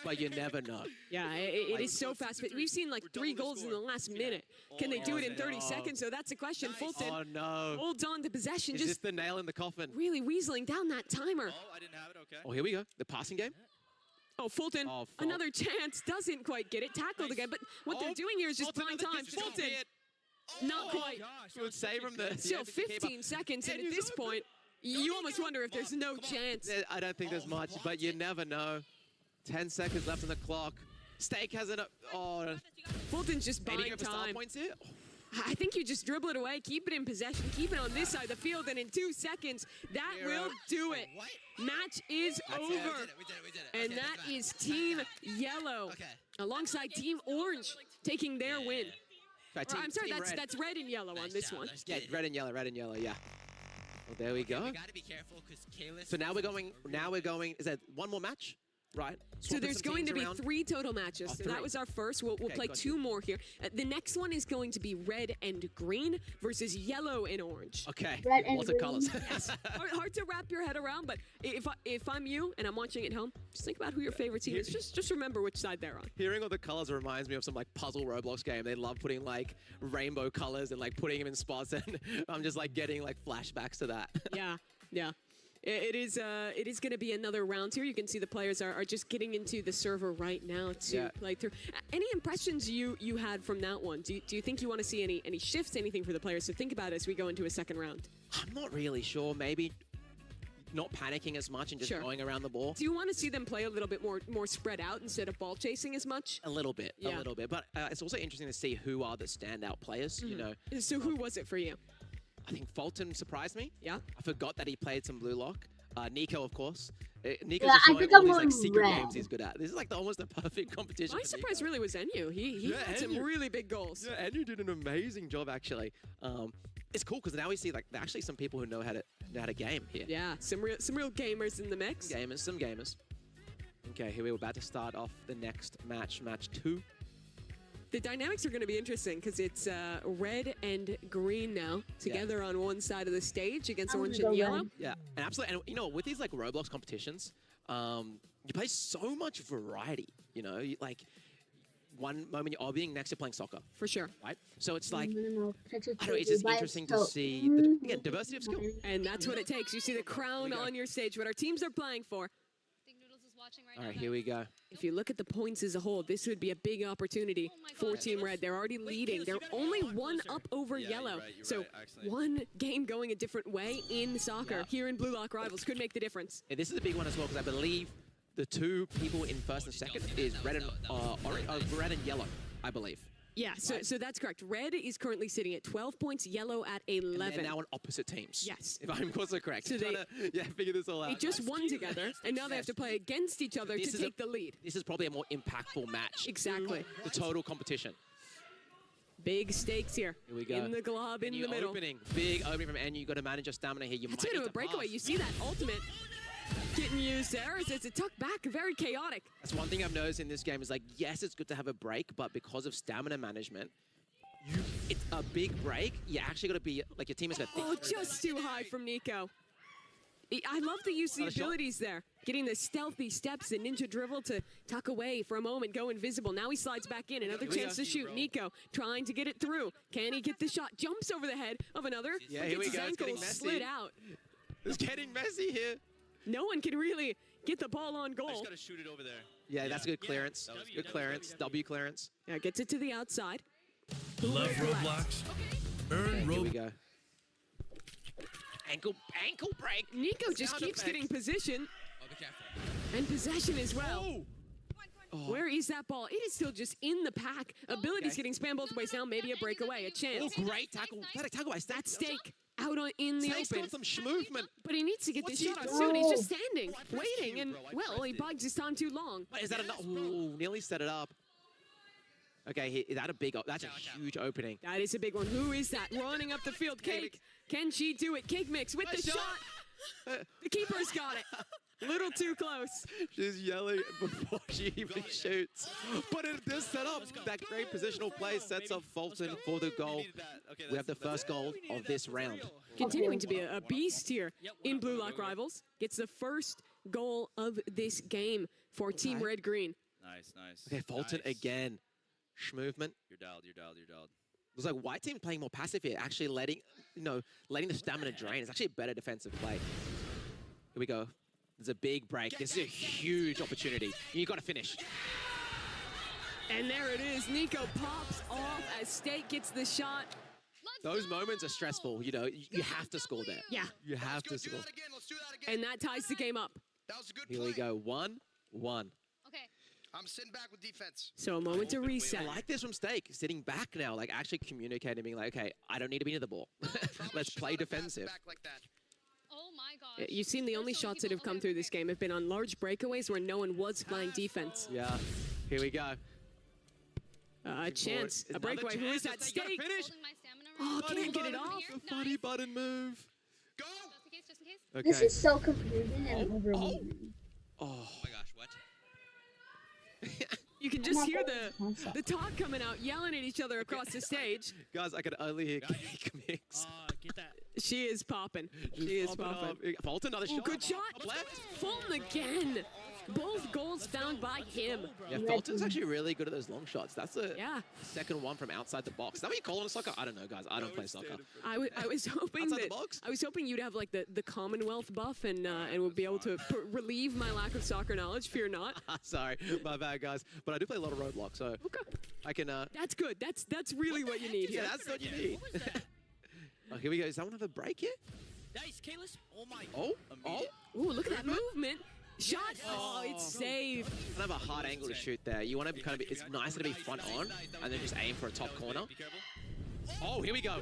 but you never know. Yeah, it is so fast. But we've seen like 3 goals in the last minute. Can they do it in 30 seconds? So that's a question. Fulton Oh no! holds on to possession, Is this just the nail in the coffin? really weaseling down that timer. Oh, I didn't have it. Okay. Oh, here we go. The passing game. Oh, Fulton, Oh, fault. another chance, doesn't quite get it. Tackled again, but what they're doing here is just buying time. Fulton, not quite. Good save from the. Still the keeper. 15 seconds, and at Enyu's this open. point, you almost wonder if there's no chance. I don't think there's much, but you never know. 10 seconds left on the clock. Steak has an. Oh, Fulton's just maybe buying go for star time. points here. I think you just dribble it away, keep it in possession, keep it on this side of the field, and in 2 seconds, that will do it. Match is over. We did it. And Okay, that that's fine. is Team Yellow, Okay. alongside Team Orange, taking their win. Right, Or, I'm sorry, team that's red. that's red and yellow on Nice this job, one. let's Yeah, get it. red and yellow, yeah. Well, there we go. We gotta be careful because Kalis. So now we're going. Is that one more match? right? So Swapping there's some going to teams be around. 3 total matches. Oh, So 3. that was our first. We'll Okay, play got 2 you. more here. The next one is going to be red and green versus yellow and orange. Okay. Red and Lots of green. colors. Yes. Hard to wrap your head around, but if I'm you and I'm watching at home, just think about who your favorite team is. Just remember which side they're on. Hearing all the colors reminds me of some like puzzle Roblox game. They love putting like rainbow colors and like putting them in spots, and I'm just like getting like flashbacks to that. Yeah. It is going to be another round here. You can see the players are just getting into the server right now to play through. Any impressions you had from that one? Do you think you want to see any shifts, anything for the players to think about as we go into a second round? I'm not really sure. Maybe not panicking as much and just going around the ball. Do you want to see them play a little bit more spread out instead of ball chasing as much? A little bit. But it's also interesting to see who are the standout players, you know. So who was it for you? I think Fulton surprised me. Yeah. I forgot that he played some blue lock. Nico, of course. Nico's Yeah, just I showing think all I'm these like going secret red. games he's good at. This is like almost the perfect competition. My for surprise Nico. really was Enyu. He had some Enyu. really big goals. Yeah, Andrew did an amazing job actually. It's cool because now we see like there are actually some people who know how to game here. Yeah, some real gamers in the mix. Some gamers. Okay, here we're about to start off the next match, match 2. The dynamics are going to be interesting because it's red and green now together on one side of the stage against I'm orange gonna and go yellow. red. Yeah, and absolutely. And you know, with these like Roblox competitions, you play so much variety. You know, like one moment you're obbying, next you're playing soccer. For sure. Right? So it's like, Minimal I don't know, it's just interesting to see, again, diversity of skill. And that's what it takes. You see the crown on your stage, what our teams are playing for. I think Noodles is watching right All now. right, here we go. If you look at the points as a whole, this would be a big opportunity for Team Red. They're already leading. They're only one up over yellow. So one game going a different way in soccer here in Blue Lock Rivals could make the difference. And this is a big one as well because I believe the 2 people in first and second is red and orange, red and yellow, I believe. Yeah, so that's correct. Red is currently sitting at 12 points, yellow at 11. And they're now on opposite teams. Yes. If I'm also correct. So they figure this all out. They just won together, and now they have to play against each other to take the lead. This is probably a more impactful match. Exactly. The total competition. Big stakes here. Here we go. In the glob, in the middle. Big opening from Enyu. You've got to manage your stamina here. You That's might a bit need of a to breakaway. pass. You see that ultimate getting used there. It's a tuck back, very chaotic. That's one thing I've noticed in this game is like, yes, it's good to have a break, but because of stamina management, it's a big break. You actually got to be, like your team is going to think. Oh, just too high from Nico. I love the use of the abilities there. Getting the stealthy steps and ninja dribble to tuck away for a moment, go invisible. Now he slides back in. Another chance to shoot. Nico trying to get it through. Can he get the shot? Jumps over the head of another. Yeah, but here we gets go. his It's getting ankle messy. slid out. It's getting messy here. No one can really get the ball on I goal. just got to shoot it over there. Yeah, that's a good clearance. Good clearance. W clearance. Yeah, gets it to the outside. Love Roblox. Earn Here we Roblox. go. Ankle break. Nico just Sound keeps effect. getting position Oh, be careful. and possession as well. Oh. Where is that ball? It is still just in the pack. Abilities getting spammed both ways now. Maybe a breakaway, a chance. Oh, great tackle. That a tackle by Stack. That stake out in the Snake's open. got some schmovement. But he needs to get What's this he shot on doing? soon. He's just standing, Oh, I pressed waiting, you, and, bro. I well, he pressed bides his time too long. Wait, is that enough? Ooh, nearly set it up. Okay, is that a big, that's a huge opening. That is a big one. Who is that running up the field? Cake. Can she do it? Cake Mix with the shot. The keeper's got it. Little too close. She's yelling before she even shoots. But it does set up. That great positional play sets up Fulton for the goal. We have the first goal of this round. Continuing to be a beast here in Blue Lock Rivals. Gets the first goal of this game for Team Red Green. Nice. Okay, Fulton again. Schmovement. You're dialed. Looks like white team playing more passive here, actually letting the stamina drain. It's actually a better defensive play. Here we go. There's a big break. This is a huge opportunity. You got to finish. And there it is. Nico pops off as State gets the shot. Those moments are stressful. You know, you have to score there. Yeah. You have to score. And that ties the game up. That was a good Here play. we go. 1-1. Okay. I'm sitting back with defense. So a moment to reset. I like this from Steak, sitting back now, like actually communicating, being like, okay, I don't need to be near the ball. Let's play defensive. Back like that. Oh my gosh. You've seen the only shots that have come through this game have been on large breakaways where no one was playing defense. Yeah. Here we go. A chance, a Another breakaway. Who is chance. that? You gotta Stake. finish. Holding my stamina Oh, right can't get it off. The funny button move. Go! Just in case. Okay. This is so confusing and overwhelming. Oh. Oh my gosh, what? You can just hear the talk coming out, yelling at each other across the stage. Guys, I can only hear Cake Mix. Get that. She is popping. She is popping. Fulton, another Oh, shot. good shot. Up left. Fulton again. Both goals found by him. Yeah, Fulton's actually really good at those long shots. That's the Yeah. second one from outside the box. Is that what you call it in soccer? I don't know, guys. I don't play soccer. I was hoping Outside the that box? I was hoping you'd have like the Commonwealth buff and would be able to relieve my lack of soccer knowledge. Fear not. Sorry, my bad, guys. But I do play a lot of Roadblock, so I can. That's good. That's really what you need Yeah, here. that's what you need. Oh, here we go. Does someone have a break here? Nice, Kalis. Oh my. Oh, oh. Ooh, look at that movement. Shot. Oh, it's saved. Kind of a hard angle to shoot there. You want to be kind of. It's nicer to be front on and then just aim for a top corner. Oh, here we go.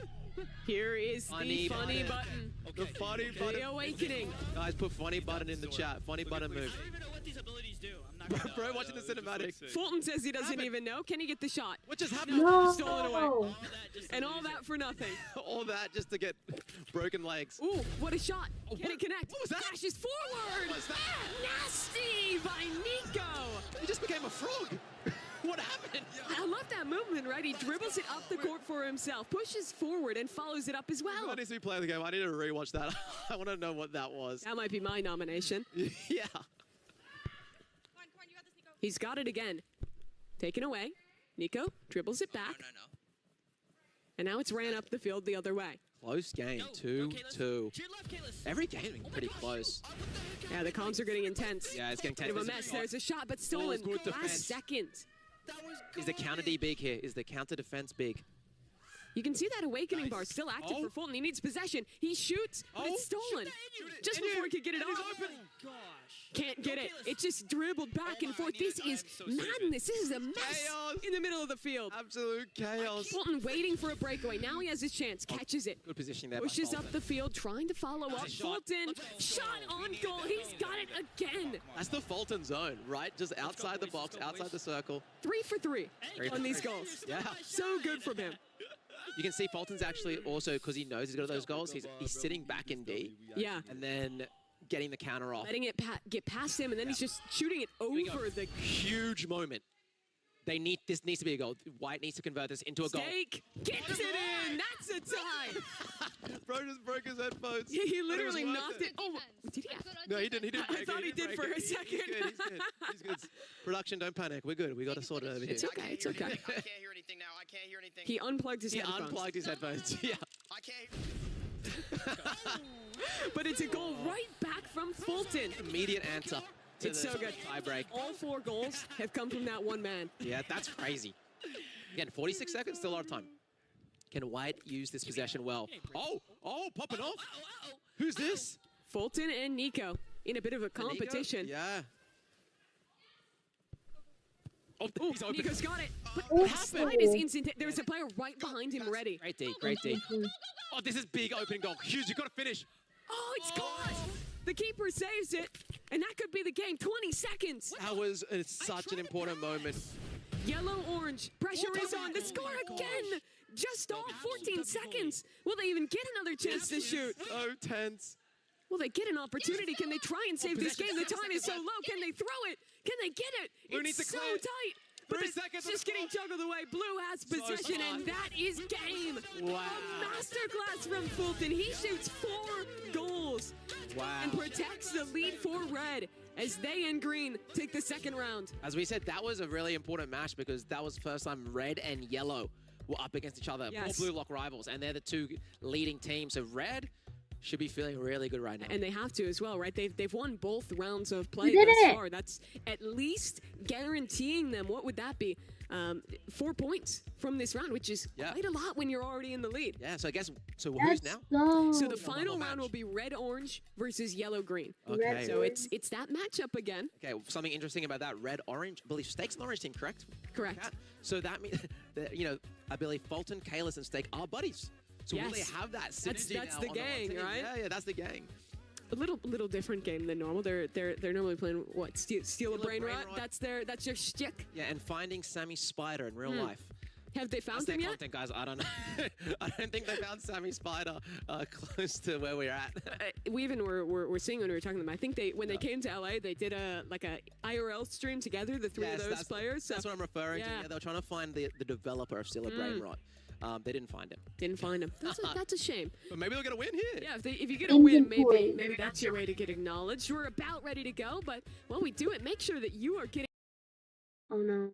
Here is the funny button. The funny button. The awakening. Guys, put funny button in the chat. Funny button move. I don't even know what these abilities do. I'm not gonna Bro, watching the cinematic. Fulton says he doesn't even know. Can he get the shot? What just happened? No. Stolen away. And all that for nothing. All that just to get broken legs. Ooh, what a shot. Can it connect? What was that? Crashes forward. What was that? Nasty by Nico. He just became a frog. What happened? I love that movement, right? He dribbles it up the court for himself, pushes forward, and follows it up as well. I need to play the game. I need to rewatch that. I want to know what that was. That might be my nomination. Yeah. He's got it again. Taken away. Nico dribbles it back. And now it's ran up the field the other way. Close game, 2-2. Every game has been pretty close. Yeah, the comms are getting intense. Yeah, it's getting Bit of a tense. mess. There's a shot, but stolen. good defense. Last second. Is the counter D big here? Is the counter defense big? You can see that awakening bar still active for Fulton. He needs possession. He shoots, but it's stolen. Just before he could get it off. Can't get it. It just dribbled back and forth. This is madness. This is a mess Chaos. in the middle of the field. Absolute chaos. Fulton waiting for a breakaway. Now he has his chance. Catches it. Good position there. Pushes up the field, trying to follow up. Fulton, shot on goal. He's got it again. That's the Fulton zone, right? Just outside the box, outside the circle. 3 for 3 Three for on these three. goals. Yeah. So good from him. You can see Fulton's actually also, because he knows he's got those goals, he's sitting back in D. Yeah. And then getting the counter off. Letting it get past him, and then he's just shooting it over the huge moment. This needs to be a goal. White needs to convert this into a goal. stake. Gets it in. That's a tie. Bro just broke his headphones. He literally knocked it. Oh, did he? No, he didn't. He didn't. I break thought it. he did break for it. a second. He's good. He's good. He's good. Production, don't panic. We're good. We got to sort it over here. It's okay. It's okay. I can't hear anything now. I can't hear anything. He unplugged his He headphones. unplugged his headphones. Yeah. I can't. But it's a goal right back from Fulton. Immediate answer. To It's the so good. tie break. All 4 goals have come from that one man. Yeah, that's crazy. Again, 46 seconds, still a lot of time. Can White use this possession well? Oh, popping off. Who's this? Fulton and Nico in a bit of a competition. Yeah. Oh, Ooh, he's open. Nico's got it. But Oh, that slide is instant. There's a player right behind him ready. Great D, great D. Oh, this is big open goal. Hughes, you got to finish. Oh, it's caught. The keeper saves it, and that could be the game. 20 seconds. That was such an important moment. Yellow-orange. Pressure is on. The score again. Just off 14 seconds. Will they even get another chance to shoot? So tense. Will they get an opportunity? Can they try and save this game? The time is so low. Can they throw it? Can they get it? Blue needs It's to so clear it. tight. But 3 it's seconds on just the getting juggled away. Blue has possession, and that is game. Wow. A masterclass from Fulton. He shoots 4 goals Wow. and protects the lead for Red as they in green take the second round. As we said, that was a really important match because that was the first time Red and Yellow were up against each other. Yes. Blue Lock rivals, and they're the 2 leading teams. So Red should be feeling really good right now. And they have to as well, right? They've won both rounds of play did thus it. far. That's at least guaranteeing them. What would that be? 4 points from this round, which is quite a lot when you're already in the lead. Yeah, so I guess, who's Let's now? go. So the final round will be red-orange versus yellow-green. Okay. So it's that matchup again. Okay, something interesting about that, red-orange, I believe Stake's an orange team, correct? Correct. Yeah. So that means, that, I believe Fulton, Kalis, and Stake are buddies. So will they Yes. have that synergy That's now the on gang, one team? right? Yeah, that's the gang. A little different game than normal. They're normally playing what? Steal a brain rot. That's their shtick. Yeah, and finding Sammy Spider in real Hmm. life. Have they found That's their him yet? content, guys. I don't know. I don't think they found Sammy Spider close to where we're at. We even were seeing when we were talking to them. I think when they came to LA, they did a IRL stream together, the three of those players. So that's what I'm referring to. Yeah, they were trying to find the developer of Still a Brain Rot. They didn't find him. Didn't find him. That's a shame. But maybe they'll get a win here. Yeah, if you get a win, maybe that's your way to get acknowledged. We're about ready to go, but while we do it, make sure that you are getting. Oh no.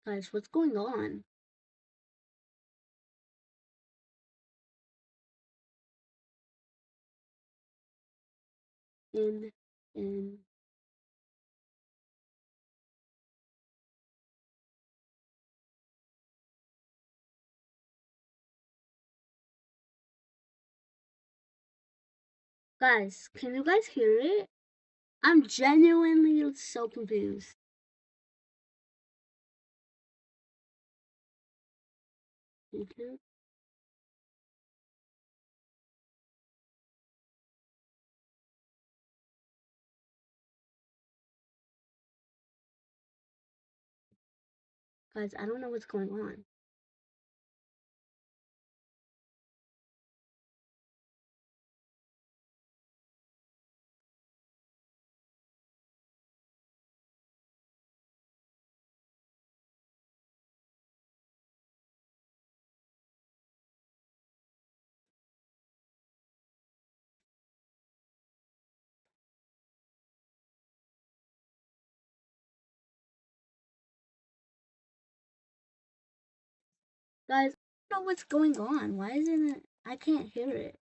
Guys, what's going on? In. Guys, can you guys hear it? I'm genuinely so confused. Thank you. Guys, I don't know what's going on. Guys, I don't know what's going on. Why isn't it? I can't hear it.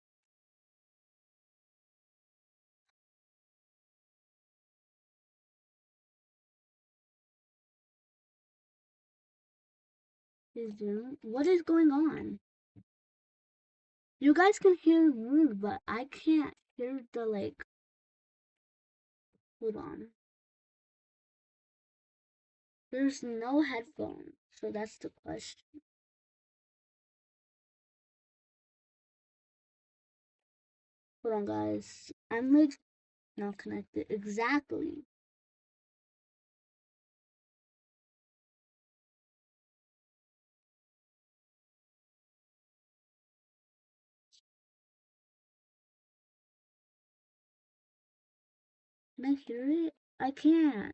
What is going on? You guys can hear me, but I can't hear the like. Hold on. There's no headphones, so that's the question. Hold on, guys. I'm like not connected exactly. Can I hear it? I can't.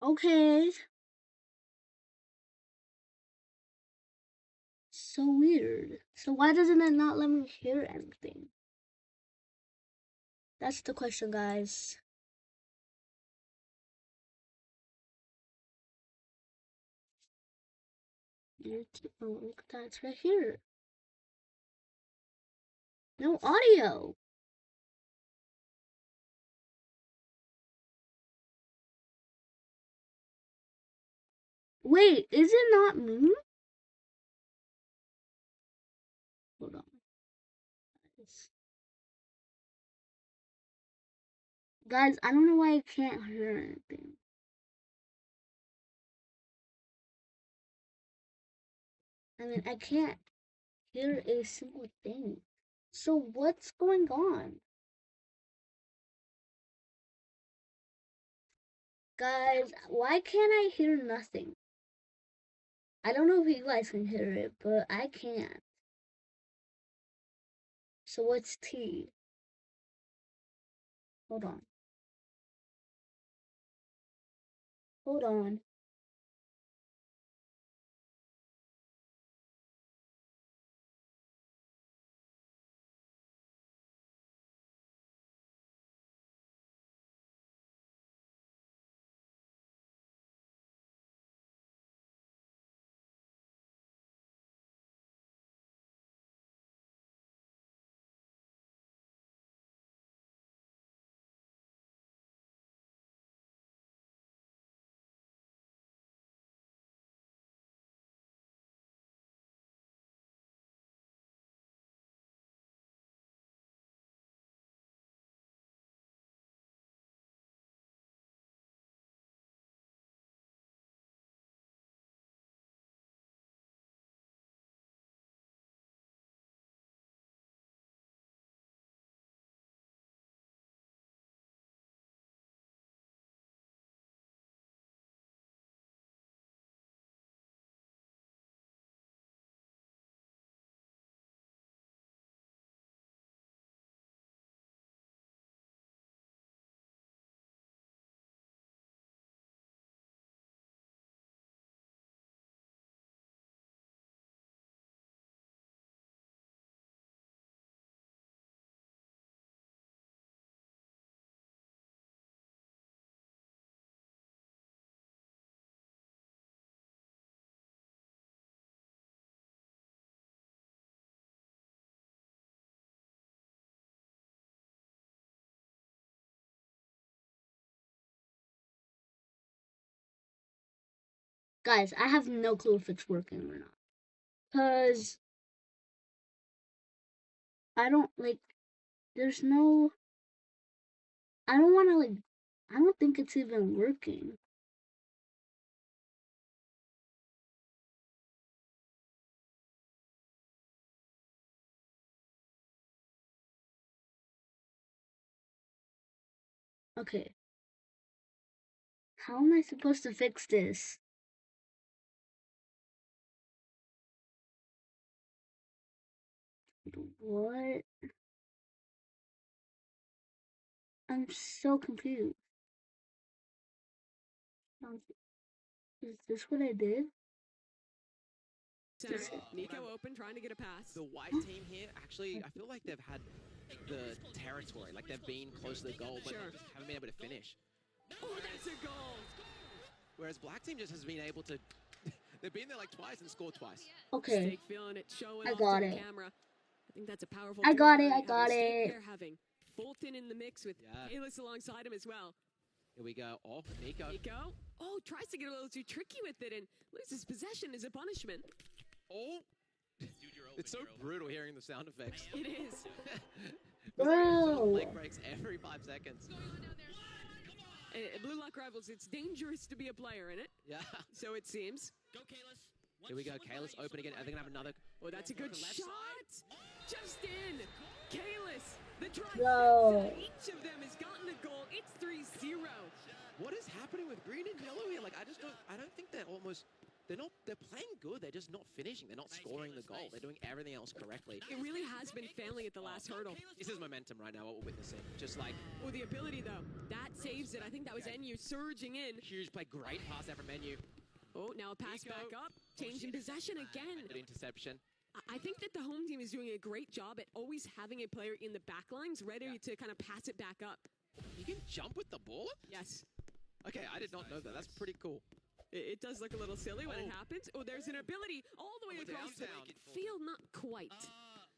Okay. So weird. So why doesn't it not let me hear anything? That's the question, guys. Oh, look at that. It's right here. No audio. Wait, is it not me? Hold on. Guys, I don't know why I can't hear anything. I mean, I can't hear a single thing. So what's going on? Guys, why can't I hear nothing? I don't know if you guys can hear it, but I can't. So what's T? Hold on. Hold on. Guys, I have no clue if it's working or not. Because I don't, like, there's no... I don't want to, like... I don't think it's even working. Okay. How am I supposed to fix this? What? I'm so confused. Is this what I did? Center. Nico open, trying to get a pass. The white team here, actually, I feel like they've had the territory. Like, they've been close to the goal, but Sure. just haven't been able to finish. Oh, that's a goal. Whereas black team just has been able to... They've been there like twice and scored twice. Okay. Steak feeling it, showing I off got to the it. camera. I think that's a powerful. I got duo it, I having got Steak it. there, having Fulton in the mix with Kalis alongside him as well. Here we go. Off Nico. Nico. Oh, tries to get a little too tricky with it and loses possession as a punishment. Oh. It's so brutal hearing the sound effects. It is. Whoa. Leg breaks every 5 seconds. Blue Lock Rivals, it's dangerous to be a player in it. Yeah. So it seems. Go, Kalis. Here we go. Kalis open again. Are they going to have another? Oh, that's a good shot. Just in. Kalis, the Whoa. trifecta. Each of them has gotten a goal. It's 3-0. What is happening with green and yellow here? Like, I don't think they're playing good. They're just not finishing. They're not scoring the goal. They're doing everything else correctly. It really has been failing at the last hurdle. This is momentum right now, what we're witnessing. Just like... Oh, the ability, though. That saves it. I think that was NU surging in. Huge play. Great pass out from Menu. Oh, now a pass back up. Changing possession again. Good interception. I think that the home team is doing a great job at always having a player in the back lines ready to kind of pass it back up. You can jump with the ball? Yes. Okay, I did not know that. That's pretty cool. It does look a little silly when it happens. Oh, there's an ability all the way across the field. Not quite.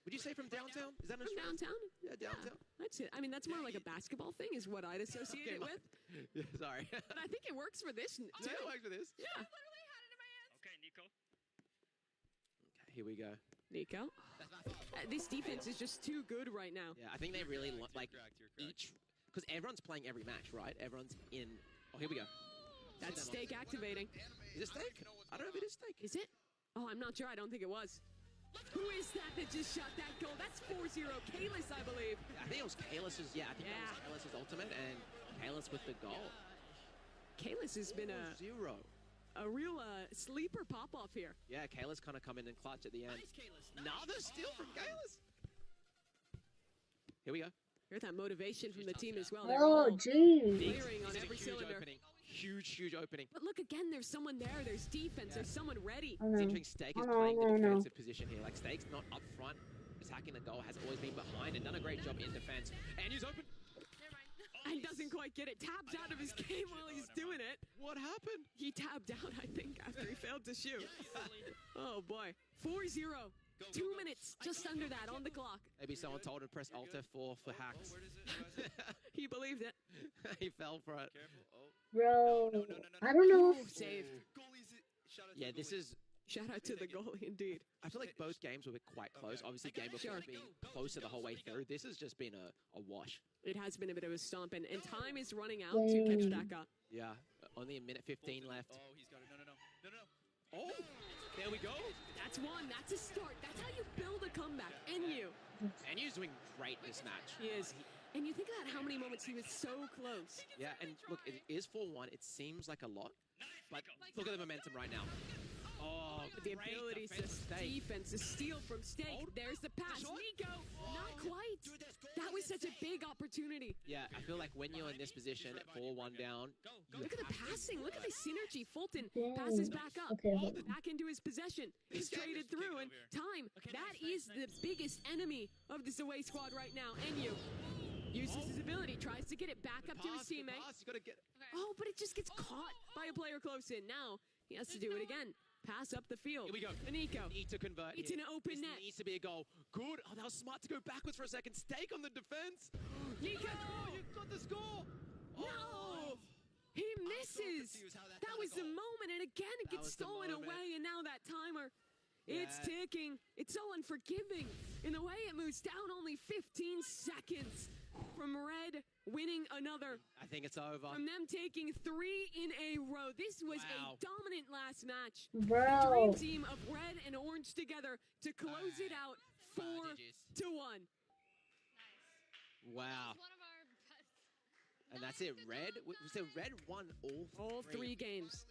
Would you say from downtown? Is that From downtown? Yeah, downtown. That's it. I mean, that's more like a basketball thing is what I'd associate it with. Yeah, sorry. But I think it works for this too. Yeah, it works for this. Yeah. Okay, Nico. Okay, here we go. Nico. This defense is just too good right now. Yeah, I think they really like each... Because everyone's playing every match, right? Everyone's in... Oh, here we go. That's Steak activating. Is it Steak? I don't know if it is Steak. Is it? Oh, I'm not sure. I don't think it was. Who is that just shot that goal? That's 4-0. Kalis, I believe. I think it was Kalis's... Yeah, I think that was Kalis's ultimate, and Kalis with the goal. Kalis has been a real sleeper pop-off here. Yeah, Kalis kind of come in and clutch at the end. Nice, Kalis. Another steal from Kalis. Here we go. Here's that motivation from the team as well. Oh, jeez. Firing on This is a every huge cylinder. opening. Huge opening. But look again, there's someone there. There's defense. There's someone ready. Oh, It's no. interesting. Steak is Oh, no, playing the no, no. defensive position here. Like, Steak's not up front, attacking the goal, has always been behind and done a great job in defense. And he's open. And doesn't quite get it. Tapped out of his game while he's doing it. What happened? He tapped out, I think, after he failed to shoot. Oh, boy. 4-0. 2 minutes, just under that, on the clock. Maybe someone told him to press Alt F4 for hacks. He believed it. He fell for it. Bro, I don't know. Oh, save. Yeah, this is... Shout out to the goalie, indeed. I feel like both games were quite close. Obviously, game before being closer the whole way through. This has just been a wash. It has been a bit of a stomp, and time is running out to catch back up. Yeah, only a minute 15 left. Oh, he's got it. No. Oh, there we go. That's one. That's a start. That's how you build a comeback. NU. NU's doing great this match. He is. And you think about how many moments he was so close. Yeah, and look, it is 4-1. It seems like a lot, but look at the momentum right now. Oh, The ability to defense, the steal from Steak. There's the pass. Nico, not quite. That was such a big opportunity. Yeah, I feel like when you're in this position at 4-1 down, Look at the passing. Look at the synergy. Fulton passes back up. Okay, hold on. Back into his possession. He's traded through, and time. That is the biggest enemy of this away squad right now. NU uses his ability, tries to get it back up to his teammate. Oh, but it just gets caught by a player close in. Now he has to do it again. Pass up the field. Here we go. Nico. Need to convert. It's here. an open This net. needs to be a goal. Good. Oh, that was smart to go backwards for a second. Steak on the defense. Nico. Oh, you got the score. No! He missed misses. That was the moment, and again it gets stolen away, and now that timer, it's ticking. It's so unforgiving in the way it moves down. Only 15 seconds from Red winning another. I think it's over. From them taking 3 in a row. This was a dominant last match. Bro. The dream team of Red and Orange together to close it out 4-1. Wow. And that's it. Red, so Red won all three games.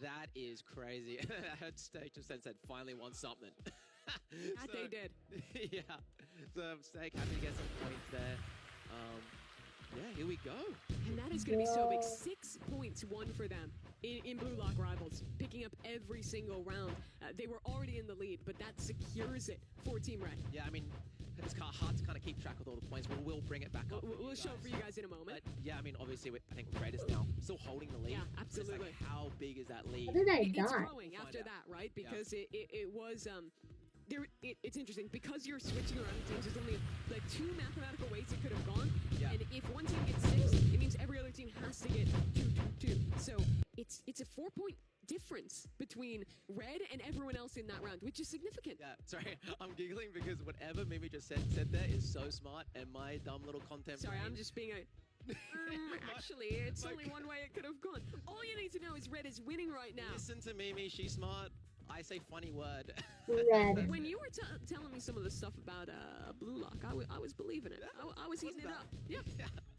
That is crazy. I heard Steak just said finally won something. That they did. Yeah. So Steak happy to get some points there. Yeah, here we go. And that is going to be so big. 6 points won for them in Blue Lock Rivals, picking up every single round. They were already in the lead, but that secures it for Team Red. Yeah, I mean, it's hard to kind of keep track with all the points, but we'll bring it back up. We'll show it for you guys in a moment. But yeah, I mean, obviously, I think Red is now still holding the lead. Yeah, absolutely. It's like, how big is that lead? How did I It's die? growing after that, right? Because it was... it's interesting because you're switching around teams. There's only like 2 mathematical ways it could have gone, and if one team gets 6, it means every other team has to get 2. So it's a 4-point difference between Red and everyone else in that round, which is significant. Yeah, sorry, I'm giggling because whatever Mimi just said there is so smart, and my dumb little content. Sorry, I'm just being a. Actually, it's only one way it could have gone. All you need to know is Red is winning right now. Listen to Mimi, she's smart. I say funny word. Red. When you were telling me some of the stuff about Blue Lock, I was believing it. I was eating it up. Yep.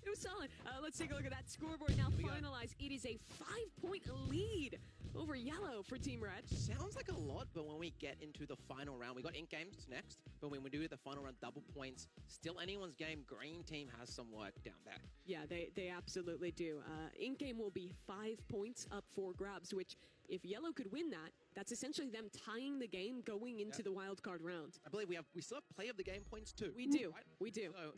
It was solid. Let's take a look at that scoreboard now. Finalized. It is a 5-point lead over Yellow for Team Red. Sounds like a lot, but when we get into the final round, we got ink games next, but when we do the final round, double points, still anyone's game. Green team has some work down there. Yeah, they absolutely do. Ink game will be 5 points up for grabs, which if Yellow could win that, that's essentially them tying the game going into the wild card round. I believe we still have play of the game points too. We do. Right? We do. So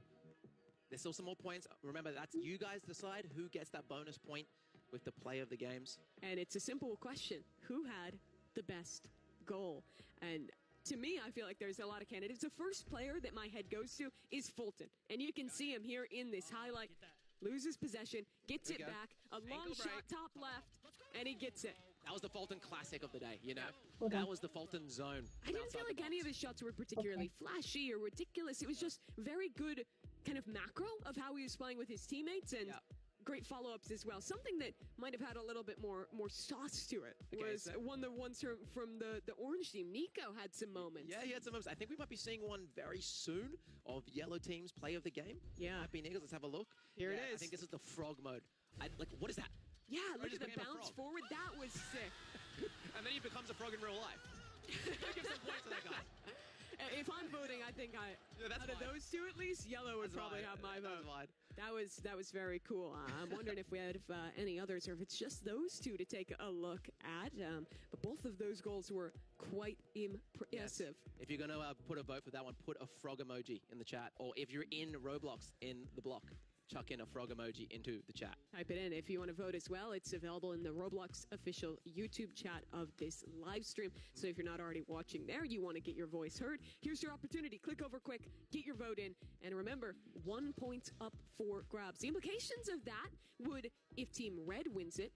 there's still some more points. Remember, that's you guys decide who gets that bonus point with the play of the games. And it's a simple question. Who had the best goal? And to me, I feel like there's a lot of candidates. The first player that my head goes to is Fulton. And you can see him here in this highlight. Loses possession, gets it back, a long shot top left, and he gets it. That was the Fulton classic of the day, you know? That was the Fulton zone. I didn't feel like any of his shots were particularly flashy or ridiculous. It was just very good kind of macro of how he was playing with his teammates and great follow-ups as well. Something that might have had a little bit more sauce to it was one of the ones from the Orange team. Nico had some moments. Yeah, he had some moments. I think we might be seeing one very soon of Yellow team's play of the game. Yeah. Might be Niggles. Let's have a look. Here it is. I think this is the frog mode. Like, what is that? Yeah, look at just the became a bounce frog. forward. That was sick. And then he becomes a frog in real life. Give some points to that guy. If I'm voting, I think that's out of those two at least, Yellow would probably have my vote. That was very cool. I'm wondering if we had any others or if it's just those two to take a look at. But both of those goals were quite impressive. Yes. If you're going to put a vote for that one, put a frog emoji in the chat. Or if you're in Roblox in the block, chuck in a frog emoji into the chat. Type it in. If you want to vote as well, it's available in the Roblox official YouTube chat of this live stream. So if you're not already watching there, you want to get your voice heard, here's your opportunity. Click over quick, get your vote in, and remember, 1 point up for grabs. The implications of that would, if Team Red wins it,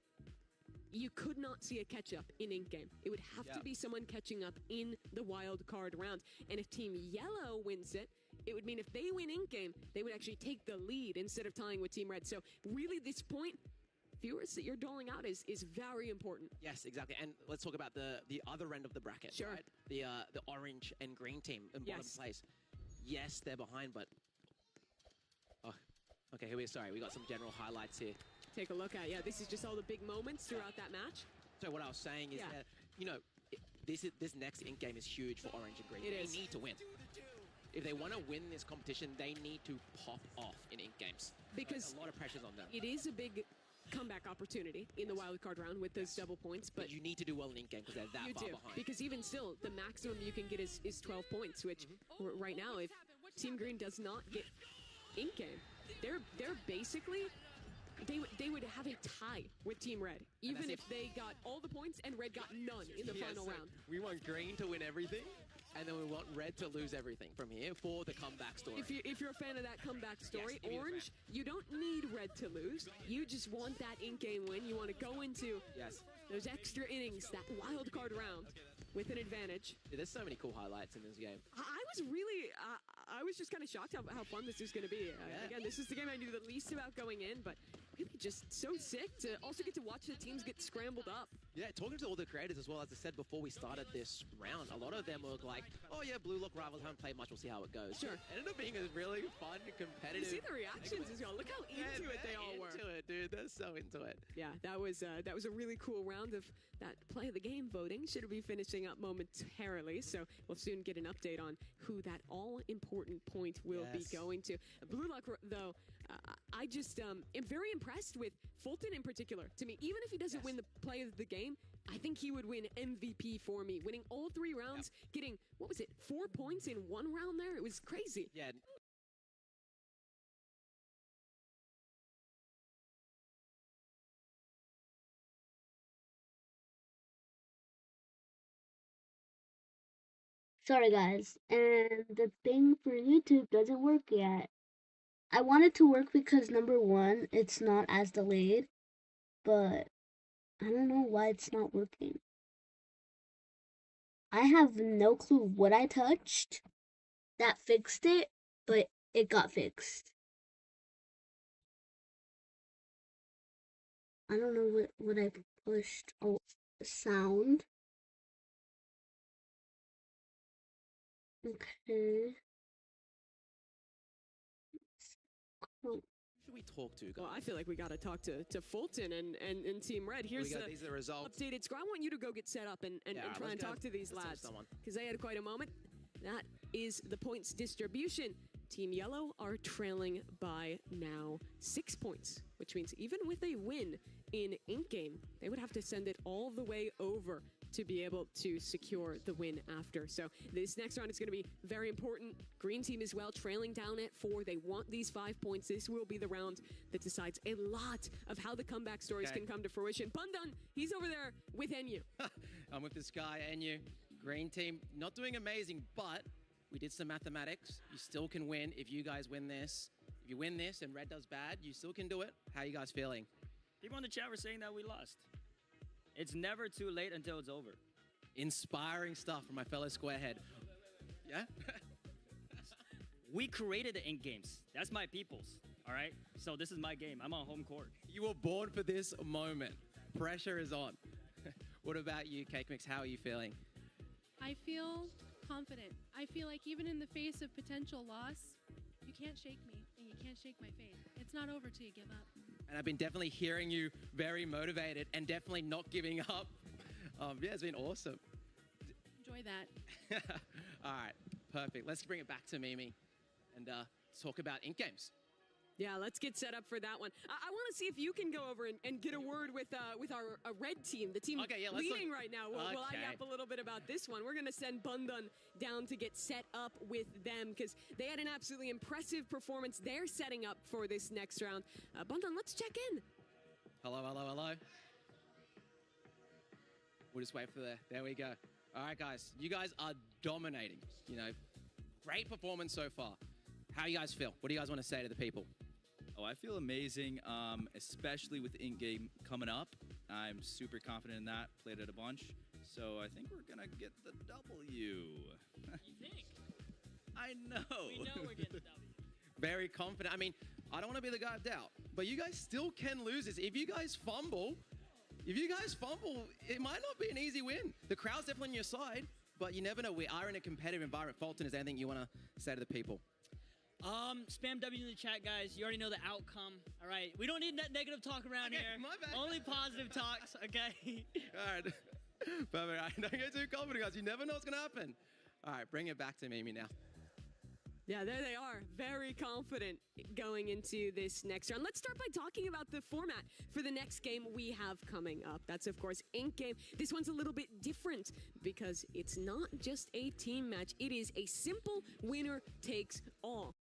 you could not see a catch-up in ink game. It would have to be someone catching up in the wild card round. And if Team Yellow wins it, it would mean if they win ink game, they would actually take the lead instead of tying with Team Red. So really this point, viewers, that you're doling out is very important. Yes, exactly. And let's talk about the other end of the bracket. Sure. Right? The orange and green team in bottom place. Yes, they're behind, but... Oh, okay, sorry, we got some general highlights here. Take a look at, this is just all the big moments throughout that match. So what I was saying is that, you know, this next ink game is huge for orange and green. They need to win. If they want to win this competition, they need to pop off in ink games. Because a lot of pressure's on them. It is a big comeback opportunity in the wild card round with those double points. But you need to do well in ink game because they're that far behind. Because even still, the maximum you can get is 12 points, which right now, if Team Green does not get ink game, they're basically... They would have a tie with Team Red, even if they got all the points and Red got none in the final round. We want Green to win everything. and then we want red to lose everything from here for the comeback story. If you're a fan of that comeback story, give me the orange, you don't need red to lose. You just want that in-game win. You want to go into those extra innings, that wild card round with an advantage. Yeah, there's so many cool highlights in this game. I was really, I was just kind of shocked how fun this is going to be. Again, this is the game I knew the least about going in, but really just so sick to also get to watch the teams get scrambled up. Yeah, talking to all the creators as well, as I said before we started this round, a lot of them were like, oh yeah, Blue Lock Rivals haven't played much, we'll see how it goes. Sure. It ended up being a really fun, competitive... You see the reactions as well. Look how into it they all were. Into it, dude. They're so into it. Yeah, that was a really cool round of that play of the game voting. Should be finishing up momentarily, so we'll soon get an update on who that all-important point will be going to. Blue Lock, though, I just am very impressed with Fulton in particular. To me, even if he doesn't win the play of the game, I think he would win MVP for me. Winning all 3 rounds, getting, what was it, 4 points in 1 round there? It was crazy. Yeah. Sorry guys, and the thing for YouTube doesn't work yet. I want it to work because number 1, it's not as delayed, but I don't know why it's not working. I have no clue what I touched that fixed it, but it got fixed. I don't know what I pushed. Oh, sound. Okay. Should we talk to, guys? Well, I feel like we got to talk to Fulton and Team Red. Here's these are the results. Updated score. I want you to go get set up and try and talk to these lads, because they had quite a moment. That is the points distribution. Team Yellow are trailing by now 6 points, which means even with a win in Ink Game, they would have to send it all the way over to be able to secure the win after. So this next round is going to be very important. Green team as well, trailing down at 4. They want these 5 points. This will be the round that decides a lot of how the comeback stories can come to fruition. Bundan, he's over there with NU. I'm with this guy, NU. Green team, not doing amazing, but we did some mathematics. You still can win if you guys win this. If you win this and red does bad, you still can do it. How are you guys feeling? People in the chat were saying that we lost. It's never too late until it's over. Inspiring stuff from my fellow squarehead. Yeah? We created the Ink Games. That's my people's, all right? So this is my game. I'm on home court. You were born for this moment. Pressure is on. What about you, Cake Mix? How are you feeling? I feel confident. I feel like even in the face of potential loss, you can't shake me and you can't shake my faith. It's not over till you give up. And I've been definitely hearing you very motivated and definitely not giving up. Yeah, it's been awesome. Enjoy that. All right, perfect. Let's bring it back to Mimi and talk about Ink Games. Yeah, let's get set up for that one. I want to see if you can go over and get a word with our red team, the team leading right now. While I yap a little bit about this one, we're going to send Bundan down to get set up with them because they had an absolutely impressive performance. They're setting up for this next round. Bundan, let's check in. Hello, hello, hello. We'll just wait for there we go. All right, guys, you guys are dominating. You know, great performance so far. How you guys feel? What do you guys want to say to the people? Oh, I feel amazing, especially with in-game coming up. I'm super confident in that. Played it a bunch. So I think we're going to get the W. You think? I know. We know we're getting the W. Very confident. I mean, I don't want to be the guy of doubt, but you guys still can lose this. If you guys fumble, it might not be an easy win. The crowd's definitely on your side, but you never know. We are in a competitive environment. Fulton, is there anything you want to say to the people? Spam W in the chat, guys. You already know the outcome. All right. We don't need that negative talk around here. My bad. Only positive talks, okay? All right. Perfect. All right. Don't get too confident, guys. You never know what's going to happen. All right. Bring it back to Mimi now. Yeah, there they are. Very confident going into this next round. Let's start by talking about the format for the next game we have coming up. That's, of course, Ink Game. This one's a little bit different because it's not just a team match. It is a simple winner takes all.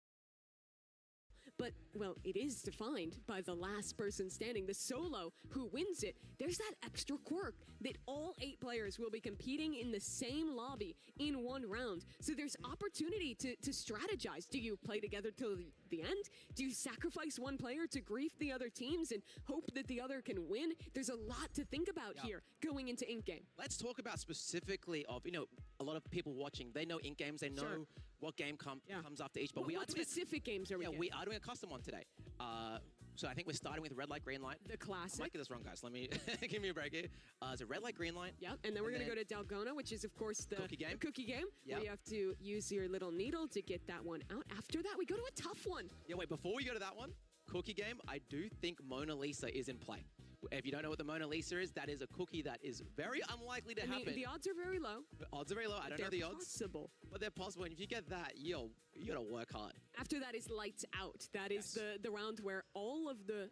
but, well, it is defined by the last person standing, the solo who wins it. There's that extra quirk that all 8 players will be competing in the same lobby in one round. So there's opportunity to strategize. Do you play together till the end? Do you sacrifice one player to grief the other teams and hope that the other can win? There's a lot to think about here going into Ink Game. Let's talk about specifically of, a lot of people watching, they know Ink Games, they know what game comes after each, but what specific games are we we are doing a custom one today. So I think we're starting with red light, green light. The classic. I might get this wrong, guys. Let me give me a break here. Is it red light, green light? Yeah, and then we're going to go to Dalgona, which is, of course, the cookie game. Where you have to use your little needle to get that one out. After that, we go to a tough one. Yeah, wait, before we go to that one, cookie game, I do think Mona Lisa is in play. If you don't know what the Mona Lisa is, that is a cookie that is very unlikely to happen. The odds are very low. The odds are very low. I don't know the odds. They're possible. But they're possible. And if you get that, you got to work hard. After that is lights out. That is the round where all of the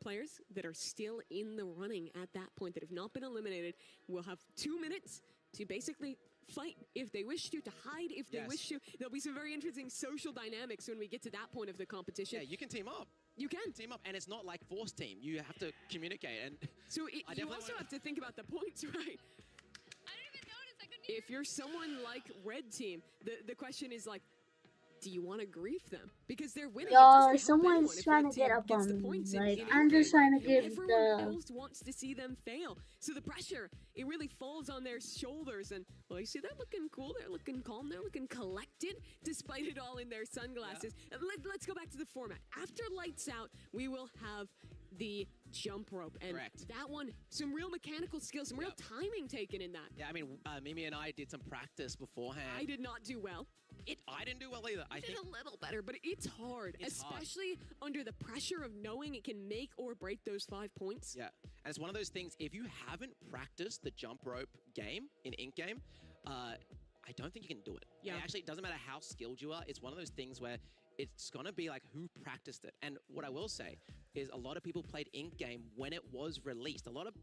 players that are still in the running at that point, that have not been eliminated, will have 2 minutes to basically fight if they wish to hide if they wish to. There'll be some very interesting social dynamics when we get to that point of the competition. Yeah, you can team up. You can team up, and it's not like force team. You have to communicate, and so you also have to think about the points, right? I didn't even notice. I couldn't. If you're someone like red team, the question is like, do you want to grief them because they're winning? Yo, someone's trying to get up on me. Like, I'm just trying to give everyone else wants to see them fail, so the pressure, it really falls on their shoulders. And well, you see, they're looking cool, they're looking calm, they're looking collected, despite it all in their sunglasses. And let's go back to the format. After lights out, we will have the jump rope, and that one, some real mechanical skills, some real timing taken in that. Yeah, I mean, Mimi and I did some practice beforehand. I did not do well. I didn't do well either. I did a little better, but it's hard, especially under the pressure of knowing it can make or break those 5 points. Yeah, and it's one of those things, if you haven't practiced the jump rope game in Ink Game, I don't think you can do it. Yeah. Actually, it doesn't matter how skilled you are. It's one of those things where it's going to be like who practiced it. And what I will say is a lot of people played Ink Game when it was released. A lot of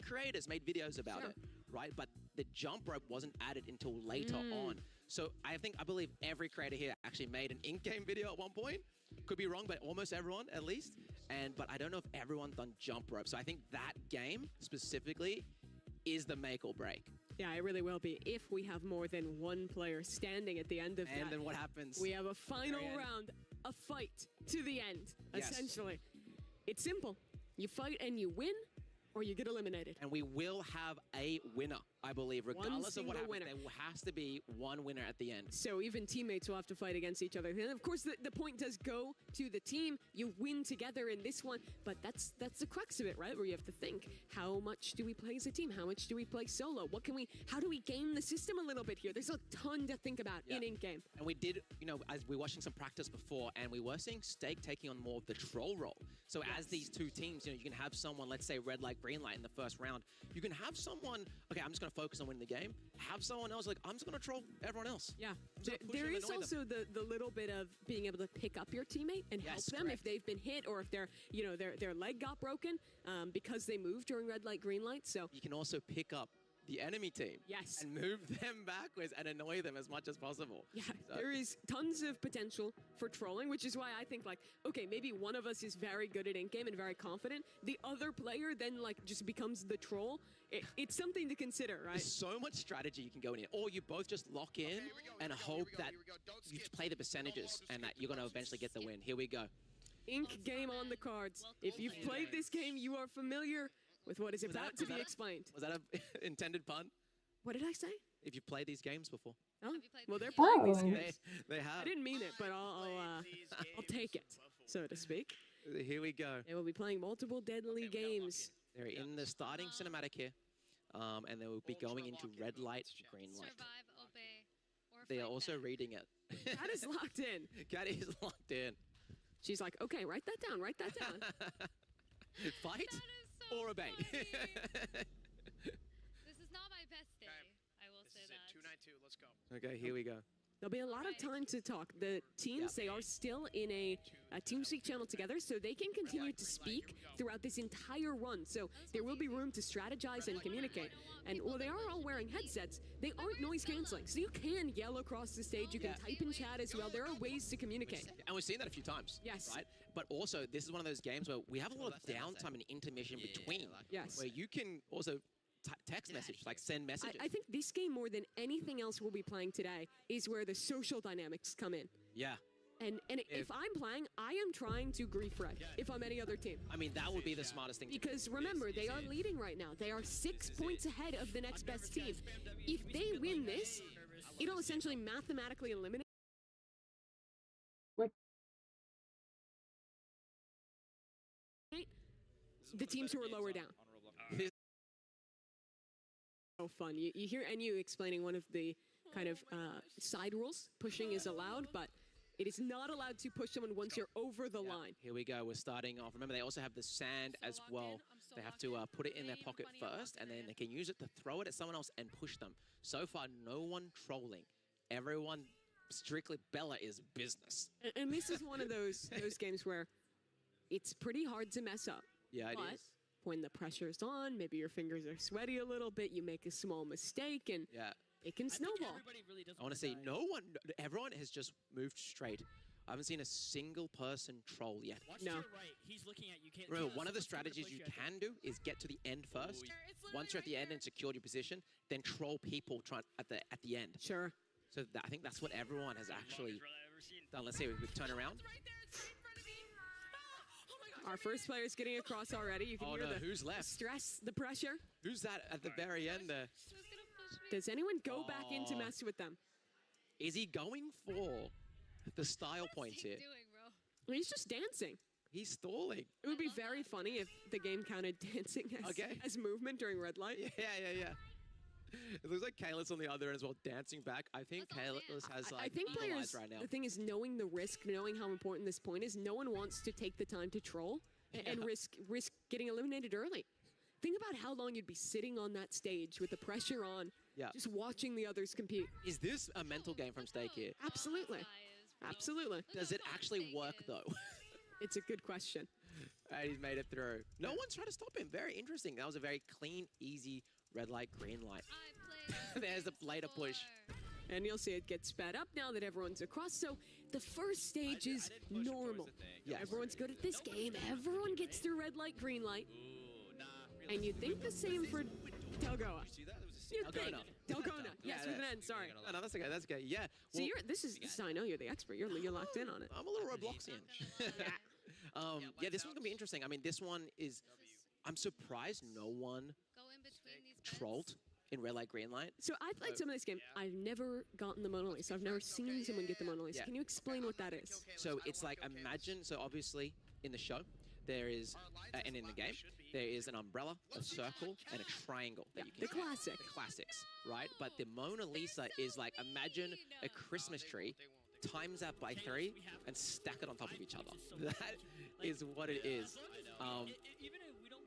creators made videos about it, right? But the jump rope wasn't added until later on. So I believe every creator here actually made an Ink Game video at one point. Could be wrong, but almost everyone at least. But I don't know if everyone's done jump rope. So I think that game specifically is the make or break. Yeah, it really will be if we have more than one player standing at the end of that. And then what happens? We have a final round, a fight to the end, essentially. It's simple. You fight and you win, or you get eliminated. And we will have a winner, I believe, regardless of what happens. There has to be one winner at the end. So even teammates will have to fight against each other. And of course, the point does go to the team. You win together in this one, but that's the crux of it, right? Where you have to think, how much do we play as a team? How much do we play solo? How do we game the system a little bit here? There's a ton to think about in Ink Game. And we did, as we were watching some practice before, and we were seeing Steak taking on more of the troll role. So as these two teams, you can have someone, let's say red light, green light in the first round. You can have someone, okay, I'm just going to focus on winning the game. Have someone else like, I'm just going to troll everyone else. Yeah. There is also the little bit of being able to pick up your teammate and help them if they've been hit or if their leg got broken because they moved during red light, green light. So you can also pick up the enemy team. Yes. And move them backwards and annoy them as much as possible. Yeah, there is tons of potential for trolling, which is why I think okay, maybe one of us is very good at Ink Game and very confident. The other player then just becomes the troll. It's something to consider, right? There's so much strategy you can go in here. Or you both just lock in and hope that you play the percentages and that you're going to eventually get the win. Here we go. Ink Game on the cards. If you've played this game, you are familiar with what is about to be explained. Was that an intended pun? What did I say? If you've played these games before. Oh, well, they're playing these games. They have. I didn't mean it, but I'll take it, so to speak. Here we go. They will be playing multiple deadly games. They're in the starting cinematic here, and they will be going into red light, green light. Survive, obey, or they are fight also back. reading it. Kat is locked in. Kat is locked in. She's like, okay, write that down, write that down. Fight or obey. This is not my best day. I will say that. 292. Let's go. Okay, here we go. There'll be a lot of time to talk. The teams, they are still in a TeamSpeak channel together, so they can continue to speak throughout this entire run. So there will be room to strategize and communicate. And while they are all wearing headsets, they aren't noise canceling. So you can yell across the stage, you can type in chat as well. There are ways to communicate. And we've seen that a few times. Yes. Right? But also, this is one of those games where we have a lot of downtime and intermission between. Yes. Where you can also text message, like send messages. I think this game, more than anything else we'll be playing today, is where the social dynamics come in. Yeah. And if I'm playing, I am trying to grief Red if I'm any other team. I mean, that would be the smartest thing to do. Because remember, they are leading right now. They are 6 points ahead of the next best team. If they win this, it'll essentially mathematically eliminate the teams who are lower down. So fun. You hear NU explaining one of the kind of side rules. Pushing is allowed, but it is not allowed to push someone once you're over the line. Here we go. We're starting off. Remember, they also have the sand as well. They have to put it in their pocket first, and then they can use it to throw it at someone else and push them. So far, no one trolling. Everyone, strictly Bella is business. And this is one of those games where it's pretty hard to mess up. Yeah, it but is. When the pressure's on, maybe your fingers are sweaty a little bit, you make a small mistake, and it can snowball. I want to say everyone has just moved straight. I haven't seen a single person troll yet. Watch to your right. He's looking at you. Can't Remember, one of the strategies you can do is get to the end first. Once you're at the end and secured your position, then troll people at the end. Sure. So I think that's what everyone has actually done. Let's see, we turn around. Our first player is getting across already. You can hear who's left? Stress, the pressure. Who's that at the very end there? Does anyone go back in to mess with them? Is he going for the style points here? He's just dancing. He's stalling. It would be very funny if the game counted dancing as movement during red light. Yeah. It looks like Kayla's on the other end as well, dancing back. I think Kayla has I think eagle players, eyes right now. the thing is knowing the risk, knowing how important this point is, no one wants to take the time to troll and risk getting eliminated early. Think about how long you'd be sitting on that stage with the pressure on, just watching the others compete. Is this a mental game from stake here? Absolutely. Absolutely. Does it actually work, though? It's a good question. And he's made it through. No one's trying to stop him. Very interesting. That was a very clean, easy red light, green light. There's the later push. And you'll see it gets sped up now that everyone's across. So the first stage is normal. Everyone's good at this game. Everyone gets through red light, green light. And you'd think the same for Delgoa. You'd think. Delgona. Yes, with an N, sorry. No, that's okay. That's okay. Yeah. So this is I know you're the expert. You're locked in on it. I'm a little Robloxian. Yeah, this one's going to be interesting. I mean, this one is... I'm surprised no one trolled in red light, green light. So I played some of this game. I've never gotten the Mona Lisa. I've never seen someone get the Mona Lisa. Yeah. Can you explain what that is? So it's like, imagine, so obviously in the show, there is, and in the game, there is an umbrella, a circle, and a triangle. That you can the classic. The classics, right? But the Mona Lisa is like, imagine a Christmas tree, times that by 3, and stack it on top of each other. That is what it is.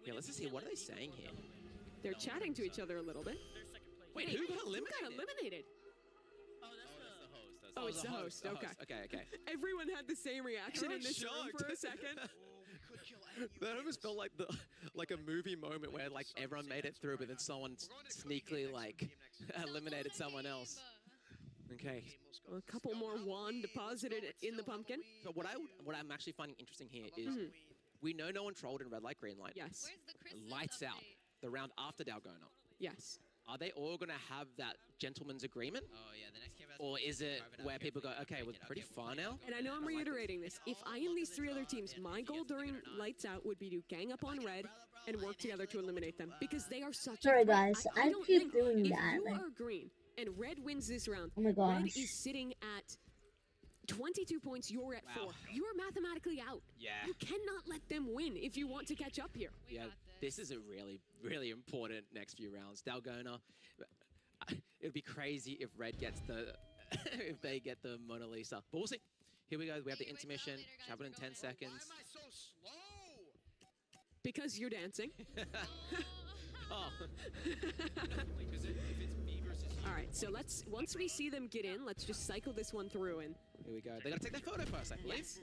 Yeah, let's just see, what are they saying here? They're chatting to each other a little bit. Wait, who got eliminated? Who got eliminated? Oh, it's the host. Okay. Okay. Everyone had the same reaction in this room for a second. That almost felt like a movie moment where like everyone made it through, but then someone sneakily like eliminated someone else. Okay. Well, a couple more wand deposited in the pumpkin. So what I'm actually finding interesting here is we know no one trolled in red light, green light. Yes. Lights out. The round after Dalgona. Yes. Are they all going to have that gentleman's agreement? Oh, yeah, the next game has Or is it where people go, okay, we're pretty far now? And I know I'm reiterating this. If I am these 3 other teams, my goal during Lights Out would be to gang up on red and work together to eliminate them. Because they are such Sorry a threat. guys, I keep doing if that. you are green and red wins this round, Oh my gosh. red is sitting at 22 points, you're at 4. You're mathematically out. Yeah. You cannot let them win if you want to catch up here. Yeah, this is a really, really important next few rounds. Dalgona, it'd be crazy if red gets the, if they get the Mona Lisa. But we'll see. Here we go. We have the intermission. Should happen in 10 seconds. Why am I so slow? Because you're dancing. Oh. All right, so once we see them get in, let's just cycle this one through and Here we go. They gotta take their photo first, I believe. Yes.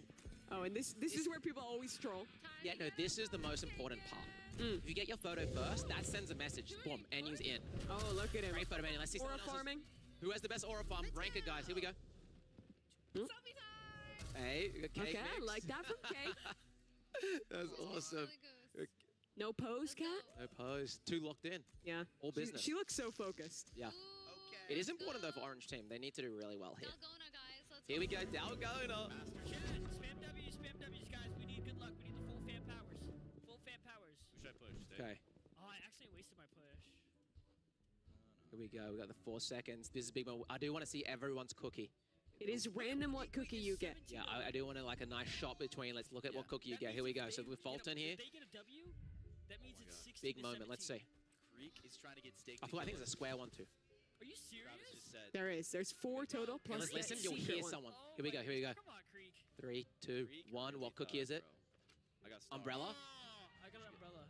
Oh, and this is where people always troll. Yeah, no, this is the most important part. If you get your photo first, that sends a message. Boom, Enu's in. Oh, look at him. Great photo, man. Let's see Aura someone else's. farming. Who has the best aura farm? Rank it, guys. Here we go. Hey, Okay, I like that from Cake. That's awesome. No pose, Cat? No pose. Too locked in. Yeah. All business. She looks so focused. Yeah. It is important though for Orange team. They need to do really well here. Here we go, Dalgona. Spam W's, guys. We need good luck. We need the full fan powers. Full fan powers. Who should I push? Okay. Oh, I actually wasted my push. Here we go. We got the 4 seconds. This is big one. I do want to see everyone's cookie. It is random what cookie you get. Yeah, I do want to like a nice shot between. Let's look at what cookie you get. Here we go. So with Fulton here. If they get a W, that means it's 60 Big to moment. Let's 17. see. Creek is trying to get steak. I think it's a square one too. Are you serious? There is. There's 4 total plus Let's listen. that You'll secret hear one. someone. Here we go. Here we go. Come on, Creek. 3, 2, 1. What cookie is it? I got Star. Umbrella. I got an umbrella.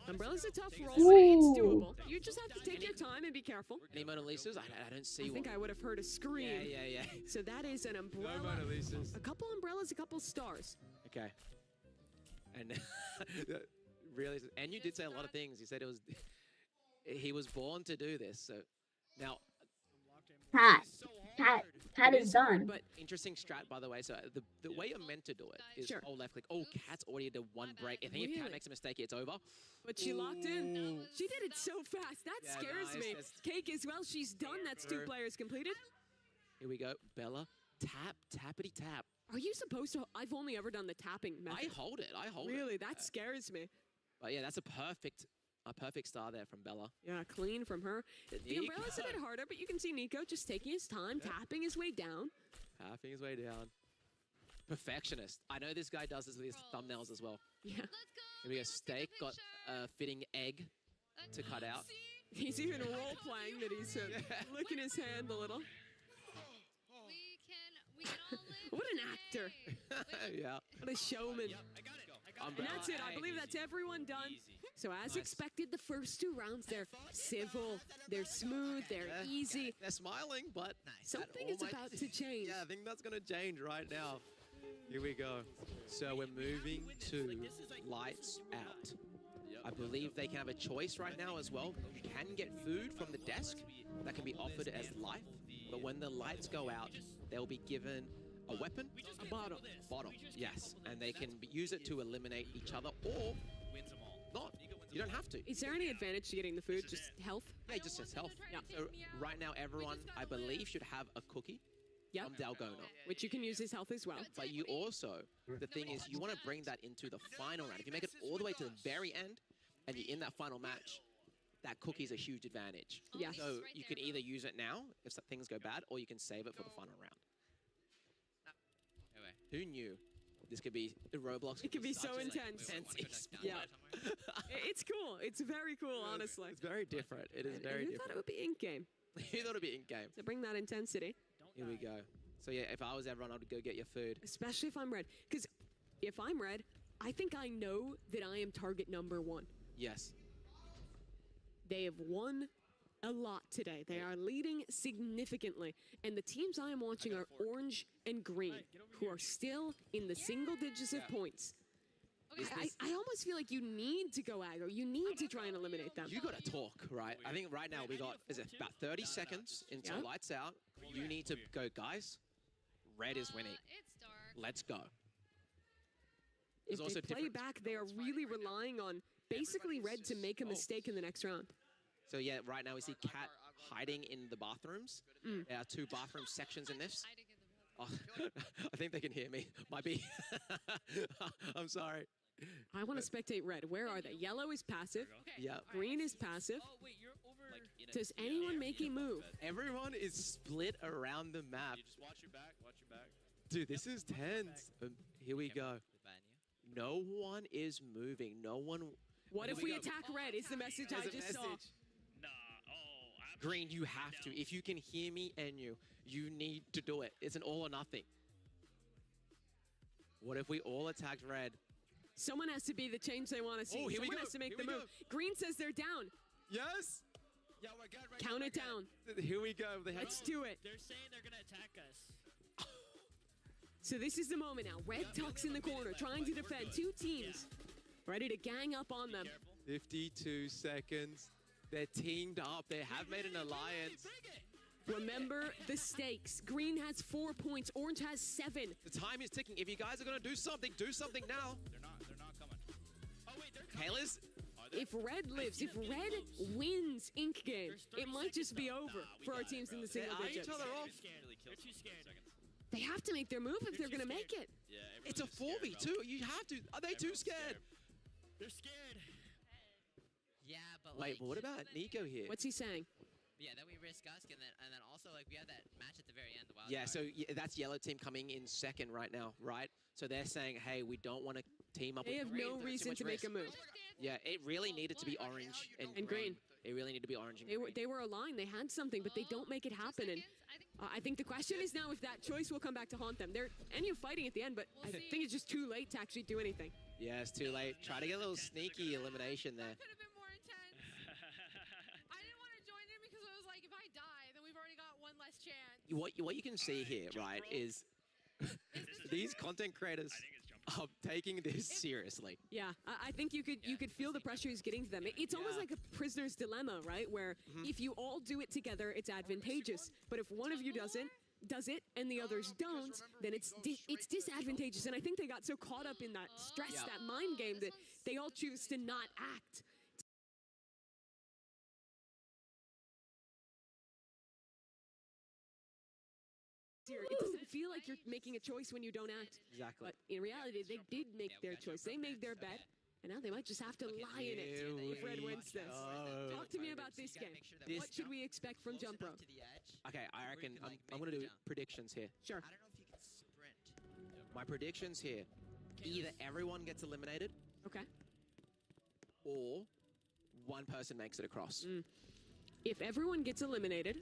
Umbrella's a tough roll, Ooh. but it's doable. You just have to take your time and be careful. Any Mona Lisas? I don't see I one. think I would have heard a scream. Yeah. So that is an umbrella. Mona Lisas. A couple umbrellas, a couple stars. Okay. And really, and you did say a lot of things. You said it was he was born to do this. So now Cat is done. But interesting strat, by the way. So the way you're meant to do it is Sure. hold left click. Oh, Cat's already did one break. I think if Cat Really? makes a mistake, it's over. But she locked in. She did it so fast. That Yeah, scares nice. me. That's- Cake as well. She's done. That's 2 True. players completed. Here we go. Bella, tappity tap. Are you supposed to? I've only ever done the tapping I method. hold it. I hold it. Really? That scares me. But yeah, that's a perfect star there from Bella. Yeah, clean from her. The Nico. umbrella's a bit harder, but you can see Nico just taking his time, tapping his way down. Tapping his way down. Perfectionist. I know this guy does this with his thumbnails as well. Yeah. Here we go. Steak got a fitting egg to cut out. He's even role playing that he's licking his hand a little. What an actor. Yeah. What a showman. And that's it. I Hey. believe that's everyone done. So as expected, the first 2 rounds, they're civil, they're smooth, they're easy. They're smiling, but Something that is all might- about to change. Yeah, I think that's going to change right now. Here we go. So we're moving to lights out. I believe they can have a choice right now as well. You can get food from the desk that can be offered as life, but when the lights go out, they'll be given a weapon, A bottle. yes, and they can use it to eliminate each other or not. You don't have to. Is there any advantage to getting the food? Just health? Yeah, just as health. Yeah. So right now, everyone, I believe, should have a cookie Yep. from Dalgona. Which you can use as health as well. But you also, the thing is, you want to bring that into the final round. If you make it all the way to the very end, and you're in that final match, that cookie's a huge advantage. Yes. So you can either use it now if things go bad, or you can save it for the final round. Who knew this could be Roblox? It could be such so an intense. esport. Yeah. It's cool. It's very cool, honestly. It's very different. It is very Who different. thought it would be in game? You thought it'd be in game. To bring that intensity. Here we go. So yeah, if I was everyone, I'd go get your food. Especially if I'm red. Because if I'm red, I think I know that I am target number 1. Yes. They have won a lot today. They are leading significantly. And the teams I am watching are orange and green, who are still in the single digits of points. I almost feel like you need to go aggro. You need to try and eliminate them. You got to talk, right? I think right now we got, is it about 30 seconds until Yeah. lights out. You need to go, guys. Red is winning. Let's go. If There's also they play different- back, they are really relying on basically red to make a mistake in the next round. So yeah, right now we see Cat hiding in the bathrooms. There are 2 bathroom sections in this. Oh, I think they can hear me. Might be. I'm sorry. I want to spectate red. Where are they? Yellow is passive. Yeah. Green is passive. Does anyone make a move? Everyone is split around the map. Just watch your back. Watch your back. Dude, this is tense. Here we go. No one is moving. No one. What Here if we go. attack red? Is the message I There's a just saw. message. Green, you have to. If you can hear me and you need to do it. It's an all or nothing. What if we all attacked red? Someone has to be the change they want to see. Oh, here we Someone go. has to make Here the we move. Green says they're down. Yes. Count it down. Here we go. They have Let's do it. They're saying they're gonna attack us. So this is the moment now. Red tucks in the corner, trying to defend. Two teams ready to gang up on them. 52 seconds. They're teamed up. They have made an alliance. Remember the stakes. Green has 4 points. Orange has 7. The time is ticking. If you guys are going to do something now. They're not coming. Oh, wait, they're coming. Kayla's. If Red lives, if Red wins Ink game, it might just be over for our teams in the single digits. Each other off. They're too scared. They have to make their move if they're going to make it. Yeah, It's a 4v2. You have to. Are they too scared? They're scared. Yeah, but Wait, but what about Nico here? What's he saying? Yeah, then we risk us, and then also like we had that match at the very end. The wild Yeah, card. so that's yellow team coming in second right now, right? So they're saying, hey, we don't want to team up They with have green. no There's too reason much to make a risk. move. Yeah, it really needed to be orange and green. It really needed to be orange and green. They were aligned. They had something, but they don't make it happen. And I think the question is now if that choice will come back to haunt them. They're you fighting at the end, but I think it's just too late to actually do anything. Yeah, it's too late. Try to get a little sneaky elimination there. Could have been more intense. I didn't want to join in because I was like, if I die, then we've already got one less chance. What you can see here, right, is these content creators are taking this seriously. Yeah, I think you could feel the pressure he's getting to them. It's almost like a prisoner's dilemma, right? Where if you all do it together, it's advantageous. But if one of you does it and the others don't, then it's disadvantageous. And I think they got so caught up in that stress, that mind game, that they all choose to not act. It doesn't feel like you're making a choice when you don't act. Exactly. But in reality, they did make their choice. They made their bet, and now they might just have to lie in it if Red wins this. Talk to me about this game. What should we expect from Jump Rope? Okay, I reckon I'm going to do predictions here. Sure. I don't know if you can sprint. My predictions here, either everyone gets eliminated Okay. or one person makes it across. If everyone gets eliminated,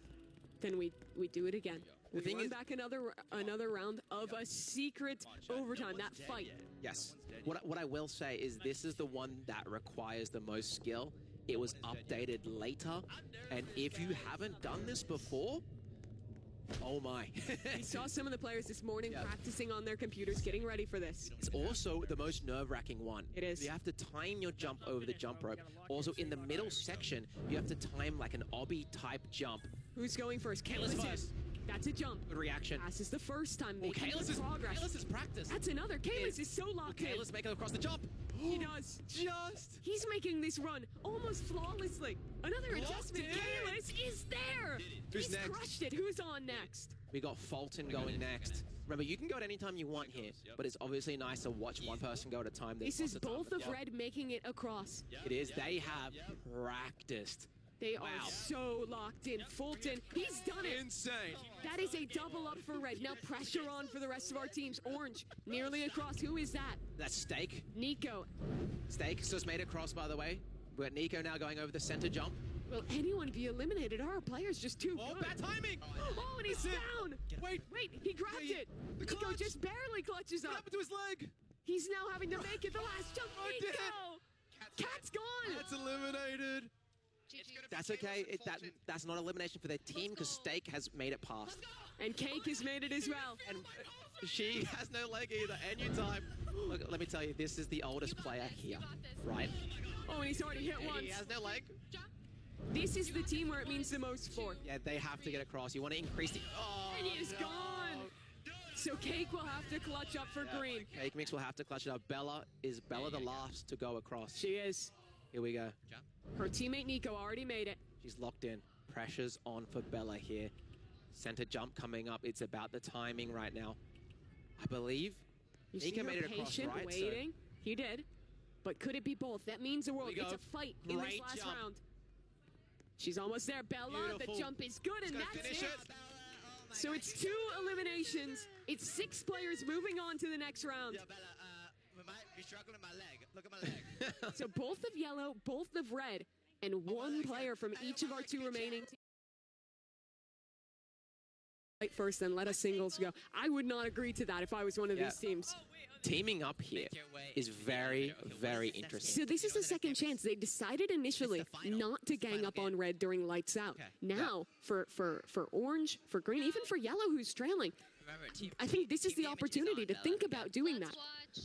then we do it again. We thing run is- back another round of a secret overtime, that fight. Yes. What I will say is this is the one that requires the most skill. It was updated later, and if you haven't done this before, oh my. We saw some of the players this morning practicing on their computers, getting ready for this. It's also the most nerve-wracking one. It is. You have to time your jump over the jump rope. Also, in the middle section, you have to time like an obby-type jump. Who's going first? Kayla's first. That's a jump. Good reaction. Passes the first time. Oh, Making Kayla's progress. is practice. That's another. Kayla's is so locked in. Kayla's making it across the jump. He does. Just. He's making this run almost flawlessly. Another Locked adjustment. in. Kayla's is there. Who's He's next? crushed it. Who's on next? We got Fulton going next. Remember, you can go at any time you want here, but it's obviously nice to watch one person go at a time. This is both of Red making it across. It is. They have practiced. They are so locked in. Fulton, he's done it. Insane. That is a double up for Red. Now pressure on for the rest of our teams. Orange, nearly across. Who is that? That's Steak. Nico. Steak just made it across, by the way. We got Nico now going over the center jump. Will anyone be eliminated? Our player's just too Oh, good. bad timing! Oh, and he's down. Wait, he grabbed it. the Nico clutch. just barely clutches What up. happened to his leg? He's now having to make it the last jump. Oh, did it? Nico! Cat's gone. That's eliminated. That's okay. That's not elimination for their team because Steak has made it past. And Cake has made it as well. And she has no leg either. Anytime. Look, let me tell you, this is the oldest player here, right? Oh, and he's already hit And once. he has no leg. This is the team where it means the most for. Yeah, they have to get across. You want to increase the... Oh, And he is gone. So Cake will have to clutch up for green. Cake Mix will have to clutch it up. Is Bella the last to go across? She is. Here we go. Her teammate Nico already made it. She's locked in. Pressure's on for Bella here. Center jump coming up. It's about the timing right now. I believe You see Nico her made it across, patient, right? waiting. He did. But could it be both? That means the world. Here we It's go. a fight in this Great last jump. round. She's almost there. Bella, Beautiful. the jump is good, and Gonna that's finish it. it. So it's 2 eliminations. It's 6 players moving on to the next round. Yeah, Bella, we might be struggling my leg. Look at my leg. So both of yellow, both of red, and one player from each of our 2 remaining teams. Right first, then let us singles go. I would not agree to that if I was one of these teams. Teaming up here is very, very interesting. So this is a second chance. They decided initially not to gang up on red during lights out. Now, for orange, for green, even for yellow who's trailing, I think this is the opportunity to think about doing that.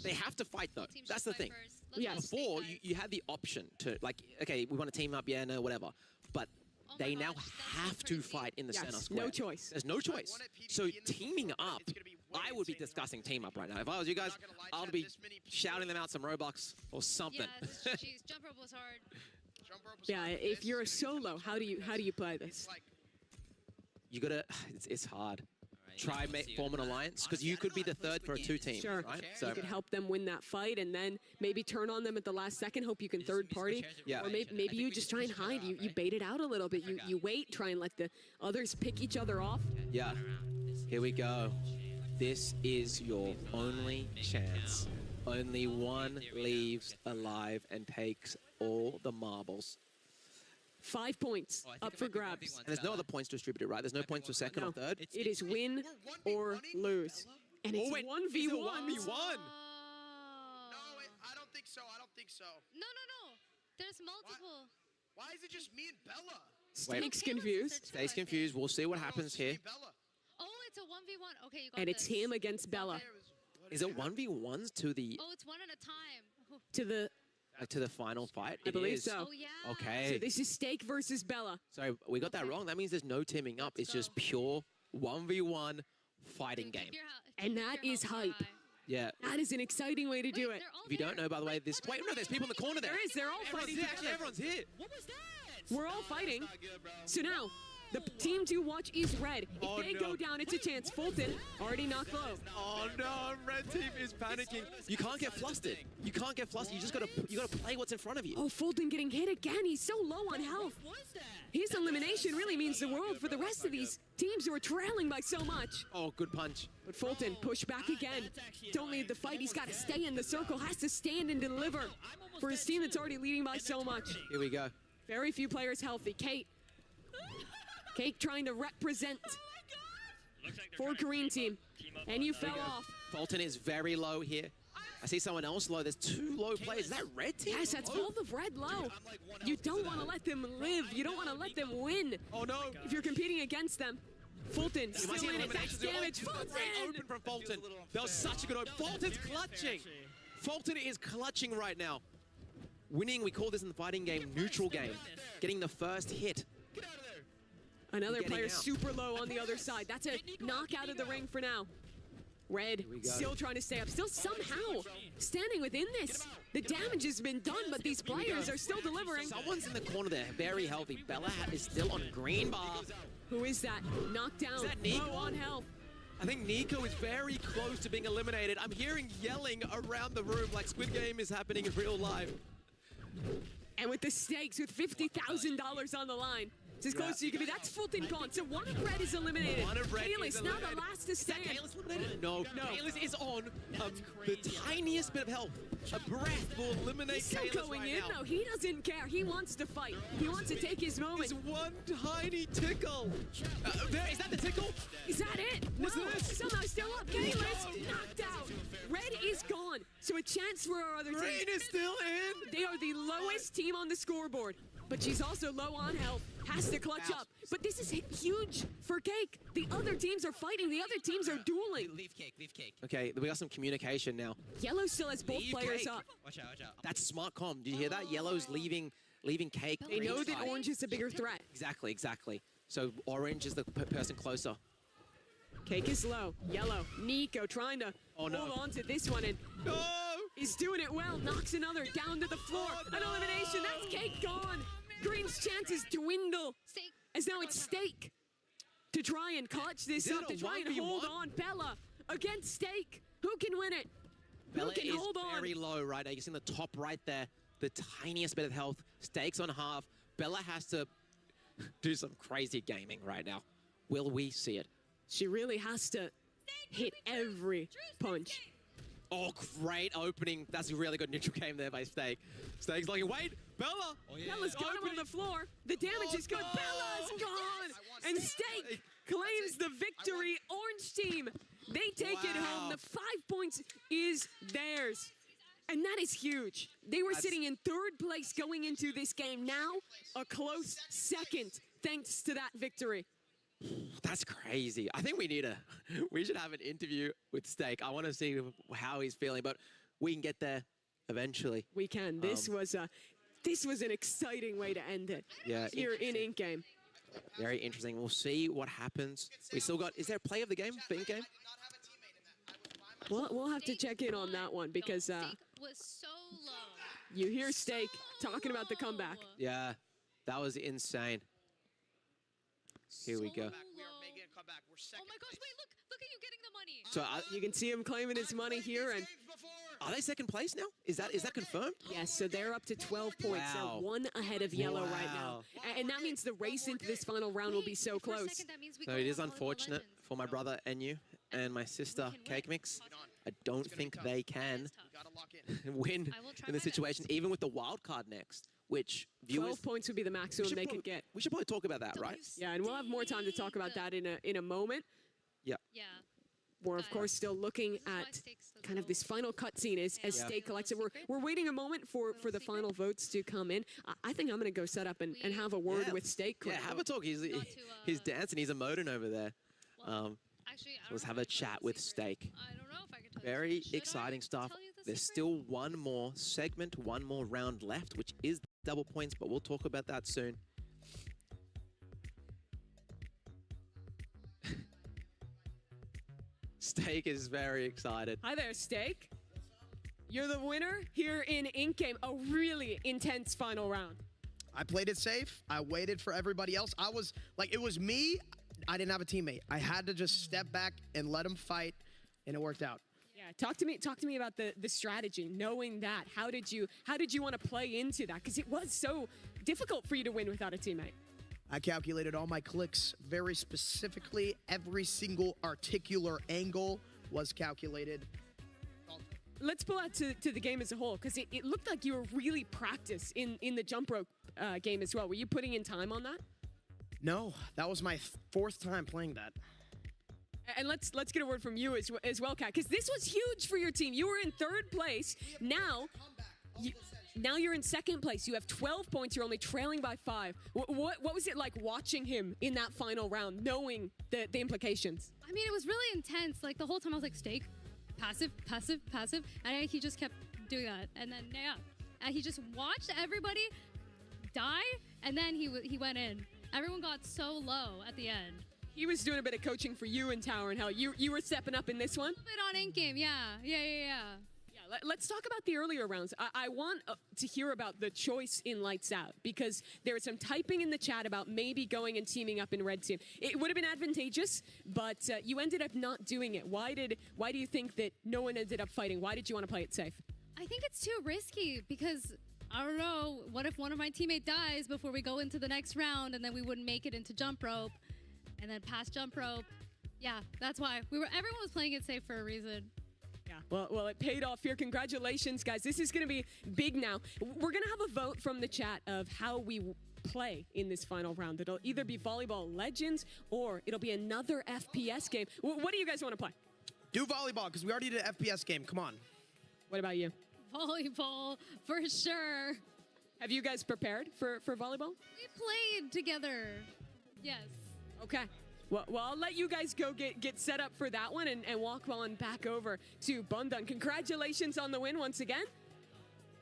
They have to fight, though. That's the thing. Yes. Before, you had the option to, like, okay, we want to team up, yeah, no, whatever. But they now have to fight in the center square. No choice. There's no choice. So teaming up, I would be discussing team up right now. If I was you guys, I would be shouting them out some Robux or something. Yes, jeez, jump rope was hard. Yeah, if you're a solo, how do you play this? You gotta, it's hard. Try form an alliance, because you could be the third for a 2-team, Sure. right? So you could help them win that fight, and then maybe turn on them at the last second, hope you can third party. Yeah. Or maybe you just try and hide. You bait it out a little bit. You wait, try and let the others pick each other off. Yeah. Here we go. This is your only chance. Only one leaves alive and takes all the marbles. 5 points up for grabs. And there's no other points distributed, right? There's no points for second or third? It is win or lose. And it's 1v1. It's a 1v1. No, I don't think so. I don't think so. No. There's multiple. Why is it just me and Bella? Stake's confused. Stays confused. We'll see what happens here. Oh, it's a 1v1. Okay, you got And it's this. him against Bella. Is it 1v1s to the Oh, it's one at a time. to the final fight? I believe is. so. Oh, yeah. Okay. So this is Stake versus Bella. Sorry, we got that wrong. That means there's no teaming up. It's just pure 1v1 fighting game. And that is hype. Yeah. That is an exciting way to do it. If you don't know, by the way, this... Wait, no, there's people in the corner there. There is. They're all Everyone's fighting here. together. Actually, everyone's here. We're all fighting. So now, the team to watch is red. If they go down, it's a chance. Fulton already knocked low. Oh no, red team is panicking. You can't get flustered. You can't get flustered. You just gotta play what's in front of you. Oh, Fulton getting hit again. He's so low on health. His elimination really means the world for the rest of these teams who are trailing by so much. Oh, good punch. But Fulton pushed back again. Don't lead the fight. He's got to stay in the circle. Has to stand and deliver for his team that's already leading by so much. Here we go. Very few players healthy. Kate trying to represent for Korean team. And you fell off. Fulton is very low here. I see someone else low. There's 2 low players. Is that red team? Yes, that's all of red low. You don't want to let them live. You don't want to let them win. Oh no. If you're competing against them. Fulton still in it. That's damage. Fulton! Open from Fulton. That was such a good open. Fulton's clutching. Fulton is clutching right now. Winning, we call this in the fighting game, neutral game. Getting the first hit. Another Getting player out. super low on the other side. That's a knockout of the ring for now. Red still trying to stay up. Still somehow standing within this. The damage has been done, but these players are still delivering. Someone's in the corner there, very healthy. Bella is still on green bar. Who is that? Knocked down, low on health. I think Nico is very close to being eliminated. I'm hearing yelling around the room like Squid Game is happening in real life. And with the stakes, with $50,000 on the line, it's as close as you can be. That's Fulton gone. So one of red is eliminated. One of red Kalis is now eliminated. the last to stand. Kalis eliminated? No. Kalis is on the tiniest bit of health. A breath will eliminate He's still Kalis going right in, now. though. He doesn't care. He wants to fight. He wants to take his moment. It's one tiny tickle. Is that the tickle? Is that it? What's no, this? somehow still up. Kalis knocked out. Red is gone. So a chance for our other team. Green is still in. They are the lowest team on the scoreboard. But she's also low on health. Has to clutch up. But this is huge for Cake. The other teams are fighting. The other teams are dueling. Leave cake. Okay, we got some communication now. Yellow still has both Leave players Cake. up. Watch out. That's smart comm. Did you hear that? Yellow's leaving Cake. They know that ringside. orange is a bigger threat. Exactly. So orange is the person closer. Cake is low. Yellow. Nico trying to hold on to this one. And he's doing it well. Knocks another down to the floor. An elimination. That's Cake gone. Green's chances dwindle. As now it's Stake to try and clutch this up, to try and hold on. Bella against Stake. Who can win it? Bella Who can is hold on? very low right now. You can see in the top right there, the tiniest bit of health. Stakes on half. Bella has to do some crazy gaming right now. Will we see it? She really has to hit every punch. Oh, great opening. That's a really good neutral game there by Stake. Stake's like, wait, Bella! Bella's got him on the floor. The damage is good. Bella's gone! And Stake claims the victory. Orange team, they take it home. The 5 points is theirs. And that is huge. They were sitting in third place going into this game. Now, a close second, thanks to that victory. That's crazy. I think we should have an interview with Steak. I want to see how he's feeling, but we can get there eventually. We can. This was an exciting way to end it. Yeah. Here in Ink Game. Very interesting. We'll see what happens. We still got, is there a play of the game for Ink Game? We'll have to check in on that one because Steak was so low. you hear Steak talking about the comeback. Yeah, that was insane. Here we go. Oh my gosh, wait, look at you getting the money. So You can see him claiming his money here, and are they second place now? Is that confirmed? yes, so they're up to 12 points. Wow. They're one ahead of yellow right now, and that means the race into this final round will be so For a close. second, that means we So go it is on Volleyball unfortunate Legends. for my brother Enyu and my sister Cake Mix. I don't think they can win I will try in this my situation, even with the wild card next, which 12 viewers points would be the maximum they could get. we should probably talk about that, right? Yeah, and we'll have more time to talk about that in a moment. Yeah. Yeah. We're of course still looking at kind of this final cutscene as Yeah. Steak collects it. We're waiting a moment for the final votes to come in. I think I'm going to go set up and have a word Yeah. with Steak. Yeah, have a talk. He's dancing. He's emoting over there. Actually, I So let's don't have know a if I can chat tell with the secret. Steak. I don't know if I can tell you Very the secret. Should exciting I stuff. tell you the There's secret? still one more segment, one more round left, which is double points, but we'll talk about that soon. Steak is very excited. Hi there, Steak. You're the winner here in Ink Game, a really intense final round. I played it safe. I waited for everybody else. I was like, it was me. I didn't have a teammate. I had to just step back and let them fight, and it worked out. Yeah, talk to me about the strategy. Knowing that, how did you want to play into that? Because it was so difficult for you to win without a teammate. I calculated all my clicks very specifically. Every single articular angle was calculated. Let's pull out to the game as a whole, because it looked like you were really practiced in the jump rope game as well. Were you putting in time on that? No, that was my fourth time playing that. And let's get a word from you as well, Kat, because this was huge for your team. You were in third place. Now you're in second place. You have 12 points. You're only trailing by 5. What was it like watching him in that final round, knowing the implications? I mean, it was really intense. Like the whole time I was like, Steak, passive, passive, passive. And he just kept doing that. And then, yeah. And he just watched everybody die. And then he went in. Everyone got so low at the end. He was doing a bit of coaching for you in Tower and Hell. You were stepping up in this one? A bit on Ink Game, yeah. Let's talk about the earlier rounds. I want to hear about the choice in Lights Out, because there was some typing in the chat about maybe going and teaming up in Red Team. It would have been advantageous, but you ended up not doing it. Why do you think that no one ended up fighting? Why did you want to play it safe? I think it's too risky because, I don't know, what if one of my teammates dies before we go into the next round and then we wouldn't make it into jump rope and then past jump rope? Yeah, that's why. Everyone was playing it safe for a reason. Yeah, well, it paid off here. Congratulations, guys. This is going to be big now. We're going to have a vote from the chat of how we play in this final round. It'll either be Volleyball Legends or it'll be another FPS game. What do you guys want to play? Do volleyball, because we already did an FPS game. Come on. What about you? Volleyball, for sure. Have you guys prepared for volleyball? We played together. Yes. Okay. Well, I'll let you guys go get set up for that one and walk on back over to Bundan. Congratulations on the win once again.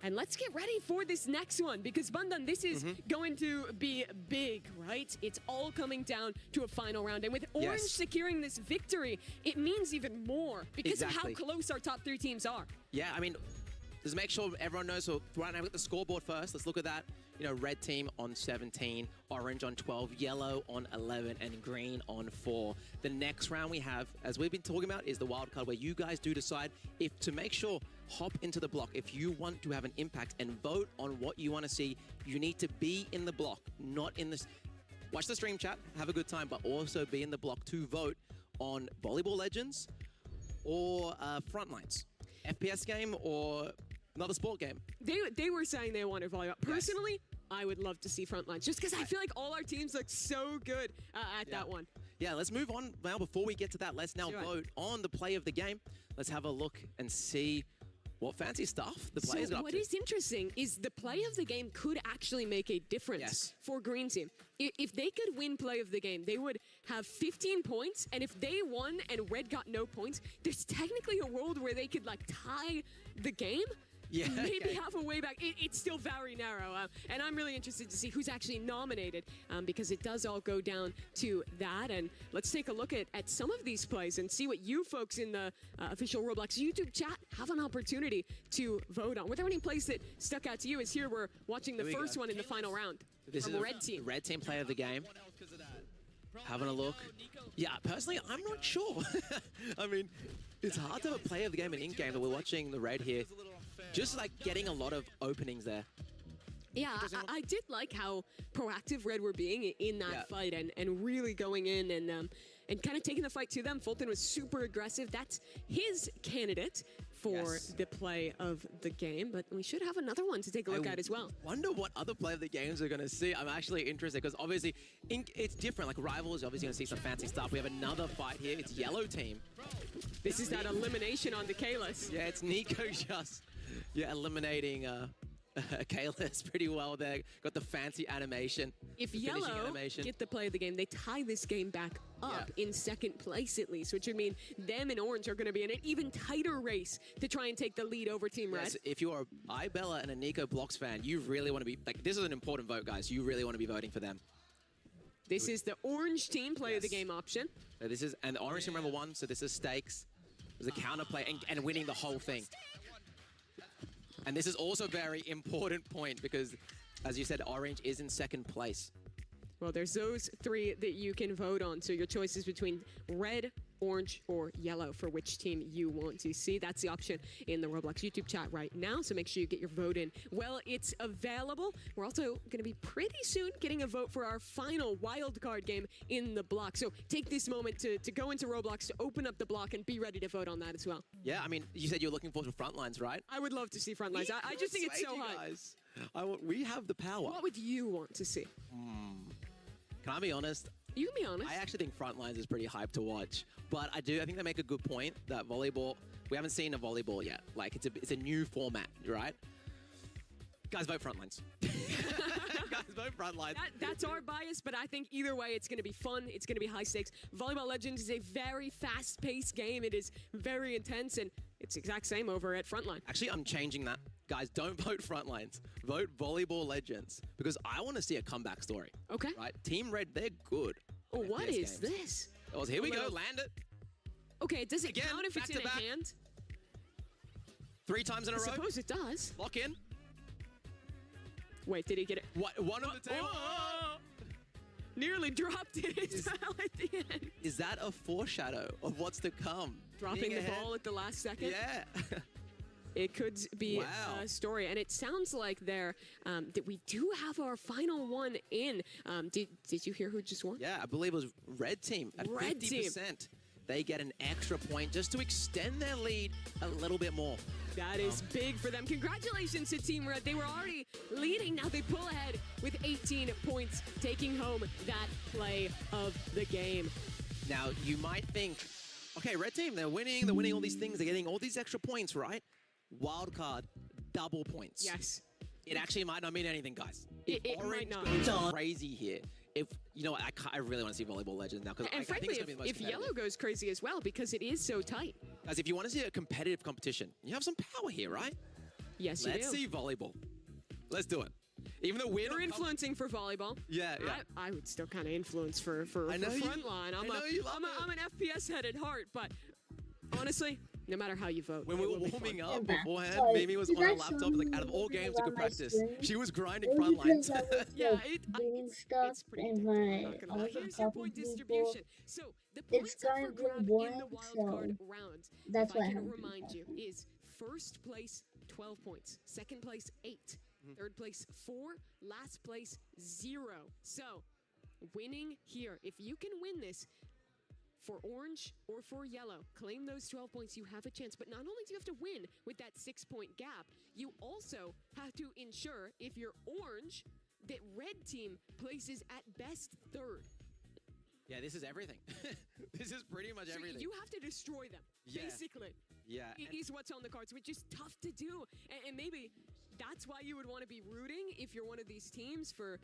And let's get ready for this next one, because Bundan, this is going to be big, right? It's all coming down to a final round. And with Orange securing this victory, it means even more because of how close our top 3 teams are. Yeah, I mean, just make sure everyone knows. So right now we've got the scoreboard first. Let's look at that. You know, red team on 17, orange on 12, yellow on 11, and green on 4. The next round we have, as we've been talking about, is the wild card, where you guys do decide if to make sure, hop into the block. If you want to have an impact and vote on what you want to see, you need to be in the block, not in this. Watch the stream chat, have a good time, but also be in the block to vote on Volleyball Legends or Frontlines, FPS game or another sport game. They were saying they wanted volleyball. Personally, I would love to see Frontlines, just because I feel like all our teams look so good at that one. Yeah, let's move on now. Before we get to that, let's now vote on the play of the game. Let's have a look and see what fancy stuff the So players got up what to. is interesting is the play of the game could actually make a difference for Green Team. If they could win play of the game, they would have 15 points, and if they won and Red got no points, there's technically a world where they could like tie the game. Yeah, maybe okay. half a way back. It's still very narrow, and I'm really interested to see who's actually nominated because it does all go down to that. And let's take a look at some of these plays and see what you folks in the official Roblox YouTube chat have an opportunity to vote on. Were there any plays that stuck out to you? As here we're watching the Here we first go. one in the final round This from is Red Team. Red Team player of the game. Having a look. Yeah, personally, I'm not sure. I mean, it's hard to have a player of the game and in-game, but we're watching the Red here. Just like getting a lot of openings there. Yeah, I did like how proactive Red were being in that fight and really going in and kind of taking the fight to them. Fulton was super aggressive. That's his candidate for the play of the game, but we should have another one to take a look at as well. Wonder what other play of the games we're going to see. I'm actually interested because obviously it's different. Like Rivals, you're obviously going to see some fancy stuff. We have another fight here. It's Yellow Team. This is that elimination on the Kalis. Yeah, it's Nico just eliminating Kalis pretty well there. Got the fancy animation. If the finishing Yellow animation. get the play of the game, they tie this game back up in second place at least, which would mean them and Orange are going to be in an even tighter race to try and take the lead over Team Red. Yes, if you're a iBella and a Nico Blocks fan, you really want to be, like, this is an important vote, guys. You really want to be voting for them. This is the Orange Team play of the game option. So this is, and the Orange Team number one, so this is stakes. There's a counter play and winning the whole thing. And this is also a very important point because, as you said, Orange is in second place. Well, there's those three that you can vote on. So your choice is between Red, Orange, or Yellow for which team you want to see. That's the option in the Roblox YouTube chat right now. So make sure you get your vote in. Well, it's available. We're also going to be pretty soon getting a vote for our final wildcard game in the block. So take this moment to go into Roblox, to open up the block, and be ready to vote on that as well. Yeah, I mean, you said you're looking forward to Frontlines, right? I would love to see Frontlines. I just think it's so high. Guys. We have the power. What would you want to see? Can I be honest? You can be honest. I actually think Frontlines is pretty hyped to watch. But I think they make a good point that volleyball, we haven't seen a volleyball yet. Like, it's a new format, right? Guys, vote Frontlines. Guys, vote Frontlines. That's our bias, but I think either way, it's going to be fun. It's going to be high stakes. Volleyball Legends is a very fast-paced game. It is very intense, and it's the exact same over at Frontline. Actually, I'm changing that. Guys, don't vote Frontlines. Vote Volleyball Legends because I want to see a comeback story. Okay. Right? Team Red, they're good. Oh, what is games. this? Oh, here we go. Land it. Okay, does it Again, count if it's in a back-to-back. hand? 3 times in a I row. suppose it does. Lock in. Wait, did he get it? What? One on the table. Oh! Nearly dropped it as well at the end. Is that a foreshadow of what's to come? Dropping Being the ahead? ball at the last second? Yeah. It could be Wow. a story, and it sounds like there that we do have our final one in. Did you hear who just won? Yeah, I believe it was Red Team at Red 50%. They get an extra point just to extend their lead a little bit more. That is big for them. Congratulations to Team Red. They were already leading. Now they pull ahead with 18 points, taking home that play of the game. Now, you might think, okay, Red Team, they're winning all these things, they're getting all these extra points, right? Wildcard, double points. Yes. It actually might not mean anything, guys. It might Orange not. goes crazy here. If you know what, I really want to see Volleyball Legends now because And I think frankly, it's going to be the most if competitive. Yellow goes crazy as well, because it is so tight. Guys, if you want to see a competitive competition, you have some power here, right? Yes, you Let's do. see volleyball. Let's do it. Even though we're You're influencing for volleyball. Yeah, yeah. I would still kind of influence for I know you- frontline. I know you love I'm an FPS head at heart, but honestly, no matter how you vote, When it we were will be fun. warming up beforehand, Sorry, Mimi was you on her guys laptop. saw Like, me out of all games you on could my practice, screen? she was grinding Only front lines. because I was Yeah, doing stuff and I wasn't Here's your talking point to people. distribution. So the It's points up kind for of grab boring, in the wild so card round, that's if I what can happened. remind you, is first place 12 points, second place 8, third place 4, last place 0. So winning here, if you can win this for orange or for yellow, claim those 12 points, you have a chance. But not only do you have to win with that 6-point gap, you also have to ensure, if you're orange, that red team places at best third. Yeah, this is everything. This is pretty much So everything. you have to destroy them, Yeah. basically. Yeah. is what's on the cards, which is tough to do. And maybe that's why you would want to be rooting if you're one of these teams for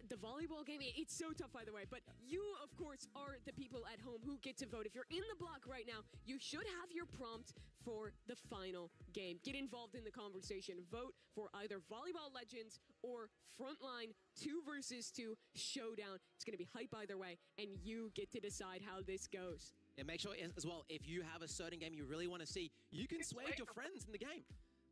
the volleyball game. It's so tough, by the way. But you, of course, are the people at home who get to vote. If you're in the block right now, you should have your prompt for the final game. Get involved in the conversation. Vote for either Volleyball Legends or Frontline 2 versus 2 Showdown. It's going to be hype either way, and you get to decide how this goes. And make sure as well, if you have a certain game you really want to see, you can sway your friends in the game.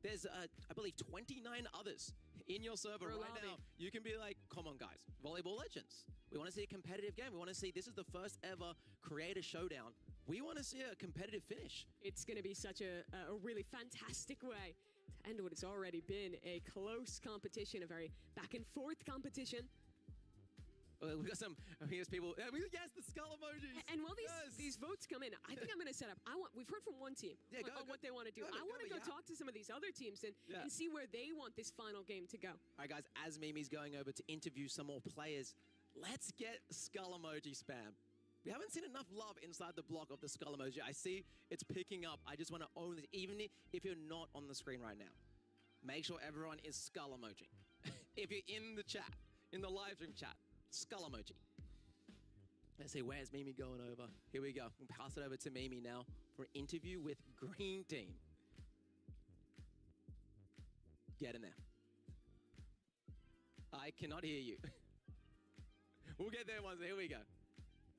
There's, I believe, 29 others in your server right now. You can be like, come on, guys, Volleyball Legends. We want to see a competitive game. We want to see, this is the first ever creator showdown. We want to see a competitive finish. It's going to be such a really fantastic way to end what has already been a close competition, a very back and forth competition. We got some, here's people, yes, the skull emojis. And while these votes come in, I think I'm going to set up, we've heard from one team on what they want to do. I want to go talk to some of these other teams and see where they want this final game to go. All right, guys, as Mimi's going over to interview some more players, let's get skull emoji spam. We haven't seen enough love inside the block of the skull emoji. I see it's picking up. I just want to own this, even if you're not on the screen right now. Make sure everyone is skull emoji. If you're in the chat, in the live stream chat, skull emoji. Let's see, where's Mimi going over? Here we go. We'll pass it over to Mimi now for an interview with Green Team. Get in there. I cannot hear you. We'll get there once. Here we go.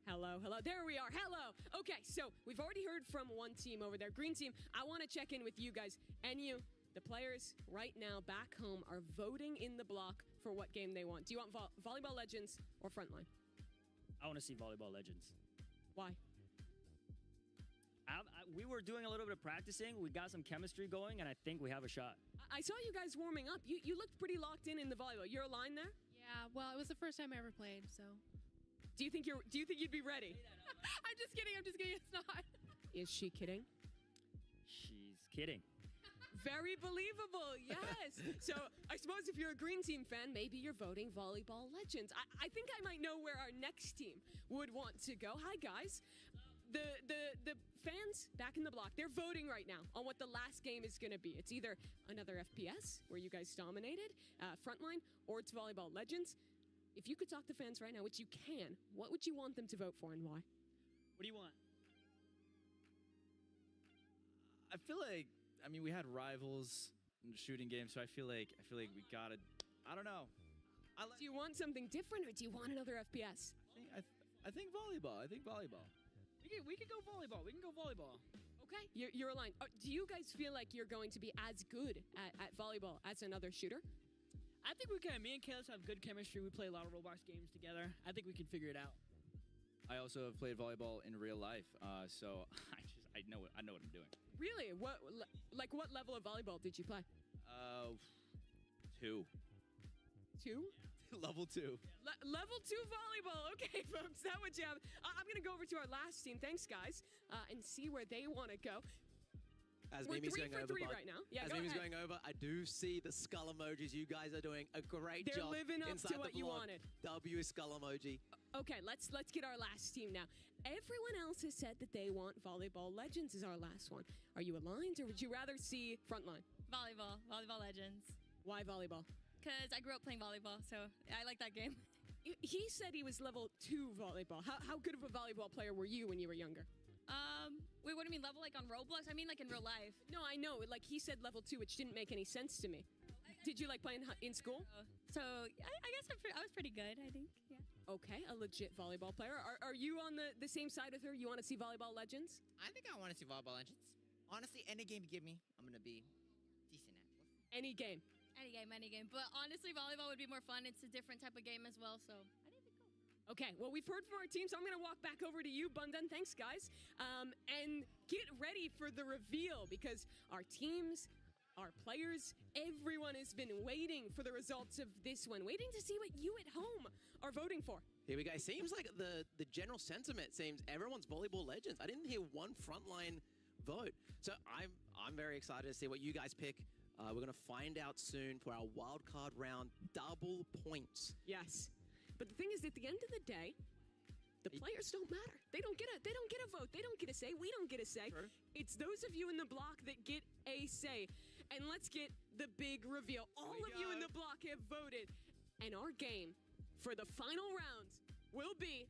Hello. There we are. Hello. Okay, so we've already heard from one team over there. Green Team, I want to check in with you guys. And you, the players right now back home are voting in the block for what game they want. Do you want Volleyball Legends or Frontline? I want to see Volleyball Legends. Why? We were doing a little bit of practicing. We got some chemistry going, and I think we have a shot. I saw you guys warming up. You looked pretty locked in the volleyball. You're aligned there? Yeah, well, it was the first time I ever played, so. Do you think you'd be ready? I'm just kidding. It's not. Is she kidding? She's kidding. Very believable, yes. So I suppose if you're a Green Team fan, maybe you're voting Volleyball Legends. I think I might know where our next team would want to go. Hi, guys. The fans back in the block, they're voting right now on what the last game is going to be. It's either another FPS, where you guys dominated, Frontline, or it's Volleyball Legends. If you could talk to fans right now, which you can, what would you want them to vote for and why? What do you want? I feel like, I mean, we had rivals in the shooting game, so I feel like we gotta, I don't know. Do you want something different, or do you want another FPS? I think volleyball. We can go volleyball. We can go volleyball. Okay, you're aligned. Do you guys feel like you're going to be as good at volleyball as another shooter? I think we can. Me and Kalis have good chemistry. We play a lot of Roblox games together. I think we can figure it out. I also have played volleyball in real life, so I know what I'm doing. Really? What level of volleyball did you play? 2. 2? Level 2. Level 2 volleyball. Okay, folks, that's what you have. I'm going to go over to our last team. Thanks, guys, and see where they want to go. As We're Mimi's 3 going for over, 3 right now. Yeah, as Mimi's going over, I do see the skull emojis. You guys are doing a great They're job. living up inside to the what you blog. wanted. W skull emoji. Okay, let's get our last team now. Everyone else has said that they want Volleyball Legends as our last one. Are you aligned, or would you rather see Frontline? Volleyball Legends. Why volleyball? Because I grew up playing volleyball, so I like that game. He said he was level 2 volleyball. How good of a volleyball player were you when you were younger? Wait, what do you mean, level like on Roblox? I mean like in real life. No, I know. Like he said level 2, which didn't make any sense to me. Did you like playing in school? So I guess I was pretty good, I think, yeah. Okay, a legit volleyball player. Are you on the same side with her? You want to see Volleyball Legends? I think I want to see Volleyball Legends. Honestly, any game you give me, I'm going to be decent at. Any game. Any game. But honestly, volleyball would be more fun. It's a different type of game as well, so I think it'd be cool. Okay, well, we've heard from our team, so I'm going to walk back over to you, Bundan. Thanks, guys. And get ready for the reveal, because our teams, our players, everyone has been waiting for the results of this one, waiting to see what you at home are voting for. Here we go. Seems like the general sentiment seems everyone's Volleyball Legends. I didn't hear one Frontline vote. So I'm very excited to see what you guys pick. We're going to find out soon for our wildcard round double points. Yes. But the thing is, at the end of the day, The players don't matter. They don't get a vote. They don't get a say. We don't get a say. Sure. It's those of you in the block that get a say. And let's get the big reveal. All of you in the block have voted. And our game for the final round will be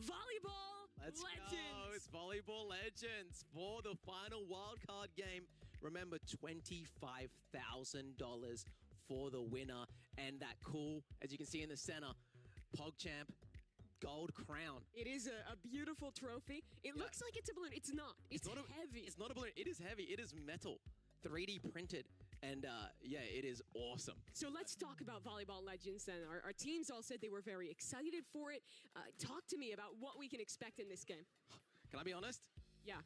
Volleyball Let's Legends. go. It's Volleyball Legends for the final wildcard game. Remember, $25,000 for the winner. And that cool, as you can see in the center, PogChamp gold crown. It is a beautiful trophy. It looks like it's a balloon. It's not. It's not heavy. It's not a balloon. It is heavy. It is metal, 3D printed. And yeah, it is awesome. So let's talk about Volleyball Legends then. Our teams all said they were very excited for it. Talk to me about what we can expect in this game. Can I be honest? Yeah.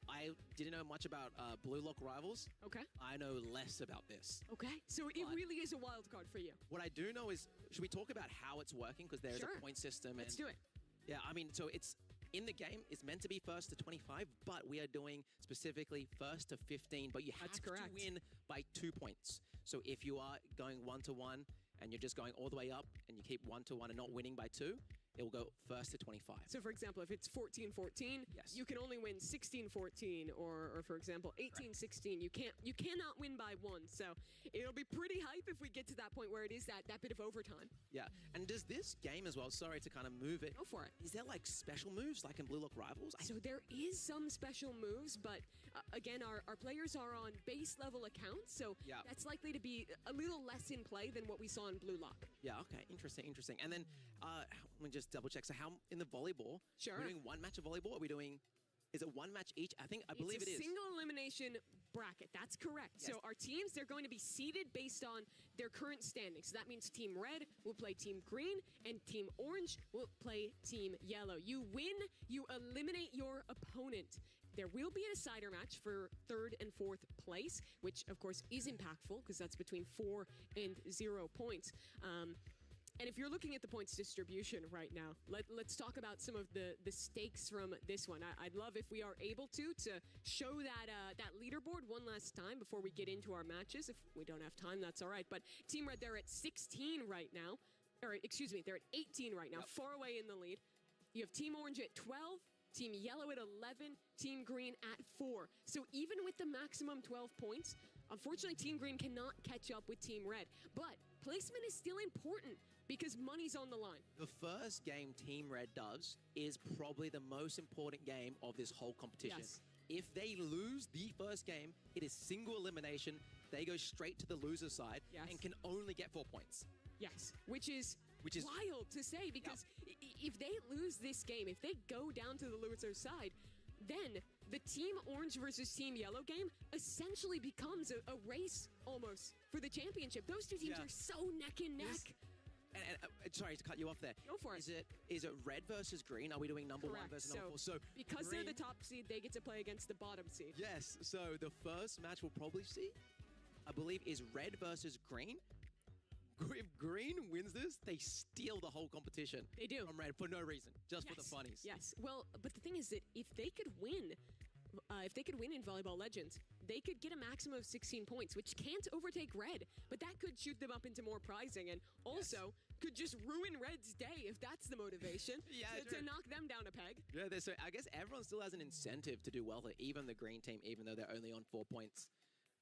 I didn't know much about Blue Lock Rivals. Okay. I know less about this. Okay. So it really is a wild card for you. What I do know is, should we talk about how it's working? Because there's a point system. Let's do it. Yeah, I mean, so it's in the game, it's meant to be first to 25, but we are doing specifically first to 15, but you have to win by 2 points. So if you are going 1-1 and you're just going all the way up and you keep 1-1 and not winning by 2, it will go first to 25. So, for example, if it's 14-14, you can only win 16-14, or for example, 18-16. You cannot win by 1. So it'll be pretty hype if we get to that point where it is that bit of overtime. Yeah, and does this game as well, sorry to kind of move it. Go for it. Is there like special moves like in Blue Lock Rivals? So there is some special moves, but again, our players are on base level accounts, so that's likely to be a little less in play than what we saw in Blue Lock. Yeah, okay, interesting. And then, let me just double check. So how, in the volleyball, we're doing one match of volleyball? Are we doing, is it one match each? I believe it is. It's a single elimination bracket. That's correct. Yes. So our teams, they're going to be seeded based on their current standing. So that means Team Red will play Team Green, and Team Orange will play Team Yellow. You win, you eliminate your opponent. There will be a decider match for 3rd and 4th place, which of course is impactful because that's between 4 and 0 points. And if you're looking at the points distribution right now, let's talk about some of the stakes from this one. I'd love if we are able to show that leaderboard one last time before we get into our matches. If we don't have time, that's all right. But Team Red, they're at 16 right now. Or excuse me, they're at 18 right now, far away in the lead. You have Team Orange at 12. Team Yellow at 11, Team Green at 4. So even with the maximum 12 points, unfortunately, Team Green cannot catch up with Team Red. But placement is still important because money's on the line. The first game Team Red does is probably the most important game of this whole competition. Yes. If they lose the first game, it is single elimination. They go straight to the loser side and can only get 4 points. Yes, which is wild to say because if they lose this game, if they go down to the loser side, then the Team Orange versus Team Yellow game essentially becomes a race almost for the championship. Those two teams are so neck and neck. And sorry to cut you off there. Go for it. Is it red versus green? Are we doing number 1 versus number 4? So because they're the top seed, they get to play against the bottom seed. Yes. So the first match we'll probably see, I believe, is red versus green. If Green wins this, they steal the whole competition. They do. From Red for no reason, just for the funnies. Yes. Well, but the thing is that if they could win in Volleyball Legends, they could get a maximum of 16 points, which can't overtake Red, but that could shoot them up into more prizing and also could just ruin Red's day if that's the motivation to knock them down a peg. Yeah, so I guess everyone still has an incentive to do well there, even the green team, even though they're only on 4 points.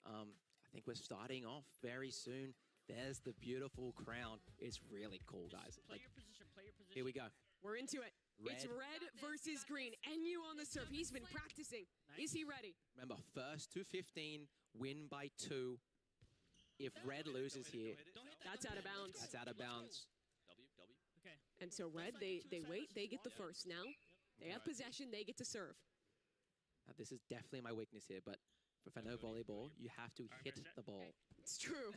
I think we're starting off very soon. There's the beautiful crown. It's really cool, guys. Play your position. Here we go. We're into it. It's red versus green. NU on the serve. He's been practicing. Is he ready? Remember, first to 15, win by 2. If Red loses here, that's out of bounds. That's out of bounds. Okay. And so Red, they wait. They get the first now. They have possession. They get to serve. Now, this is definitely my weakness here, but for no volleyball, you have to hit the ball. It's true.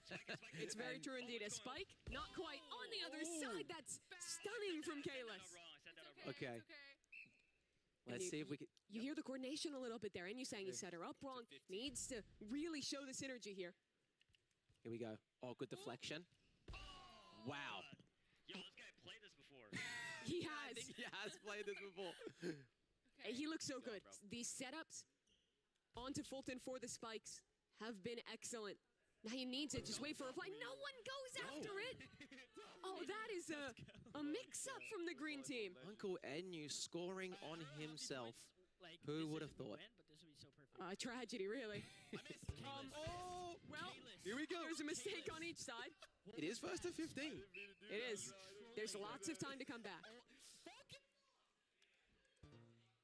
It's very true indeed. A spike, not quite on the other side. That's stunning from Kalis. Okay. Let's see if we can. You hear the coordination a little bit there, and you saying he set her up wrong. Needs to really show the synergy here. Here we go. Oh, good deflection. Wow. Yo, this guy played this before. He has. I think he has played this before. He looks so good. These setups onto Fulton for the spikes have been excellent. Now he needs it. Just wait for a reply. No one goes after it. Oh, that is a mix-up from the green team. Uncle Enyu scoring on himself. Who would have thought? Tragedy, really. Well, here we go. There's a mistake on each side. It is first to 15. It is. There's lots of time to come back.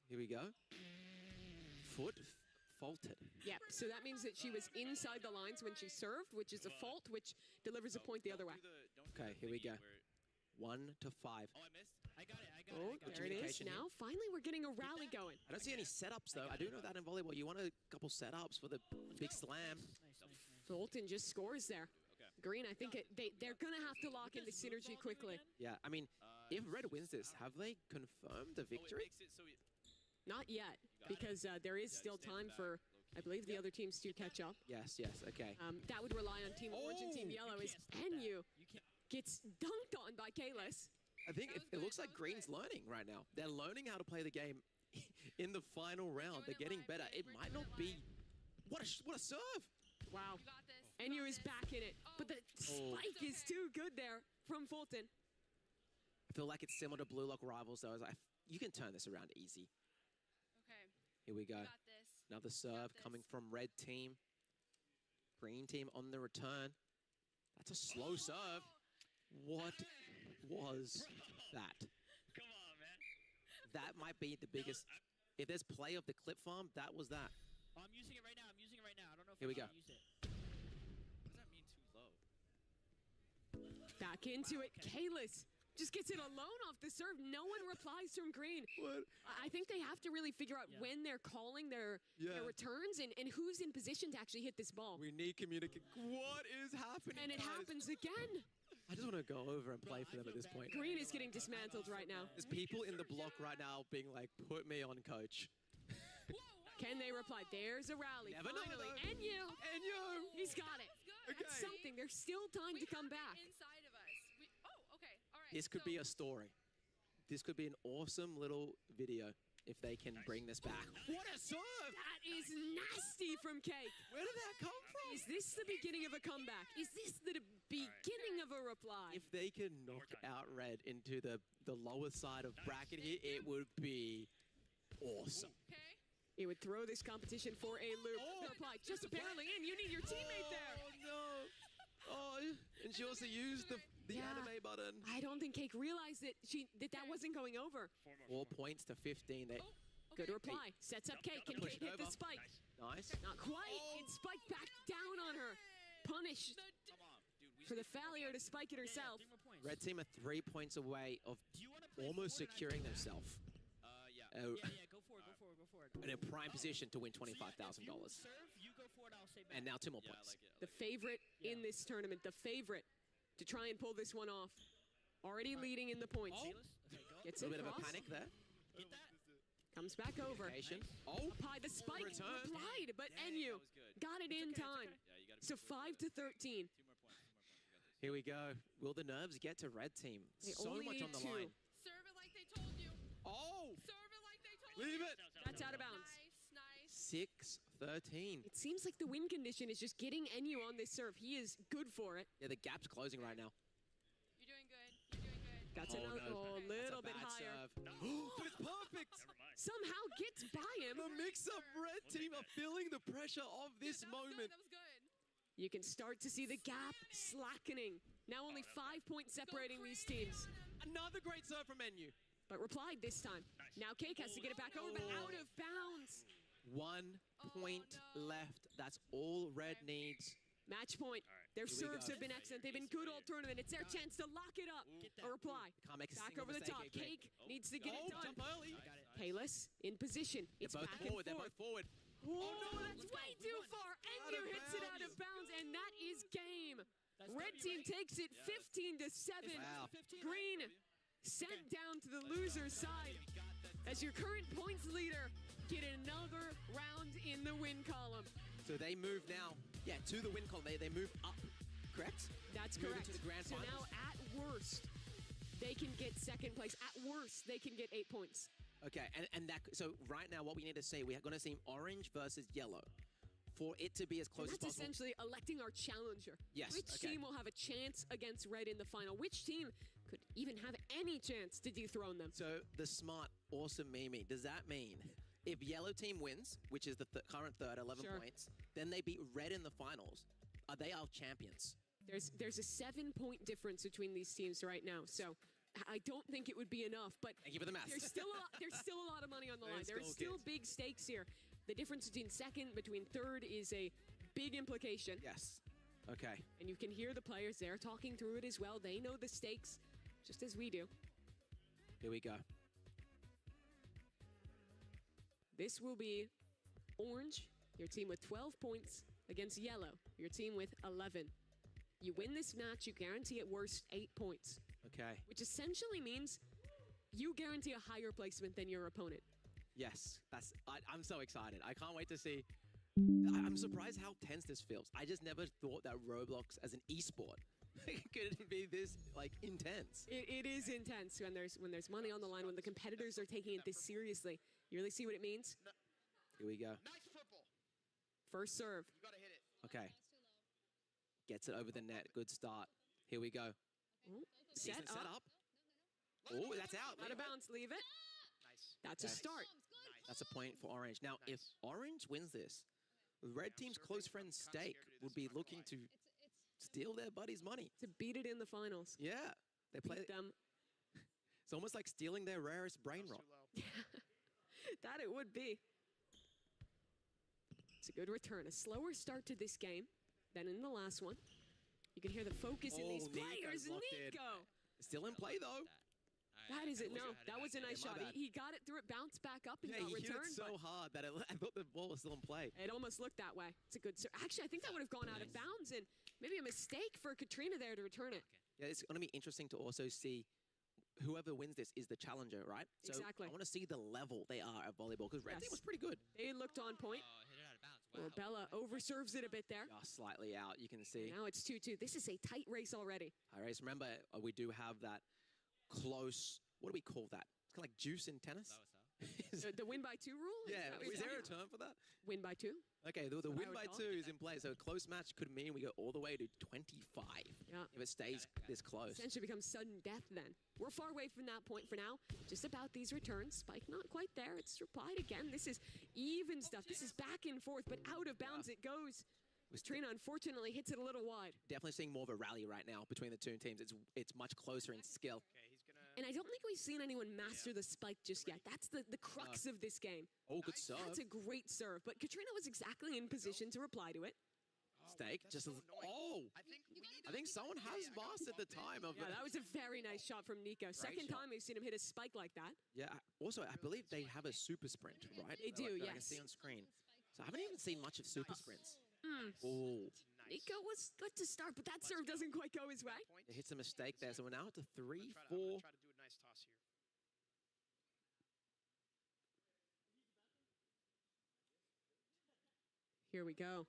Here we go. Foot faulted. Yep, so that means that she was inside the lines when she served, which is a fault, which delivers a point the other way. Okay, here we go. 1 to 5. Oh, I missed. I got it. Oh, there it is. Now, finally, we're getting a rally going. I don't see any setups, though. I do know that in volleyball, you want a couple setups for the big slam. Fulton just scores there. Green, I think they're going to have to lock in the synergy quickly. Yeah, I mean, if Red wins this, have they confirmed the victory? Not yet, because there is still time for, I believe, the other teams to catch up. Yes, okay. That would rely on Team Orange and Team Yellow as Enyu gets dunked on by Kalis. I think it looks like Green's learning right now. They're learning how to play the game in the final round. They're getting better. It might not be... What a serve! Wow. Enyu is back in it, but the spike is too good there from Fulton. I feel like it's similar to Blue Lock Rivals, though. You can turn this around easy. Okay. Here we go. Got this. Another serve coming from Red Team. Green Team on the return. That's a slow serve. What was that? Come on, man. That might be the biggest. If there's play of the clip farm, that was that. Oh, I'm using it right now. I don't know if Here we go. use it. What does that mean too low? Back into it. Kalis just gets it alone off the serve. No one replies from Green. What? I think they have to really figure out when they're calling their returns and who's in position to actually hit this ball. We need communication. What is happening? And it happens again. I just want to go over and play for them at this point. Green is getting dismantled right now. There's people in the block right now being like, put me on, coach. Can they reply? There's a rally. Never know, finally. though. Enyu. He's got it. Okay. That's something. There's still time to come back. Inside of us. Okay. All right. This could be a story. This could be an awesome little video if they can bring this back. What a serve! That is nasty from Cake. Where did that come from? Is this the beginning of a comeback? Is this the beginning of a reply? If they can knock out Red into the lower side of bracket here, it would be awesome. Okay. It would throw this competition for a loop. The reply just barely in. You need your teammate there. Oh, no. Oh, and she also used the anime button. I don't think Cake realized that that wasn't going over. 4 points to 15. Good reply. Sets up Cake. Can Push Cake it hit the over. spike? Nice. Not quite. It spiked back down on her. Punished for the failure to spike it herself. Red team are 3 points away of almost securing themselves. Yeah, go for it. In a prime position to win $25,000. You go for it, I'll say back. And now 2 more points. The favorite in this tournament, the favorite to try and pull this one off. Already leading in the points. Gets A it little bit of a across. panic there. Comes back over. Oh, Up high, the spike return. replied, but Enyu got it in time. So 5 to 13. Here we go. Will the nerves get to Red team? They So only much need on the 2. line. Serve it like they told you. Oh! Serve it like they told you. Leave it. That's out of bounds. Nice. 6-13. It seems like the win condition is just getting Enyu on this serve. He is good for it. Yeah, the gap's closing right now. You're doing good. You're doing good. That's another no. little That's bit a bad higher. serve. But it's perfect. Somehow gets by him. The mix-up Red team are feeling the pressure of this moment. That was good. You can start to see the gap slackening. Now only 5 points separating these teams. Another great serve from Enyu. But replied this time. Now Cake has to get it back over, but out of bounds. 1 point left. That's all Red needs. Match point. Their Here we serves go. have been excellent. They've been good all tournament. It's their chance to lock it up. A reply. Can't make a Back single over the mistake top. here, Cake needs to get it done. Jump early. Kalis in position. It's They're both back forward. and They're forth. both forward. Whoa, that's way too far. Enyu hits it out of bounds, and that is game. Red team takes it 15 to 7. Wow. Green sent down to the loser's side. As your current points leader, get another round in the win column. So they move now, to the win column. They move up, correct? That's Moving correct. to the grand so finals. now, at worst, they can get second place. At worst, they can get 8 points. Okay, and that, so right now what we need to see, we're going to see orange versus yellow for it to be as close And as that's possible. essentially electing our challenger. Yes, Which okay. team will have a chance against Red in the final? Which team could even have any chance to dethrone them? So the smart, awesome Mimi, does that mean if yellow team wins, which is the current third, 11 Sure. points, then they beat red in the finals, are they our champions? There's a 7-point difference between these teams right now, so I don't think it would be enough. But Thank you for the math. There's still a lot of money on the line. There's There's still still kids. big stakes here. The difference between second, between third, is a big implication. Yes. Okay. And you can hear the players there talking through it as well. They know the stakes, just as we do. Here we go. This will be orange, your team with 12 points, against yellow, your team with 11. You win this match, you guarantee at worst 8 points, Okay. which essentially means you guarantee a higher placement than your opponent. Yes. I'm so excited. I can't wait to see. I'm surprised how tense this feels. I just never thought that Roblox as an esport could be this like intense. It is intense when there's money on the line, when the competitors are taking it this seriously. You really see what it means? Here we go. Nice football. First serve. You gotta hit it. Okay. Gets it over the net. Good start. Here we go. Decent Set up. Oh, that's out. Out of bounds. Leave it. Nice. That's a Okay. start. That's a point for Orange. Now, if Orange wins this, Red Team's close friend Steak would be looking to steal their buddy's money. To beat it in the finals. Yeah. They play Beat them. It's almost like stealing their rarest brain roll. That it would be. It's a good return. A slower start to this game than in the last one. You can hear the focus in these Nico's players. locked in. Nico! Still in play though. That is it. No, that was a nice my shot. bad. He got it through it, bounced back up, and Yeah, got he hit returned. it so hard that I thought the ball was still in play. It almost looked that way. It's a good serve. Actually, I think that would have gone out of bounds, and maybe a mistake for Katrina there to return it. Yeah, it's going to be interesting to also see whoever wins this is the challenger, right? So Exactly. I want to see the level they are at volleyball because Red Team Yes. was pretty good. They looked on point. Hit it out of bounds. Well, Bella overserves it a bit there. Just slightly out, you can see. Now it's 2-2. This is a tight race already. All right, so remember, we do have that close, what do we call that? It's kind of like juice in tennis. The win by 2 rule? Yeah, that what you're is there a talking term for that? Win by 2? Okay, the what I win would by call 2 it. is in play, so a close match could mean we go all the way to 25 Yeah. if it stays this close. Essentially becomes sudden death then. We're far away from that point for now. Just about these returns. Spike not quite there. It's replied again. This is even stuff. This is back and forth, but out of bounds it goes. Trina unfortunately hits it a little wide. Definitely seeing more of a rally right now between the two teams. It's much closer in skill. And I don't think we've seen anyone master the spike just yet. That's the crux of this game. Oh, good serve. That's a great serve. But Katrina was exactly in position to reply to it. Steak, just I think someone has mastered the time of Yeah, that was a very nice shot from Nico. Second shot. time we've seen him hit a spike like that. Yeah. Also, I believe they have a super sprint, right? They do, that I can yes. see on screen. So I haven't even seen much of super sprints. Mm. Oh, Nico was good to start, but that serve doesn't quite go his way. it hits a mistake there. So we're now at the 3-4. I'm gonna try to do a nice toss here. Here we go.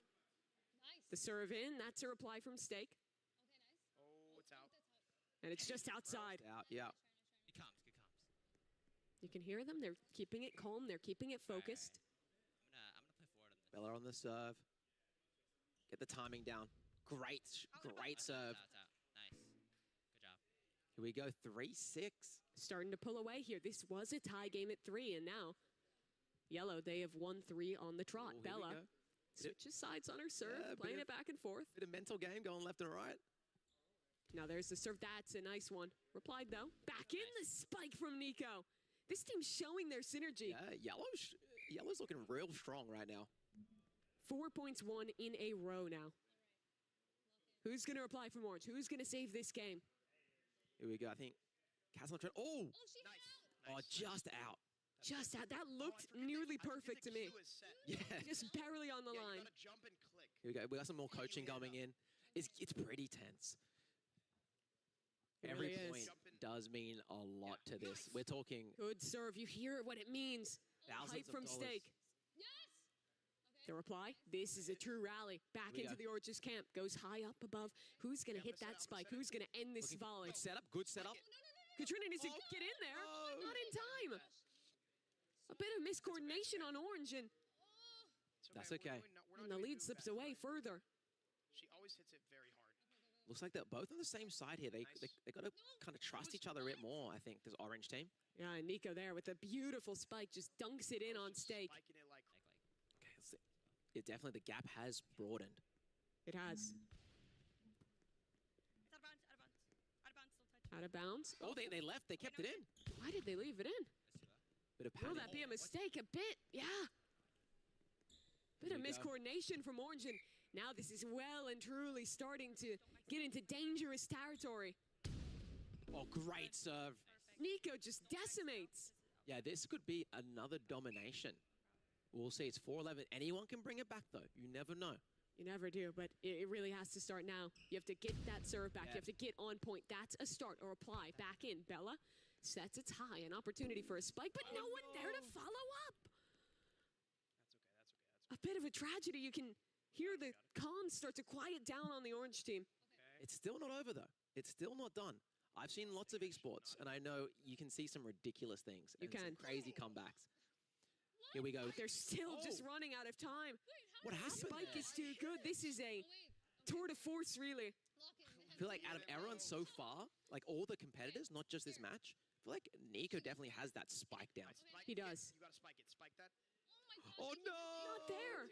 The serve in, that's a reply from Steak. Oh, it's out. And it's just outside. Out, yeah. Good comms, good comms. You can hear them. They're keeping it calm. They're keeping it focused. I'm gonna play forward on this. Bella on the serve. Get the timing down. Great serve. It's out. Nice. Good job. Here we go, 3-6. Starting to pull away here. This was a tie game at 3, and now Yellow, they have won 3 on the trot. Oh, here we Bella go. switches sides on her serve, Yeah, playing bit it back and forth. Bit of mental game going left and right. Now there's the serve. That's a nice one. Replied, though. Back in the spike from Nico. This team's showing their synergy. Yeah, Yellow's looking real strong right now. 4 points won in a row now. Who's going to reply from Orange? Who's going to save this game? Here we go. I think Castle Trent. Oh! Oh, just out. Just out. That looked nearly perfect to me. Yeah. Just barely on the line. Jump and click. Here we go. We got some more coaching coming in. It's pretty tense. It Every really is. point does mean a lot to this. We're talking Good serve. You hear what it means. Thousands Hype of from dollars. Steak. The reply, this is a true rally. Back we into go. the Orange's camp. Goes high up above. Who's going to hit that spike? Who's going to end this volley? Good setup. Good setup. Katrina needs to get in there. Not in time. A bit of miscoordination on Orange, and That's okay. And the lead slips away further. She always hits it very hard. Looks like they're both on the same side here. They got to kind of trust each other a bit more, I think, this orange team. Yeah, and Nico there with a beautiful spike just dunks it in on Stake. Spiking it like... Okay, let's see. It definitely, the gap has broadened. It has. It's out of bounds, out of bounds. Out of bounds, still touch. Out of bounds. Oh, they left. They kept it in. Why did they leave it in? Bit of Will panic. that be a mistake? A bit, yeah. Bit Here of we go. miscoordination from Orange, and now this is well and truly starting to get into dangerous territory. Oh, great serve. Nico just decimates. Yeah, this could be another domination. We'll see. It's 4-11. Anyone can bring it back, though. You never know. You never do, but it really has to start now. You have to get that serve back. Yeah. You have to get on point. That's a start or apply. Back in. Bella sets it high. An opportunity for a spike, but no one there to follow up. That's okay, that's okay. A bit of a tragedy. You can hear the comms start to quiet down on the Orange team. It's still not over, though. It's still not done. I've seen lots of esports, and I know you can see some ridiculous things. You and some can. crazy comebacks. Here we go. They're still just running out of time. What happened Spike there? is too good. This is a tour de force, really. I feel like out of everyone so far, like all the competitors, not just this match, I feel like Nico definitely has that spike down. He does. You gotta spike it. Spike that. Oh, no! Not there.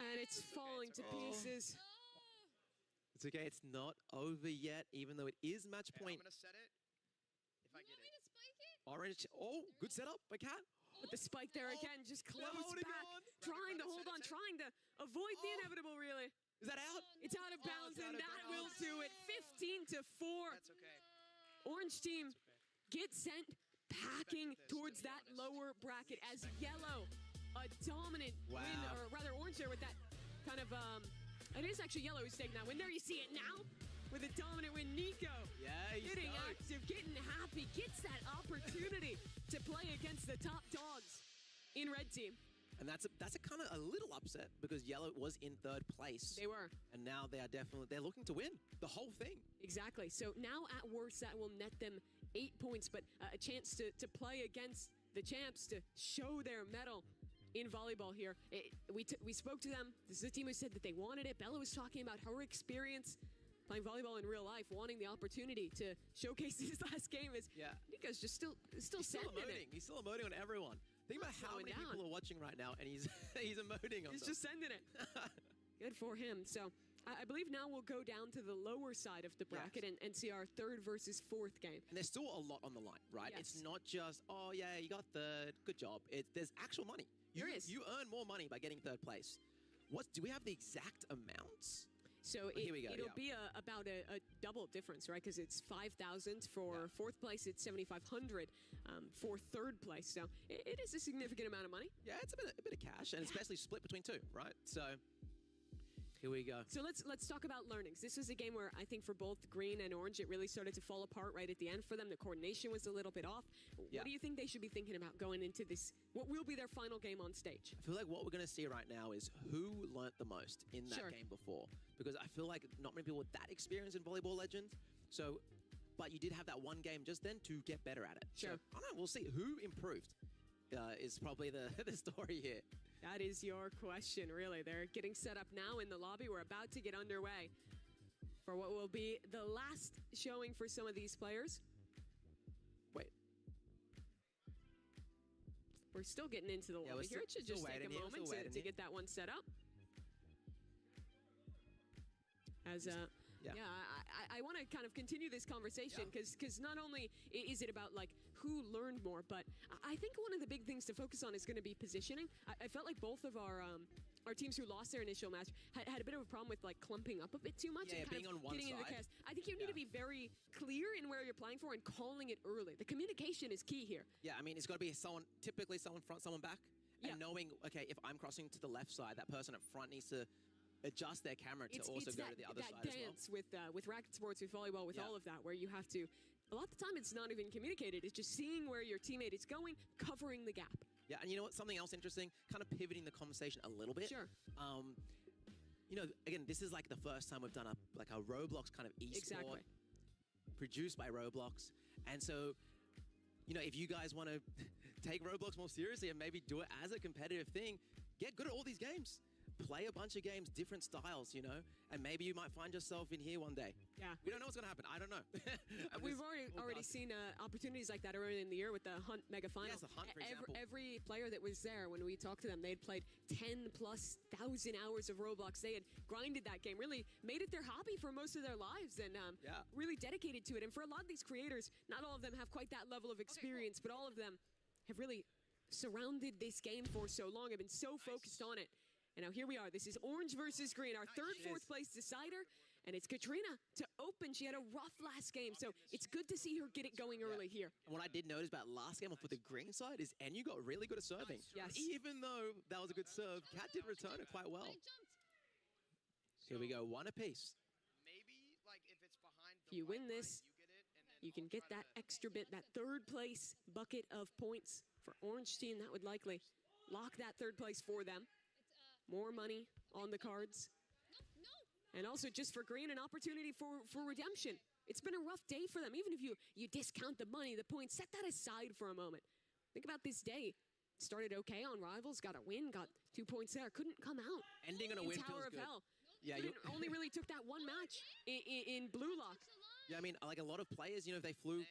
And it's falling to pieces. It's okay. It's not over yet, even though it is match I'm point. gonna set it. If I get it. Orange. Oh, good setup by Cat. With the spike there again, just close holding back, on. trying to hold on, trying to avoid the inevitable, really. Is that out? It's out of bounds, it's out and of that bounds. will do it. 15-4. That's okay. Orange team get sent packing towards that lower bracket as yellow, a dominant Wow. win, or rather orange there with that kind of, it is actually yellow who's taking that win. There you see it now with a dominant win. Nico Yeah, he's getting stoked. active, getting happy, gets that opportunity to play against the top dogs in red team. And that's a kind of a little upset because Yellow was in third place. They were. And now they're looking to win the whole thing. Exactly. So now at worst, that will net them 8 points, but a chance to play against the champs, to show their mettle in volleyball here. We spoke to them. This is a team who said that they wanted it. Bella was talking about her experience playing volleyball in real life, wanting the opportunity to showcase his last game. Is Nico's just still He's still sending emoting. it. He's still emoting on everyone. Think about how Slowing many down. people are watching right now, and he's emoting on He's them. just sending it. Good for him. So I believe now we'll go down to the lower side of the bracket and see our third versus fourth game. And there's still a lot on the line, right? Yes. It's not just, oh, yeah, you got third, good job. There's actual money. There is. You earn more money by getting third place. Do we have the exact amounts? So Here we go, it'll yeah. be about a double difference, right? Because it's 5,000 for fourth place, it's 7,500 for third place. So it is a significant amount of money. Yeah, it's a bit of cash, and especially split between two, right? So here we go. So let's talk about learnings. This was a game where I think for both green and orange, it really started to fall apart right at the end for them. The coordination was a little bit off. Yeah. What do you think they should be thinking about going into this, what will be their final game on stage? I feel like what we're going to see right now is who learnt the most in that Sure. game before. Because I feel like not many people with that experience in Volleyball Legends. So, but you did have that one game just then to get better at it. Sure. So, I don't know, we'll see. Who improved is probably the story here. That is your question, really. They're getting set up now in the lobby. We're about to get underway for what will be the last showing for some of these players. Wait. We're still getting into the Yeah, lobby we're here. It should still just take a waiting here, we're moment still waiting to here. get that one set up. As I want to kind of continue this conversation because not only is it about like who learned more, but I think one of the big things to focus on is going to be positioning. I felt like both of our teams who lost their initial match had a bit of a problem with like clumping up a bit too much Yeah, and kind being of on one getting into the side. chaos. I think you need to be very clear in where you're playing for and calling it early. The communication is key here. Yeah, I mean, it's got to be typically someone front, someone back. Yeah. And knowing, okay, if I'm crossing to the left side, that person up front needs to adjust their camera to also go to the other side as well. Dance with racket sports, with volleyball, with Yeah. all of that, where you have to, a lot of the time it's not even communicated. It's just seeing where your teammate is going, covering the gap. Yeah, and you know what? Something else interesting, kind of pivoting the conversation a little bit. Sure. You know, again, this is like the first time we've done a Roblox kind of esport Exactly. produced by Roblox. And so, you know, if you guys want to take Roblox more seriously and maybe do it as a competitive thing, get good at all these games. Play a bunch of games, different styles, you know, and maybe you might find yourself in here one day. Yeah. We don't know what's going to happen. I don't know. We've already seen opportunities like that earlier in the year with the Hunt Mega Final. Yes, the Hunt, for example. Every player that was there, when we talked to them, they had played 10,000+ hours of Roblox. They had grinded that game, really made it their hobby for most of their lives, and really dedicated to it. And for a lot of these creators, not all of them have quite that level of experience, but all of them have really surrounded this game for so long, have been so focused on it. And now here we are. This is orange versus green, our third, fourth place decider. And it's Katrina to open. She had a rough last game, so it's good to see her get it going early here. And what I did notice about last game for the green side is Enu got really good at serving. Yes. Even though that was a good serve, Kat did return it quite well. Here we go, one apiece. Maybe, like, if it's behind If you win this, you can get that extra bit, that third place bucket of points for orange team. That would likely lock that third place for them. More money on the cards. And also just for green, an opportunity for redemption. It's been a rough day for them. Even if you discount the money, the points, set that aside for a moment. Think about this day. Started okay on Rivals, got a win, got 2 points there. Couldn't come out. Ending on a in win Tower feels of good. Hell. Yeah, only really took that one match in Blue Lock. Yeah, I mean, like a lot of players, you know, they flew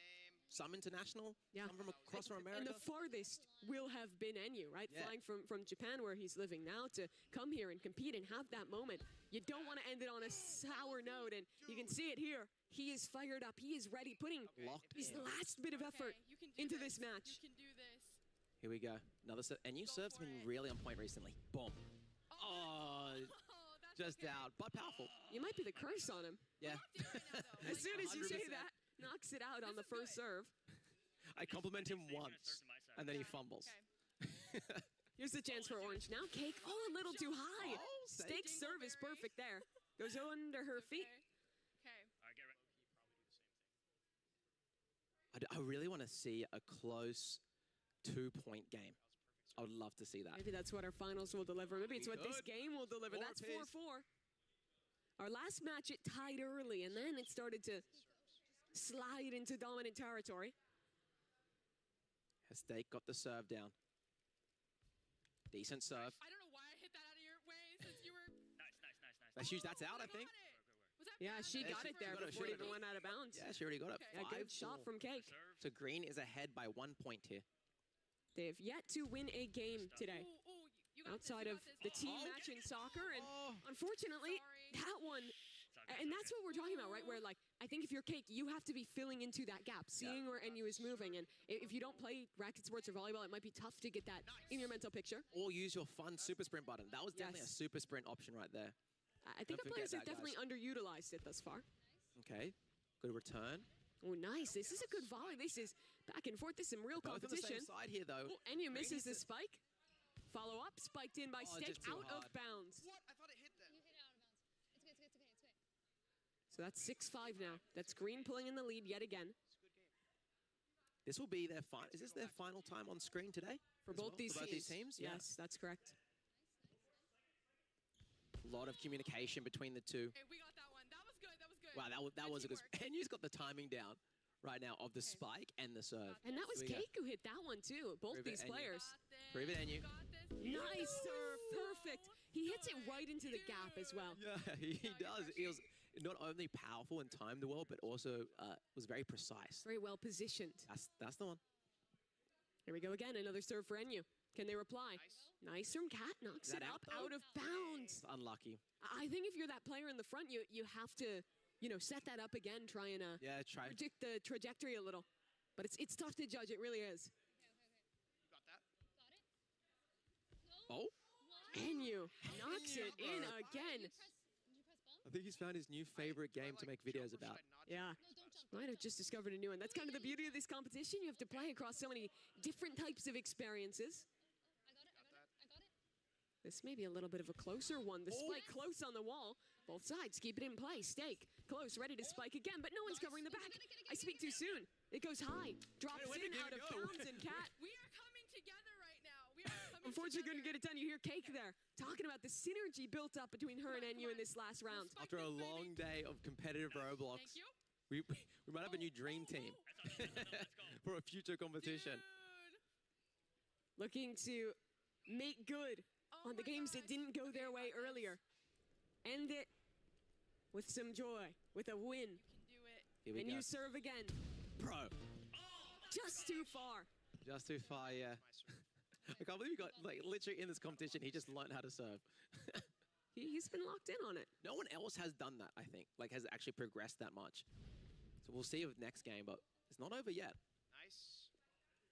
some international, some from across from America. And the farthest will have been Enu, right? Yeah. Flying from Japan, where he's living now, to come here and compete and have that moment. You don't want to end it on a sour note, and you can see it here. He is fired up. He is ready, putting his last bit of effort into this match. You can do this. Here we go. Another serve. Enu serve's been really on point recently. Boom. Oh, just out, but powerful. You might be the curse on him. Yeah. As soon as you say 100%. that, knocks it out on the first serve. I compliment him once, and then he fumbles. Here's the chance for orange. Now Cake, a little too high. Steak's serve is perfect there. Goes under her feet. I really want to see a close 2-point game. I would love to see that. Maybe that's what our finals will deliver. Maybe it's what this game will deliver. Four That's apiece. 4-4. Our last match, it tied early, and then it started to slide into dominant territory. Steak got the serve down. Decent serve. I don't know why I hit that out of your way since you were. That's out, I think. Yeah, she got it there got it, before she it got even it. went out of bounds. Yeah, she already got it. Yeah, good shot 5-4. from Cake. So green is ahead by 1 point here. They have yet to win a game today. Outside of the team match in soccer, and unfortunately, that one, and that's what we're talking about, right? Where, like, I think if you're Cake, you have to be filling into that gap, seeing where NU is moving, and if you don't play racket sports or volleyball, it might be tough to get that in your mental picture. Or use your fun super sprint button. That was definitely a super sprint option right there. I think Don't the players forget have that, definitely underutilized it thus far. Okay, good return. Oh, nice. This is a good volley. This is back and forth. This is some real Both on the competition. same side here, though. Oh, NU misses the spike. Follow up, spiked in by Steak, just too out hard. of bounds. What? I thought it hit them. You hit it out of bounds. It's good, it's good, it's okay. So that's 6-5 now. That's green pulling in the lead yet again. This will be their final. Is this their final time on screen today? For both these teams? Yeah. Yes, that's correct. A lot of communication between the two. Hey, we got that one. That was good. That was good. Wow, that was a good. And you've got the timing down right now of the spike and the serve. And that was So we got- Cake who hit that one too. Both Prove it, these NU. players. Prove it, NU. Nice serve, perfect. He hits it right into the gap as well. Yeah, he does. He was not only powerful and timed well, but also was very precise. Very well positioned. That's the one. Here we go again. Another serve for NU. Can they reply? Nice from Kat. Knocks Is that it out, up though? out of bounds. It's unlucky. I think if you're that player in the front, you have to, set that up again, try and Yeah, try. predict the trajectory a little. But it's tough to judge. It really is. Got that? Oh. NU knocks it in again. I think he's found his new favorite game to make videos about. Yeah. Might have just discovered a new one. That's kind of the beauty of this competition. You have to play across so many different types of experiences. This may be a little bit of a closer one. The spike close on the wall. Both sides keep it in play. Steak close, ready to spike again, but no one's covering the back. I speak too soon. It goes high, drops in out of bounds, and Kat. We are coming together right now. We are coming Unfortunately, couldn't get it done. You hear Cake there talking about the synergy built up between her and NU in this last round. After a long day of competitive Roblox, we might have a new dream team for a future competition. Looking to make good on the games that didn't go their way earlier. End it with some joy, with a win. Here we And go. you serve again. Bro, Just too far. just too far, yeah. I can't believe you got, like, literally in this competition, he just learned how to serve. He's been locked in on it. No one else has done that, I think, like, has actually progressed that much. So we'll see with next game, but it's not over yet. Nice.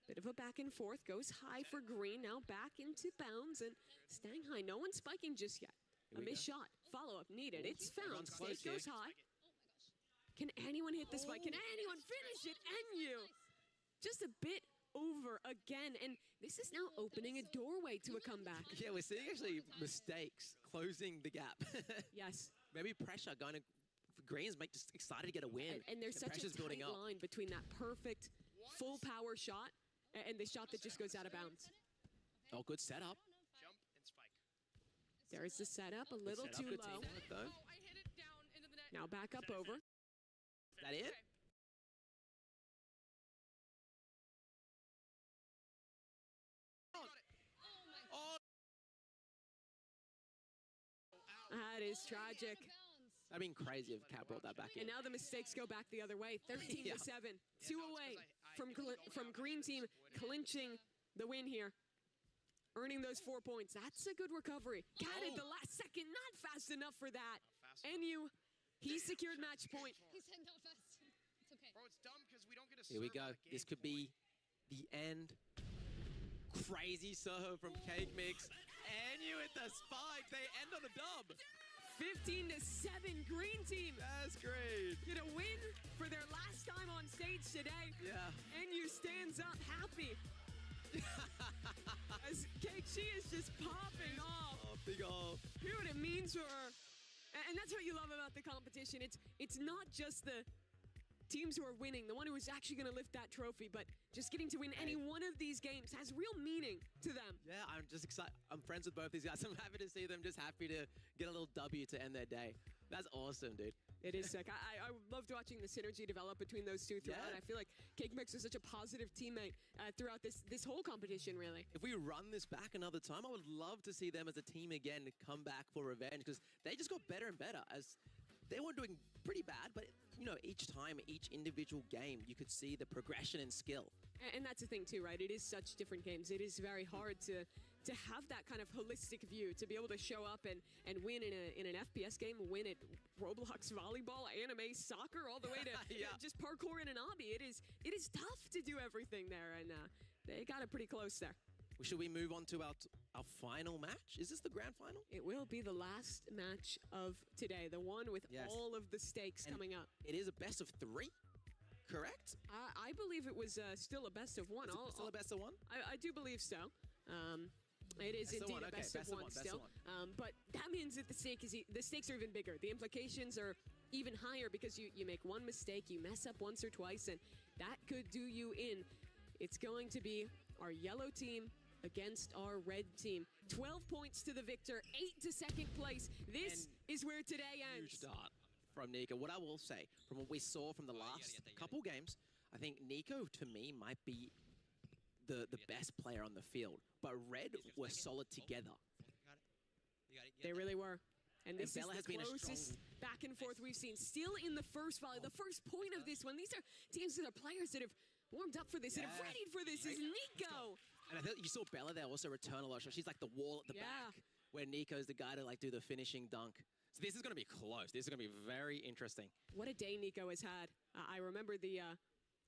Bit of a back and forth. Goes high for green. Now back into bounds and staying high. No one's spiking just yet. Here A we missed go. shot. Follow-up needed. Ooh, It's found. everyone's close Stake goes here. high. Can anyone hit the spike? Can anyone finish it? And you. Just a bit over again. And this is now opening a doorway to a comeback. Yeah, we're seeing actually mistakes closing the gap. Yes. Maybe pressure going to Greens, make just excited to get a win. And there's The such a pressure's building tight up. line between that perfect full power shot and the shot that just goes out of bounds. Oh, good setup. Jump and spike. There's the setup, a little Setup, too good low. teamwork, though. Now back up over. Is that it? Oh, That is tragic. that'd been crazy if Cat brought that back in. And now the mistakes go back the other way. 13 Yeah. to 7. 2 away from Green Team clinching the win here. Earning those 4 points. That's a good recovery. Cat at the last second. Not fast enough for that. And he secured match point. He said not fast. It's okay. Bro, it's dumb because we don't get a Here we serve go. on a This game could be the end. Crazy serve from Cake Mix. And you hit the spike. They end on a dub. 15 to 7. Green Team That's great. get a win for their last time on stage today. Yeah. And you stands up happy. As Cake, she is just popping off. Oh, big off. Hear what it means for her. And that's what you love about the competition. It's not just the teams who are winning, the one who is actually going to lift that trophy, but just getting to win any one of these games has real meaning to them. Yeah, I'm just excited. I'm friends with both these guys. I'm happy to see them, just happy to get a little W to end their day. That's awesome, dude. It is sick. I loved watching the synergy develop between those two throughout. Yeah. I feel like Cake Mix is such a positive teammate throughout this whole competition, really. If we run this back another time, I would love to see them as a team again to come back for revenge because they just got better and better as they were doing pretty bad, but you know, each time, each individual game, you could see the progression in skill. And that's the thing too, right? It is such different games. It is very hard to have that kind of holistic view, to be able to show up and win in an FPS game, win at Roblox volleyball, anime, soccer, all the way to Yeah. just parkour in an obby. It is tough to do everything there, and they got it pretty close there. Should we move on to our final match? Is this the grand final? It will be the last match of today, the one with Yes. all of the stakes And coming up. It is a best of 3, correct? I believe it was still a best of one. Still a best of 1? I do believe so. It is Best of indeed one, a okay, best of one best of still. But that means that the stakes are even bigger. The implications are even higher because you make one mistake, you mess up once or twice, and that could do you in. It's going to be our yellow team against our red team. 12 points to the victor, 8 to second place. This is where today ends. Huge start from Nico. What I will say, from what we saw from the last couple games, I think Nico, to me, might be the best player on the field. But Red were solid together. They really were. And this Bella is has the been a closest strong- back and forth we've seen. Still in the first volley, the first point of this one. These are teams that are players that have warmed up for this, that have Yeah. readied for this. Is Nico. And I think you saw Bella there also return a lot of shots. She's like the wall at the Yeah. back, where Nico's the guy to like do the finishing dunk. So this is going to be close. This is going to be very interesting. What a day Nico has had. I remember the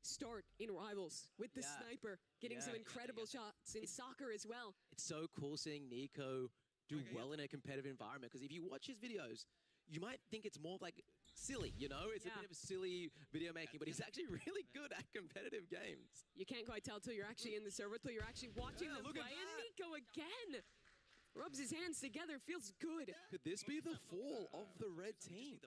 start in Rivals with the Yeah. sniper, getting Yeah. some incredible shots in soccer as well. It's so cool seeing Nico do well in a competitive environment, because if you watch his videos, you might think it's more like silly, you know? It's a bit of a silly video making, but he's actually really good at competitive games. You can't quite tell till you're actually in the server, till you're actually watching Yeah, them look play. at And that. Nico again rubs his hands together, feels good. Could this be the fall of the red team?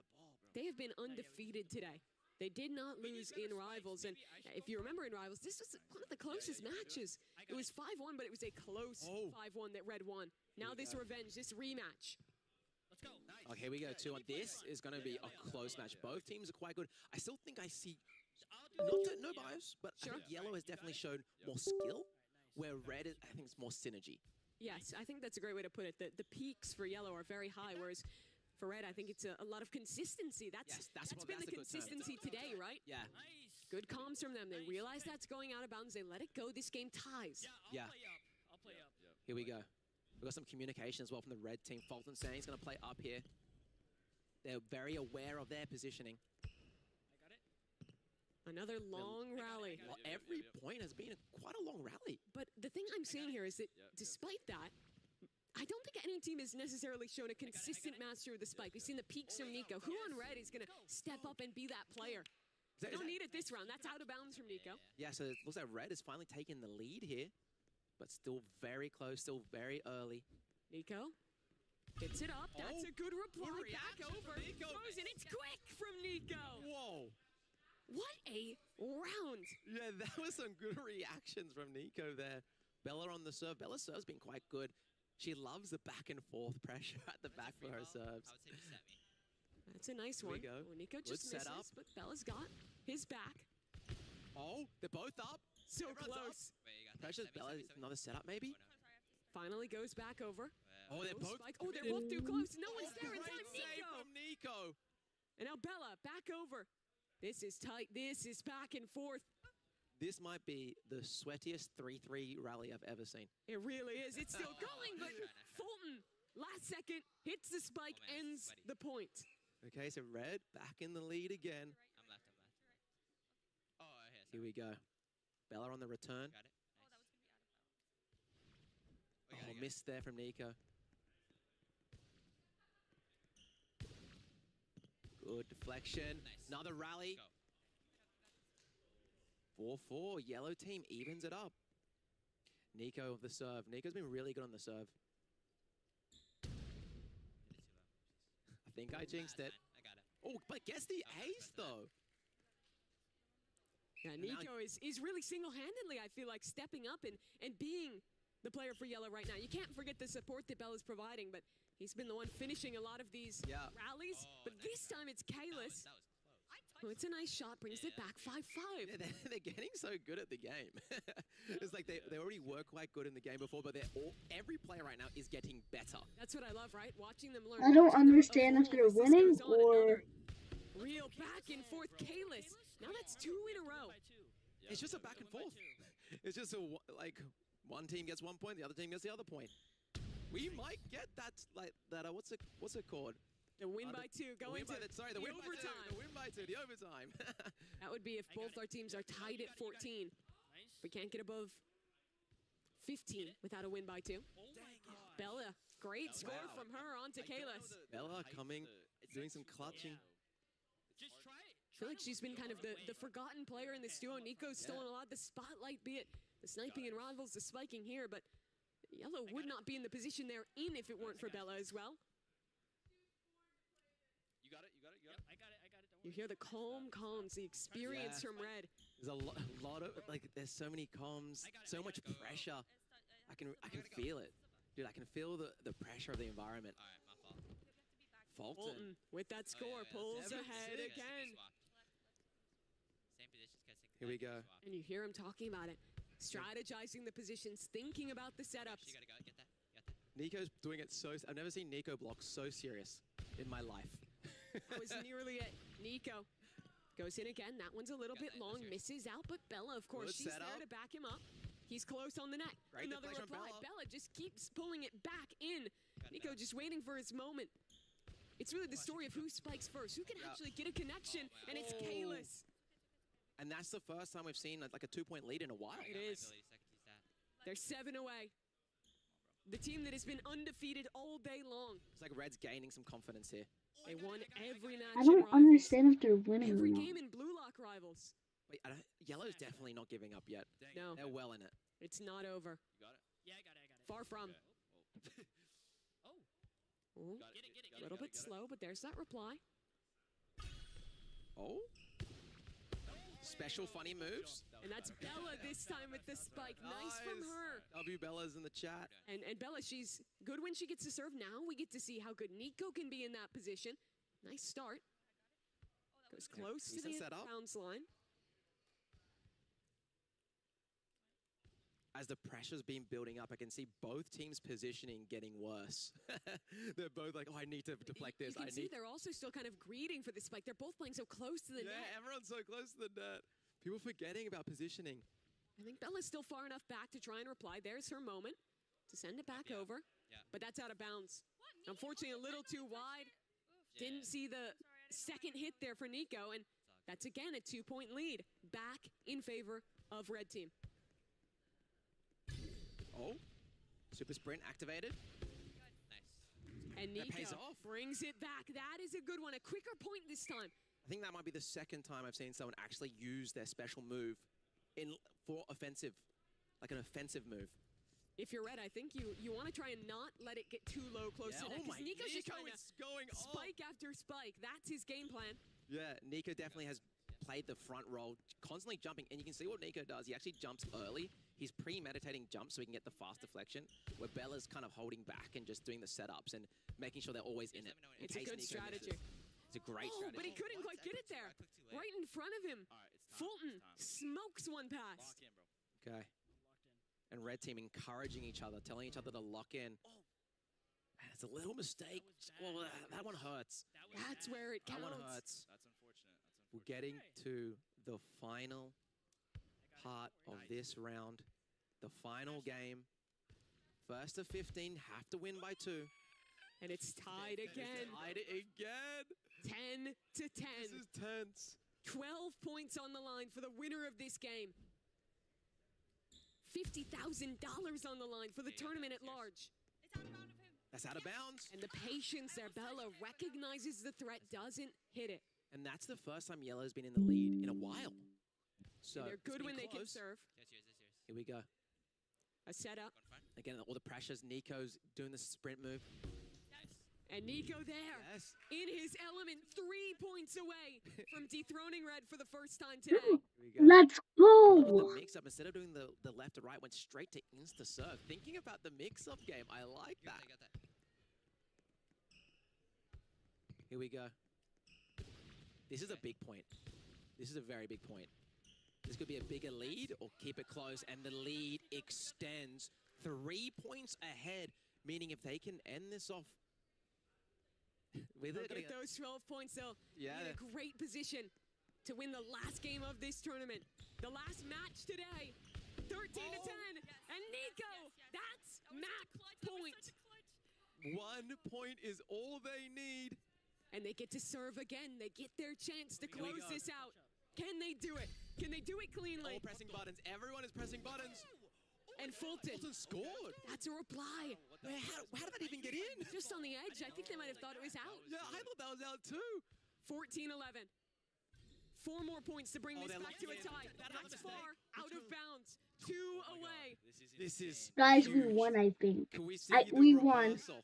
They have been undefeated today. They did not lose in Rivals, and if you remember in Rivals, this was one of the closest matches. It was 5-1, but it was a close 5-1 that Red won. Now this revenge, this rematch. Okay, here we go, 2-1. This is going to be a close match. Both teams are quite good. I still think I see, no bias, but I think Yellow has definitely shown more skill, where Red, I think, is more synergy. Yes, I think that's a great way to put it. The peaks for yellow are very high, whereas for red, I think it's a lot of consistency. That's been the consistency today, right? Yeah. Good comms from them. They realize that's going out of bounds. They let it go. This game ties. Yeah. I'll play up. Here we go. We've got some communication as well from the red team. Fulton saying he's going to play up here. They're very aware of their positioning. I got it. Another long rally. Well, every point has been quite a long rally. But the thing I'm seeing here is that despite that, I don't think any team has necessarily shown a consistent mastery of the spike. We've seen the peaks from Nico. Who on red is going to step up and be that player? They don't need it this round. That's out of bounds from Nico. Yeah, so it looks like red is finally taking the lead here, but still very close, still very early. Nico gets it up. That's a good reply. Back over. Throws it. It's quick from Nico. Whoa. What a round. Yeah, that was some good reactions from Nico there. Bella on the serve. Bella's serve's been quite good. She loves the back and forth pressure at the back for her serves. I would say you set me. That's a nice one. Well, Nico just misses, but Bella's got his back. Oh, they're both up. So Everyone's close. Wait, you got Pressures Bella. Another setup, maybe? Finally goes back over. Oh, they're both. Oh, they're both too close. No one's there in Great time. save from Nico. And now Bella back over. This is tight. This is back and forth. This might be the sweatiest 3-3 rally I've ever seen. It really is. It's still going, but Fulton, last second, hits the spike, ends the point. Okay, so red back in the lead again. I'm left. Oh, Here we go. Bella on the return. Got it. Nice. Oh, missed there from Nico. Good deflection. Nice. Another rally. Go. 4-4. Yellow team evens it up. Nico of the serve. Nico's been really good on the serve. I think I jinxed it. I got it. Oh, but guess the ace, though. Yeah, Nico is really single-handedly, I feel like, stepping up and being the player for yellow right now. You can't forget the support that Bella's providing, but he's been the one finishing a lot of these rallies. But this time it's Kalis. That was close. Oh, it's a nice shot, brings it back 5-5. Yeah, they're getting so good at the game. It's like they already were quite good in the game before, but every player right now is getting better. That's what I love, right? Watching them learn. I don't understand if they're winning or... Real back and forth Kalis. Now that's 2 in a row. It's just a back and forth. It's just like one team gets 1 point, the other team gets the other point. We might get that what's it called? The win by 2 going to the win by 2. The win by 2, the overtime. That would be if both our teams are tied at 14. We can't get above 15 without a win by 2. Bella, great score from her onto Kalis. Bella coming, doing some clutching. Just try it. I feel like she's been kind of the forgotten player in this duo. Nico's stolen a lot of the spotlight, be it the sniping and rivals, the spiking here, but yellow would not be in the position they're in if it weren't for Bella as well. You got it. Yep, I got it. Don't You hear the calm comms, the experience from red. There's a lot of there's so many comms, so much pressure. I can feel it, dude. I can feel the pressure of the environment. All right, my fault. Fulton with that score pulls ahead again. Same positions, guys. Here we go. And you hear him talking about it, strategizing the positions, thinking about the setups. You gotta go. Get that. Got that. Nico's doing it so. I've never seen Nico block so serious in my life. That was nearly it. Nico goes in again. That one's a little bit long, misses out, but Bella, of course, she's there to back him up. He's close on the net. Great Another reply. Bella just keeps pulling it back in. Nico just waiting for his moment. It's really the story of who spikes first, who can actually get a connection, and it's Kalis. And that's the first time we've seen like a 2-point lead in a while. It is. They're 7 away. The team that has been undefeated all day long. It's like Red's gaining some confidence here. They won every match. I don't understand if they're winning every or not. game in Blue Lock Rivals. Wait, Yellow's definitely not giving up yet. No. They're well in it. It's not over. You got it? Yeah, I got it. Far from. Ooh, Get it. a little bit slow, but there's that reply. Oh. Special funny moves. And that's Bella this time with the spike. Nice from her. W Bella's in the chat. And Bella, she's good when she gets to serve. Now we get to see how good Nico can be in that position. Nice start. Goes close to the bounce line. as the pressure's been building up, I can see both teams' positioning getting worse. They're both like, oh, I need to deflect this. You can see they're also still kind of greeting for the spike. They're both playing so close to the net. Yeah, everyone's so close to the net. People forgetting about positioning. I think Bella's still far enough back to try and reply. There's her moment to send it back over. Yeah. But that's out of bounds. Unfortunately, a little too wide. Didn't see the second hit there for Nico, and that's again a 2-point lead back in favor of Red Team. Oh, super sprint activated. Nice. And That pays Nico off. brings it back. That is a good one. A quicker point this time. I think that might be the second time I've seen someone actually use their special move for offensive, like an offensive move. If you're Red, I think you want to try and not let it get too low close to Yeah, that. oh my, Because Nico's just Nico trying to is going off. spike after spike. That's his game plan. Yeah, Nico definitely has played the front roll, constantly jumping, and you can see what Nico does. He actually jumps early. He's premeditating jumps so he can get the fast deflection, where Bella's kind of holding back and just doing the setups and making sure they're always in it. in It's a case good Nico strategy. misses. It's a great strategy. But he couldn't quite get it there. Right in front of him. Fulton smokes one pass. Lock in, bro. Okay. And Red Team encouraging each other, telling each other to lock in. Man, it's a little mistake. Well, that one hurts. That's where it That counts. one hurts. That's unfortunate. We're getting to the final part of this round. The final game. First of 15, have to win by 2. And it's tied again. Tied it again. 10 to 10. This is tense. 12 points on the line for the winner of this game. $50,000 on the line for the tournament at large. That's out of bounds. And the patience there, Bella recognizes the threat, doesn't hit it. And that's the first time Yellow's been in the lead in a while. So And they're it's good been when they can close. serve. Yes, yes, yes, yes. Here we go. A setup. Again, all the pressures. Nico's doing the sprint move. And Nico there, Yes. in his element, 3 points away from dethroning Red for the first time today. Here we go. Let's Look at go. the mix-up. Instead of doing the left to right, went straight to insta-serve. Thinking about the mix-up game. I like You got that. that, you got that. Here we go. This is a big point. This is a very big point. This could be a bigger lead or keep it close, and the lead extends 3 points ahead, meaning if they can end this off, They'll get those 12 points, they'll be in a great position to win the last game of this tournament. The last match today, 13 to 10, and Nico, that's match point. 1 point is all they need. And they get to serve again. They get their chance to Here we close go. this out. Can they do it? Can they do it cleanly? All pressing buttons. Everyone is pressing buttons. And Fulton. Fulton scored. That's a reply. Man, how did that even get in? Just on the edge. I think they might have thought it was out. Yeah, I thought that was out too. 14-11. 4 more points to bring Oh, this they're back to a locked in. tie. That's far out of bounds. 2 away. This is Guys, we huge. won, I think. Can we see the We won. reversal?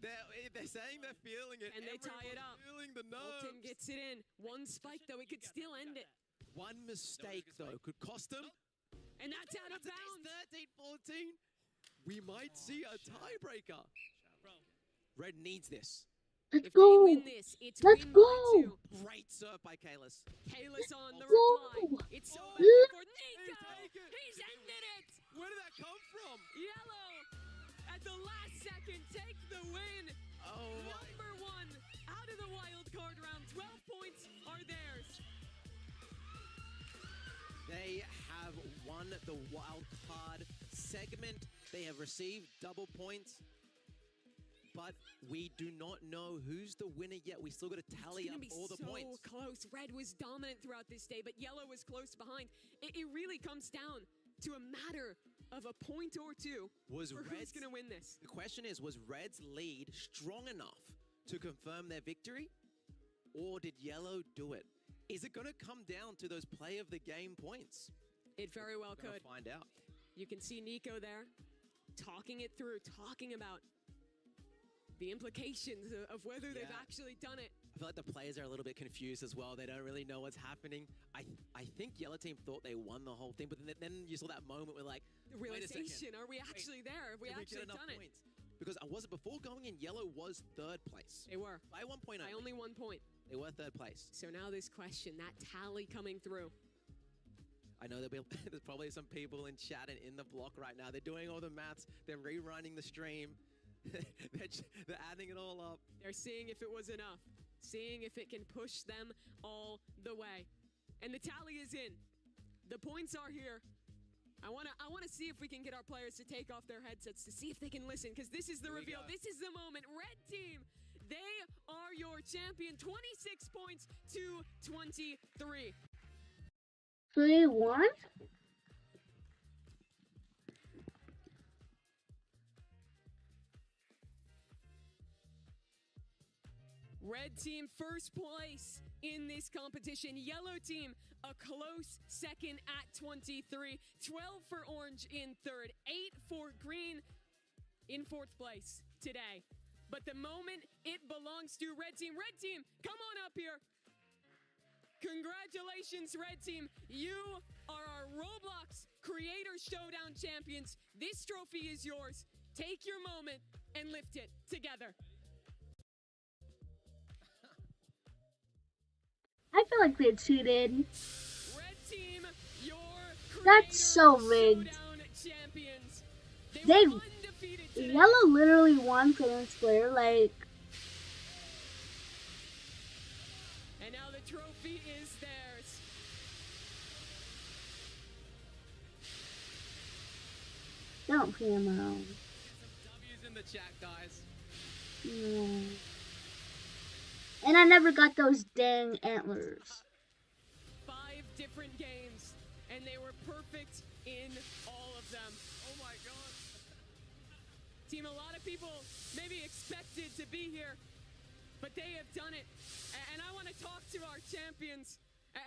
They're saying they're feeling it. And they tie it Everyone's up. Feeling the nerves. Fulton gets it in. One spike, though. It could still end it. One mistake, though, could cost them. And that's out of bounds. 13-14. We might see a tiebreaker. Red needs this. Let's If they go. win this, it's Let's win go. by 2. Great serve by Kalis. Kalis on the Go. reply. It's so Oh. back for Nico. Take it. He's ended it. Where did that come from? Yellow at the last second take the win. Oh, Number 1 out of the wild card round. 12 points are theirs. They have won the wild card segment. They have received double points. But we do not know who's the winner yet. We still got to tally It's up gonna be all the so points. close. Red was dominant throughout this day, but Yellow was close behind. It really comes down to a matter of a point or two Was for who's Red's- going to win this. The question is, was Red's lead strong enough to confirm their victory? Or did Yellow do it? Is it going to come down to those play of the game points? It very well We're gonna could. find out. You can see Nico there talking it through, talking about the implications of whether they've Yeah. actually done it. I feel like the players are a little bit confused as well. They don't really know what's happening. I think Yellow Team thought they won the whole thing, but then you saw that moment where like, The wait a second. realization, are we actually there? Have we Did we actually get enough done it? points? Because I wasn't before going in. Yellow was third place They were. by 1 point. By only 1 point. They were third place. So now this question, that tally coming through. I know there's probably some people in chat and in the block right now. They're doing all the maths. They're rerunning the stream. They're adding it all up. They're seeing if it was enough, seeing if it can push them all the way. And the tally is in. The points are here. I wanna see if we can get our players to take off their headsets to see if they can listen, because this is the reveal. This is the moment. Red team, they are your champion. 26 points to 23. 3-1? Red team first place in this competition. Yellow team a close second at 23. 12 for orange in third. 8 for green in fourth place today. But the moment, it belongs to red team. Red team, come on up here. Congratulations, red team. You are our Roblox Creator Showdown champions. This trophy is yours. Take your moment and lift it together. I feel like they cheated. Red team, your That's so rigged. Showdown champions. They Yellow literally won for this player, like. And now the trophy is theirs. Don't pay him around. W's in the chat, guys. No. And I never got those dang antlers. 5 different games, and they were perfect in all of them. Oh my god. Team, a lot of people maybe expected to be here, but they have done it. And I want to talk to our champions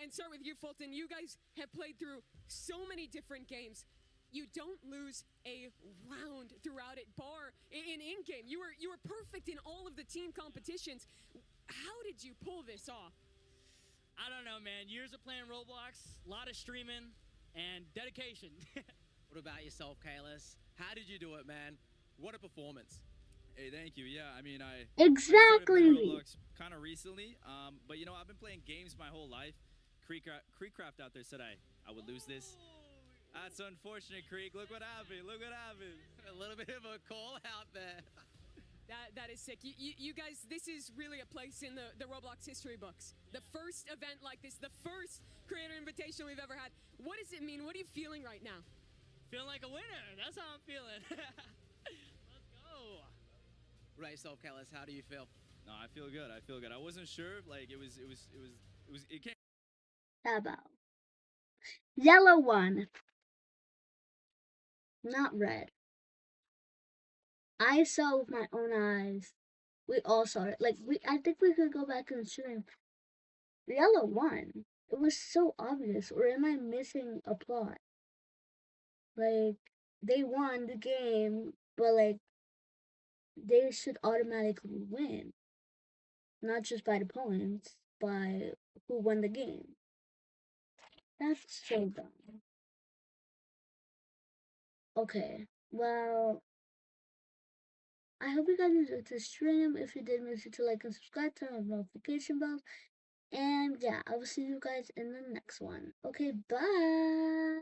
and start with you, Fulton. You guys have played through so many different games. You don't lose a round throughout it, bar in-game. You were perfect in all of the team competitions. How did you pull this off? I don't know, man. Years of playing Roblox, a lot of streaming, and dedication. What about yourself, Kalis? How did you do it, man? What a performance. Hey, thank you. Yeah, I mean, I Exactly. started playing Roblox kind of recently, but you know, I've been playing games my whole life. Creekcraft out there said I would lose this. That's unfortunate, Creek. Look what happened. Look what happened. A little bit of a call out there. That is sick. You guys, this is really a place in the Roblox history books. The first event like this, the first creator invitation we've ever had. What does it mean? What are you feeling right now? Feeling like a winner. That's how I'm feeling. Let's go. Right, yourself, Kalis. How do you feel? No, I feel good. I feel good. I wasn't sure. Like it came. How about yellow one? Not red. I saw with my own eyes. We all saw it. Like I think we could go back and stream. Yellow won. It was so obvious. Or am I missing a plot? Like they won the game, but like they should automatically win. Not just by the points, by who won the game. That's so dumb. Okay, well, I hope you guys enjoyed the stream. If you did, make sure to like and subscribe, turn on notification bells. And yeah, I will see you guys in the next one. Okay, bye.